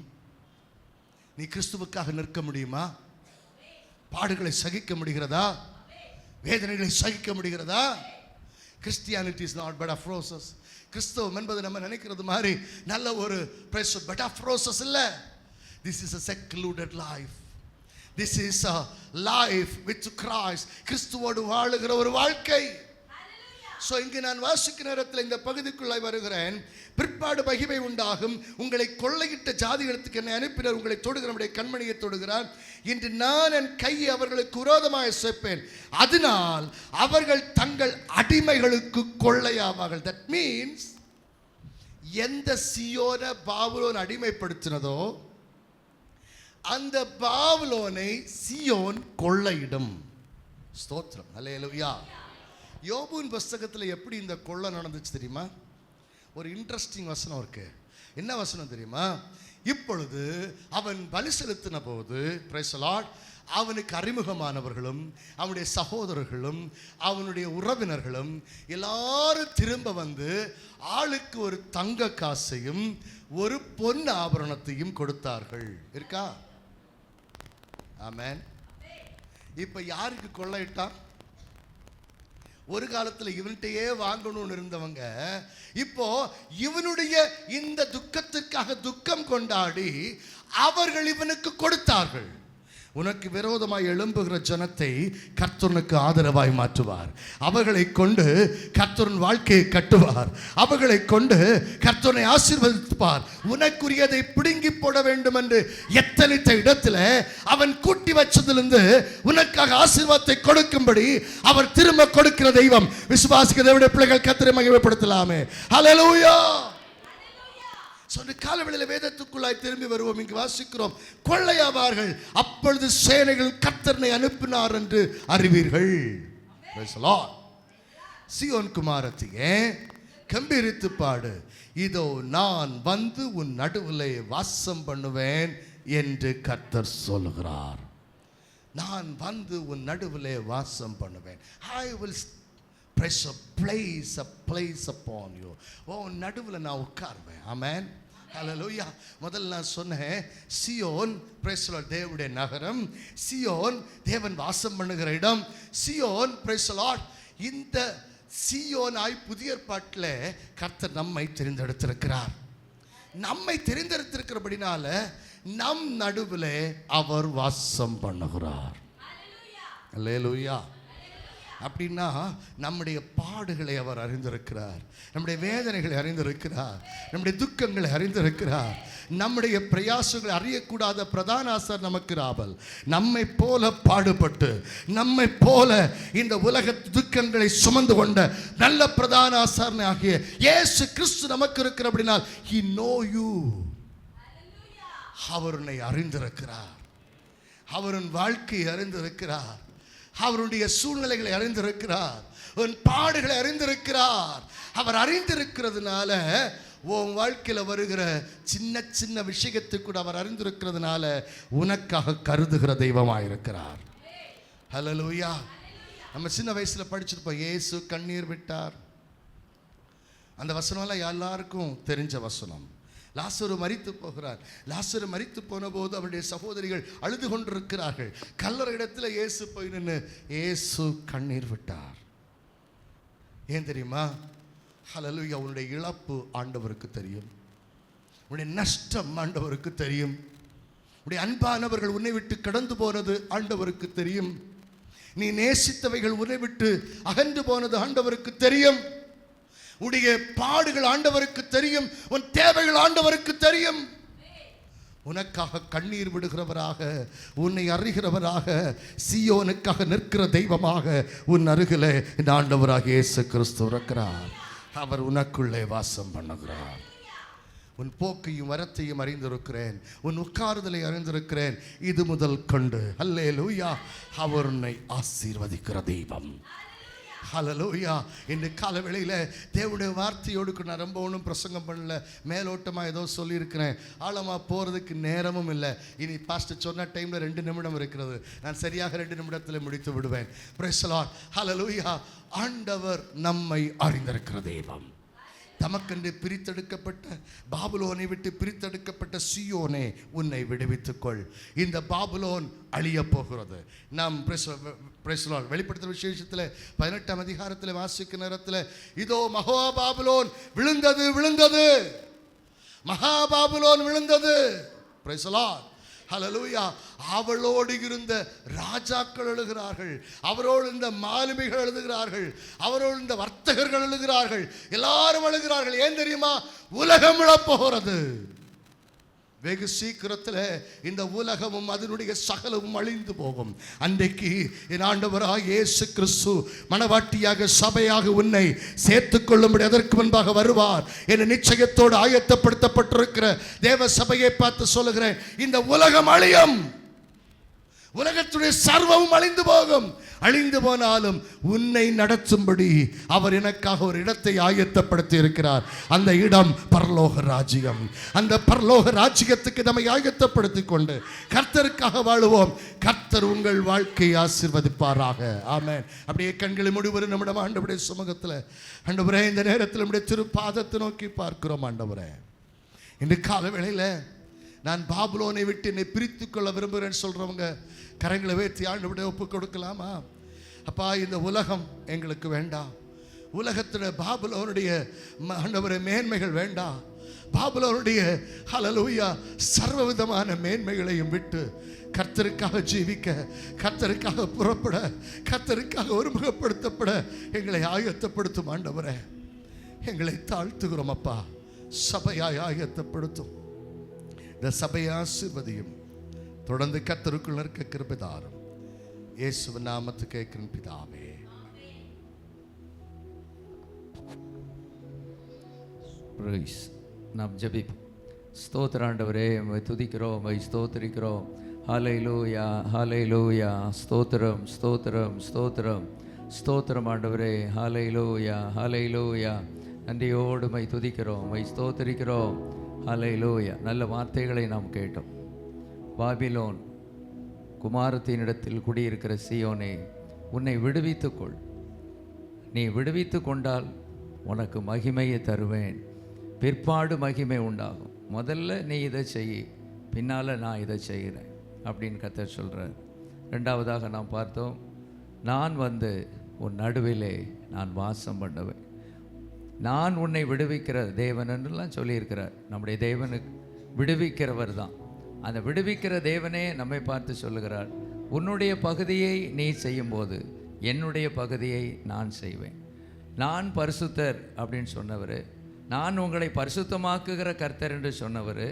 நீ கிறிஸ்துவுக்காக நிற்க முடியுமா? பாடுகளை சகிக்க முடிகிறதா? வேதனைகளை சகிக்க முடிகிறதா? Christianity is not bed of roses. கிறிஸ்தவம் என்பது நம்ம நினைக்கிறது மாதிரி நல்ல ஒரு bed of roses இல்லை. This is a secluded life. This is a life with Christ. கிறிஸ்துவோடு வாழுகிற ஒரு வாழ்க்கை. ஸோ இங்கு நான் வாசிக்கிற நேரத்தில் இந்த பகுதிக்குள்ளே வருகிறேன். பிற்பாடு மகிமை உண்டாகும், உங்களை கொள்ளையிட்ட ஜாதிகளுக்கு என்னை அனுப்பினர், உங்களை தொடுகிற நம்முடைய கண்மணியை தொடுகிறார். இன்று நான் என் கையை அவர்களுக்கு விரோதமாக சேர்ப்பேன், அதனால் அவர்கள் தங்கள் அடிமைகளுக்கு கொள்ளையாவார்கள். தட் மீன்ஸ் எந்த சீயோனை பாபிலோன் அடிமைப்படுத்தினதோ அந்த பாபிலோனை சீயோன் கொள்ளையிடும். ஸ்தோத்திரம், அல்லேலூயா. யோபுவின் புஸ்தகத்தில் எப்படி இந்த கொள்ளை நடந்துச்சு தெரியுமா? ஒரு இன்ட்ரெஸ்டிங் வசனம் இருக்கு. என்ன வசனம் தெரியுமா? இப்பொழுது அவன் பலி செலுத்தின போது, பிரைஸ் தி லார்ட், அவனுக்கு அறிமுகமானவர்களும் அவனுடைய சகோதரர்களும் அவனுடைய உறவினர்களும் எல்லாரும் திரும்ப வந்து ஆளுக்கு ஒரு தங்க காசையும் ஒரு பொன் ஆபரணத்தையும் கொடுத்தார்கள். இருக்கா? ஆமென். இப்ப யாருக்கு கொள்ளையிட்டான்? ஒரு காலத்தில் இவன்கிட்டயே வாங்கணும்னு இருந்தவங்க இப்போ இவனுடைய இந்த துக்கத்திற்காக துக்கம் கொண்டாடி அவர்கள் இவனுக்கு கொடுத்தார்கள். உனக்கு விரோதமாய் எழும்புகிற ஜனத்தை கர்த்தருக்கு ஆதரவாய் மாற்றுவார். அவர்களை கொண்டு கர்த்தரின் வாழ்க்கையை கட்டுவார். அவர்களை கொண்டு கர்த்தரை ஆசீர்வதிப்பார். உனக்குரியதை பிடுங்கி போட வேண்டும் என்று எத்தனித்த இடத்துல அவன் கூட்டி வச்சதிலிருந்து உனக்காக ஆசீர்வாதத்தை கொடுக்கும்படி அவர் திரும்ப கொடுக்கிற தெய்வம். விசுவாசிக்கிற தேவனுடைய பிள்ளைகள் கர்த்தரை மகிமைப்படுத்தலாமே. ஹல்லேலூயா. காலவெளியில் வேதத்துக்குள்ளாய் திரும்பி வருவோம். இங்கு வாசிக்கிறோம், கொள்ளையாவார்கள், அப்பொழுது சேனைகள் கர்த்தரை அனுப்பினார் என்று அறிவீர்கள். சீயோன் குமாரத்தியே கம்பீரித்து பாடு, இதோ நான் வந்து உன் நடுவிலே வாசம் பண்ணுவேன் என்று கர்த்தர் சொல்லுகிறார். நான் வந்து உன் நடுவிலே வாசம் பண்ணுவேன். I will press a place upon you. உன் நடுவில் நான் உட்காருவேன். ஆமென், ஹல்லேலூயா. முதல்ல நான் சொன்னேன், சியோன் பிரைஸ் தி லார்ட் தேவனுடைய நகரம், சியோன் தேவன் வாசம் பண்ணுகிற இடம், சியோன் பிரைஸ் தி லார்ட். இந்த சியோனாய் புதிய ஏற்பாட்டில் கர்த்தர் நம்மை தெரிந்தெடுத்திருக்கிறார். நம்மை தெரிந்தெடுத்திருக்கிறபடினால நம் நடுவிலே அவர் வாசம் பண்ணுகிறார். அல்லேலூயா. அப்படின்னா நம்முடைய பாடுகளை அவர் அறிந்திருக்கிறார், நம்முடைய வேதனைகளை அறிந்திருக்கிறார், நம்முடைய துக்கங்களை அறிந்திருக்கிறார். நம்முடைய பிரயாசங்களை அறியக்கூடாத பிரதான ஆசார் நமக்கு ராபல். நம்மை போல பாடுபட்டு நம்மை போல இந்த உலக துக்கங்களை சுமந்து கொண்ட நல்ல பிரதான ஆசாரனை ஆகிய இயேசு கிறிஸ்து நமக்கு இருக்கிற அப்படினால் he know you. அவர் உன்னை அறிந்திருக்கிறார், அவரின் வாழ்க்கையை அறிந்திருக்கிறார், அவருடைய சூழ்நிலைகளை அறிந்திருக்கிறார், உன் பாடுகளை அறிந்திருக்கிறார். அவர் அறிந்திருக்கிறதுனால உன் வாழ்க்கையில் வருகிற சின்ன சின்ன விஷயத்தை கூட அவர் அறிந்திருக்கிறதுனால உனக்காக கருதுகிற தெய்வமாயிருக்கிறார். ஹல்லேலூயா. நம்ம சின்ன வயசுல படிச்சிருப்போம், இயேசு கண்ணீர் விட்டார். அந்த வசனம்லாம் எல்லாருக்கும் தெரிஞ்ச வசனம். லாசரு மரித்து போகிறார். லாசரு மரித்து போன போது அவருடைய சகோதரிகள் அழுது கொண்டிருக்கிறார்கள். கல்லறை இடத்துல இயேசு போய் நின்று இயேசு கண்ணீர் விட்டார். ஏன் தெரியுமா? ஹல்லேலூயா. உன்னுடைய இழப்பு ஆண்டவருக்கு தெரியும், உன்னுடைய நஷ்டம் ஆண்டவருக்கு தெரியும், உன்னுடைய அன்பானவர்கள் உன்னை விட்டு கடந்து போனது ஆண்டவருக்கு தெரியும், நீ நேசித்தவைகள் உன்னை விட்டு அகன்று போனது ஆண்டவருக்கு தெரியும், உடைய பாடுகள் ஆண்டவருக்கு தெரியும், உன் தேவைகள் ஆண்டவருக்கு தெரியும். உனக்காக கண்ணீர் விடுகிறவராக, உன்னை அறிகிறவராக, சீயோனுக்காக நிற்கிற தெய்வமாக உன் அருகிலே இந்த ஆண்டவராக இயேசு கிறிஸ்து இருக்கிறார். அவர் உனக்குள்ளே வாசம் பண்ணுகிறார். உன் போக்கையும் வரத்தையும் அறிந்திருக்கிறேன், உன் உட்காருதலை அறிந்திருக்கிறேன். இது முதல் கொண்டு அல்லேலூயா அவர் உன்னை ஆசீர்வதிக்கிற தெய்வம். ஹல்லேலூயா. இந்த காலவேளையில் தேவனுடைய வார்த்தையோடு நான் ரொம்ப ஒன்றும் பிரசங்கம் பண்ணல, மேலோட்டமாக ஏதோ சொல்லியிருக்கிறேன், ஆழமாக போகிறதுக்கு நேரமும் இல்லை. இனி பாஸ்டர் சொன்ன டைமில் 2 நிமிடம் இருக்கிறது, நான் சரியாக 2 நிமிடத்தில் முடித்து விடுவேன். Praise the lord. ஹல்லேலூயா. ஆண்டவர் நம்மை அறிந்திருக்கிற தெய்வம். தமக்கென்று பிரித்தெடுக்கப்பட்ட பாபிலோனை விட்டு பிரித்தெடுக்கப்பட்ட சீயோனே உன்னை விடுவித்துக்கொள். இந்த பாபிலோன் அழிய போகிறது. நாம் வெளிப்படுத்துகிற விசேஷத்தில் 18ஆம் அதிகாரத்தில் வாசிக்க நேரத்தில் இதோ மகா பாபிலோன் விழுந்தது, விழுந்தது, மகா பாபிலோன் விழுந்தது. Praise the lord. ஹல்லேலூயா. அவளோடு இருந்த ராஜாக்கள் எழுகிறார்கள், அவரோடு இருந்த மாலுமிகள் எழுதுகிறார்கள், அவரோடு இருந்த வர்த்தகர்கள் எழுதுகிறார்கள், எல்லாரும் எழுகிறார்கள். ஏன் தெரியுமா? உலகம் இழப்போகிறது. வெகு சீக்கிரத்தில் இந்த உலகமும் அதனுடைய சகலமும் அழிந்து போகும். அன்றைக்கு என் ஆண்டவராக இயேசு கிறிஸ்து மணவாட்டியாக சபையாக உன்னை சேர்த்துக் கொள்ளும்படி அதற்கு முன்பாக வருவார் என்ற நிச்சயத்தோடு ஆயத்தப்படுத்தப்பட்டிருக்கிற தேவ சபையை பார்த்து சொல்லுகிறேன், இந்த உலகம் அழியும், உலகத்துடைய சர்வமும் அழிந்து போகும். அழிந்து போனாலும் உன்னை நடத்தும்படி அவர் எனக்காக ஒரு இடத்தை ஆயத்தப்படுத்தி இருக்கிறார். அந்த இடம் பரலோக ராஜ்யம். அந்த பரலோக ராஜ்யத்துக்கு நம்மை ஆயத்தப்படுத்தி கொண்டு கர்த்தருக்காக வாழுவோம். கர்த்தர் உங்கள் வாழ்க்கையை ஆசீர்வதிப்பாராக. ஆமென். அப்படியே கண்களை முடிவரும் நம்முடைய ஆண்டவருடைய சமூகத்தில் ஆண்டவரே, இந்த நேரத்தில் நம்முடைய திருப்பாதத்தை நோக்கி பார்க்கிறோம். ஆண்டவரே, இன்று கால வேளையில் நான் பாபிலோனை விட்டு என்னை பிரித்து கொள்ள விரும்புகிறேன்னு சொல்கிறவங்க கரங்களை வைத்து ஆண்டவருடைய ஒப்பு கொடுக்கலாமா? அப்பா, இந்த உலகம் எங்களுக்கு வேண்டாம். உலகத்தில் பாபிலோனுடைய ஆண்டவருடைய மேன்மைகள் வேண்டாம். பாபிலோனுடைய ஹல்லேலூயா சர்வ விதமான மேன்மைகளையும் விட்டு கர்த்தருக்காக ஜீவிக்க, கர்த்தருக்காக புறப்பட, கர்த்தருக்காக ஒருமுகப்படுத்தப்பட எங்களை ஆயத்தப்படுத்தும். ஆண்டவரே, எங்களை தாழ்த்துகிறோம். அப்பா, சபையாய் ஆயத்தப்படுத்தும். இந்த சபையை ஆசீர்வதியும். தொடர்ந்து கர்த்தருக்குள் இருக்க கிருபை தாரும். இயேசுவின் நாமத்துக்கு கேட்கிறேன் பிதாவே. பிரைஸ். நாம் ஜெபிப்போம். ஸ்தோத்திர ஆண்டவரே, உம்மை துதிக்கிறோம், உம்மை ஸ்தோத்திரிக்கிறோம். ஹல்லேலூயா, ஹல்லேலூயா. ஸ்தோத்திரம், ஸ்தோத்திரம், ஸ்தோத்திரம், ஸ்தோத்திரம் ஆண்டவரே. ஹல்லேலூயா, ஹல்லேலூயா. நன்றியோடு உம்மை துதிக்கிறோம், உம்மை ஸ்தோத்திரிக்கிறோம். ஹல்லேலூயா. நல்ல வார்த்தைகளை நாம் கேட்டோம். பாபிலோன் குமாரத்தினிடத்தில் குடியிருக்கிற சீயோனே, உன்னை விடுவித்துக்கொள். நீ விடுவித்து கொண்டால் உனக்கு மகிமையை தருவேன். பிற்பாடு மகிமை உண்டாகும். முதல்ல நீ இதை செய், பின்னால் நான் இதை செய்கிறேன் அப்படின்னு கர்த்தர் சொல்கிறார். ரெண்டாவதாக நாம் பார்த்தோம், நான் வந்து உன் நடுவிலே நான் வாசம் பண்ணுவேன். நான் உன்னை விடுவிக்கிற தேவன் என்றெல்லாம் சொல்லியிருக்கிறார். நம்முடைய தேவனுக்கு விடுவிக்கிறவர் தான். அந்த விடுவிக்கிற தேவனே நம்மை பார்த்து சொல்லுகிறார், உன்னுடைய பகுதியை நீ செய்யும்போது என்னுடைய பகுதியை நான் செய்வேன். நான் பரிசுத்தர் அப்படின்னு சொன்னவர், நான் உங்களை பரிசுத்தமாக்குகிற கர்த்தர் என்று சொன்னவர்,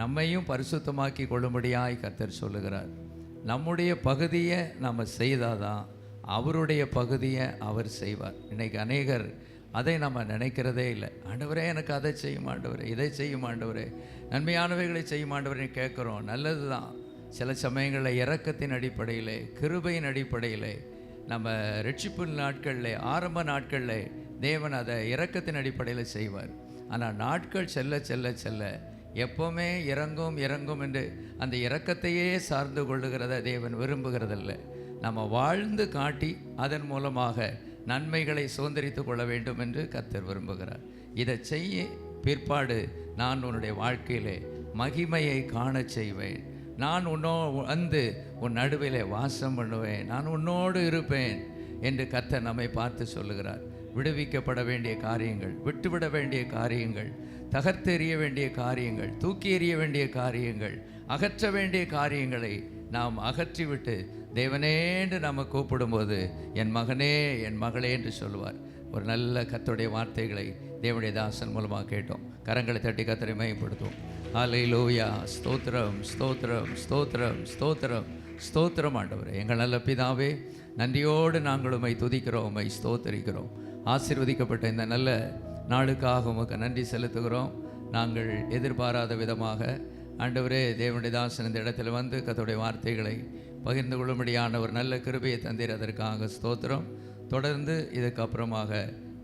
நம்மையும் பரிசுத்தமாக்கி கொள்ளும்படியாய் கர்த்தர் சொல்லுகிறார். நம்முடைய பகுதியை நம்ம செய்தாதான் அவருடைய பகுதியை அவர் செய்வார். இன்றைக்கி அநேகர் அதை நம்ம நினைக்கிறதே இல்லை. ஆண்டவரே, எனக்கு அதை செய்யும் ஆண்டவரே, இதை செய்யும் ஆண்டவரே, நன்மையானவைகளை செய்யும் ஆண்டவரே கேட்குறோம். நல்லது தான். சில சமயங்களில் இரக்கத்தின் அடிப்படையில், கிருபையின் அடிப்படையில், நம்ம ரட்சிப்பு நாட்களில், ஆரம்ப நாட்களில் தேவன் அதை இரக்கத்தின் அடிப்படையில் செய்வார். ஆனால் நாட்கள் செல்ல செல்ல செல்ல எப்போவுமே இறங்கும் இறங்கும் என்று அந்த இரக்கத்தையே சார்ந்து கொள்ளுகிறத தேவன் விரும்புகிறதில்ல. நம்ம வாழ்ந்து காட்டி அதன் மூலமாக நன்மைகளை சுதந்திரித்து கொள்ள வேண்டும் என்று கர்த்தர் விரும்புகிறார். இதை செய்ய பிற்பாடு நான் உன்னுடைய வாழ்க்கையிலே மகிமையை காண செய்வேன். நான் வந்து உன் நடுவிலே வாசம் பண்ணுவேன், நான் உன்னோடு இருப்பேன் என்று கர்த்தர் நம்மை பார்த்து சொல்லுகிறார். விடுவிக்கப்பட வேண்டிய காரியங்கள், விட்டுவிட வேண்டிய காரியங்கள், தகர்த்தெறிய வேண்டிய காரியங்கள், தூக்கி எறிய வேண்டிய காரியங்கள், அகற்ற வேண்டிய காரியங்களை நாம் அகற்றிவிட்டு தேவனேன்று நாம் கூப்பிடும்போது என் மகனே, என் மகளே என்று சொல்லுவார். ஒரு நல்ல கர்த்தருடைய வார்த்தைகளை தேவனுடைய தாசன் மூலமாக கேட்டோம். கரங்களை தட்டி கர்த்தரை மகிமைப்படுத்துவோம். ஹல்லேலூயா. ஸ்தோத்திரம், ஸ்தோத்திரம், ஸ்தோத்திரம், ஸ்தோத்திரம், ஸ்தோத்திரம் ஆண்டவரே. எங்கள் நல்ல பிதாவே, நன்றியோடு நாங்கள் உம்மை துதிக்கிறோம், உம்மை ஸ்தோத்தரிக்கிறோம். ஆசீர்வதிக்கப்பட்ட இந்த நல்ல நாளுக்காக உமக்கு நன்றி செலுத்துகிறோம். நாங்கள் எதிர்பாராத விதமாக ஆண்டவரே, தேவனுடைய தாசன் இந்த இடத்துல வந்து கர்த்தருடைய வார்த்தைகளை பகிர்ந்து கொள்ளும்படியான ஒரு நல்ல கிருபையை தந்தீர், அதற்காக ஸ்தோத்திரம். தொடர்ந்து இதுக்கப்புறமாக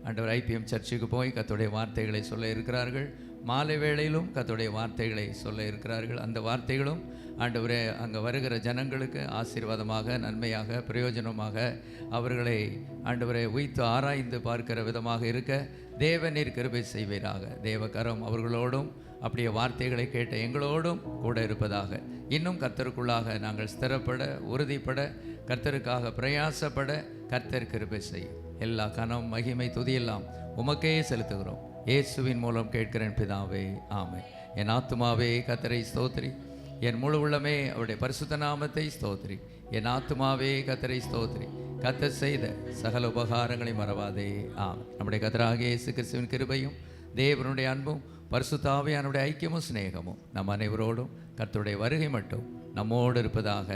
ஆண்டவர் ஐபிஎம் சர்ச்சுக்கு போய் கர்த்தருடைய வார்த்தைகளை சொல்ல இருக்கிறார்கள். மாலை வேளையிலும் கர்த்தருடைய வார்த்தைகளை சொல்ல இருக்கிறார்கள். அந்த வார்த்தைகளும் ஆண்டவரே அங்கே வருகிற ஜனங்களுக்கு ஆசீர்வாதமாக, நன்மையாக, பிரயோஜனமாக அவர்களை ஆண்டவரை உய்த்து ஆராய்ந்து பார்க்கிற விதமாக இருக்க தேவநீர் கிருபை செய்வீராக. தேவகரம் அவர்களோடும் அப்படியே வார்த்தைகளை கேட்ட எங்களோடும் கூட இருப்பதாக. இன்னும் கர்த்தருக்குள்ளாக நாங்கள் ஸ்திரப்பட, உறுதிப்பட, கர்த்தருக்காக பிரயாசப்பட கர்த்தர் கிருபை செய்யும். எல்லா கனம், மகிமை, துதியெல்லாம் உமக்கே செலுத்துகிறோம். இயேசுவின் மூலம் கேட்கிறேன் பிதாவே, ஆமென். என் ஆத்துமாவே கர்த்தரை ஸ்தோத்திரி, என் முழு உள்ளமே அவருடைய பரிசுத்த நாமத்தை ஸ்தோத்திரி. என் ஆத்துமாவே கர்த்தரை ஸ்தோத்திரி. கர்த்தர் செய்த சகல உபகாரங்களை மறவாதே. நம்முடைய கர்த்தராகிய இயேசு கிறிஸ்துவின் கிருபையும் தேவனுடைய அன்பும் பரிசுத்த ஆவியானவருடைய ஐக்கியமும் சிநேகமும் நம் அனைவரோடும் கர்த்தருடைய வருகை மட்டும் நம்மோடு இருப்பதாக.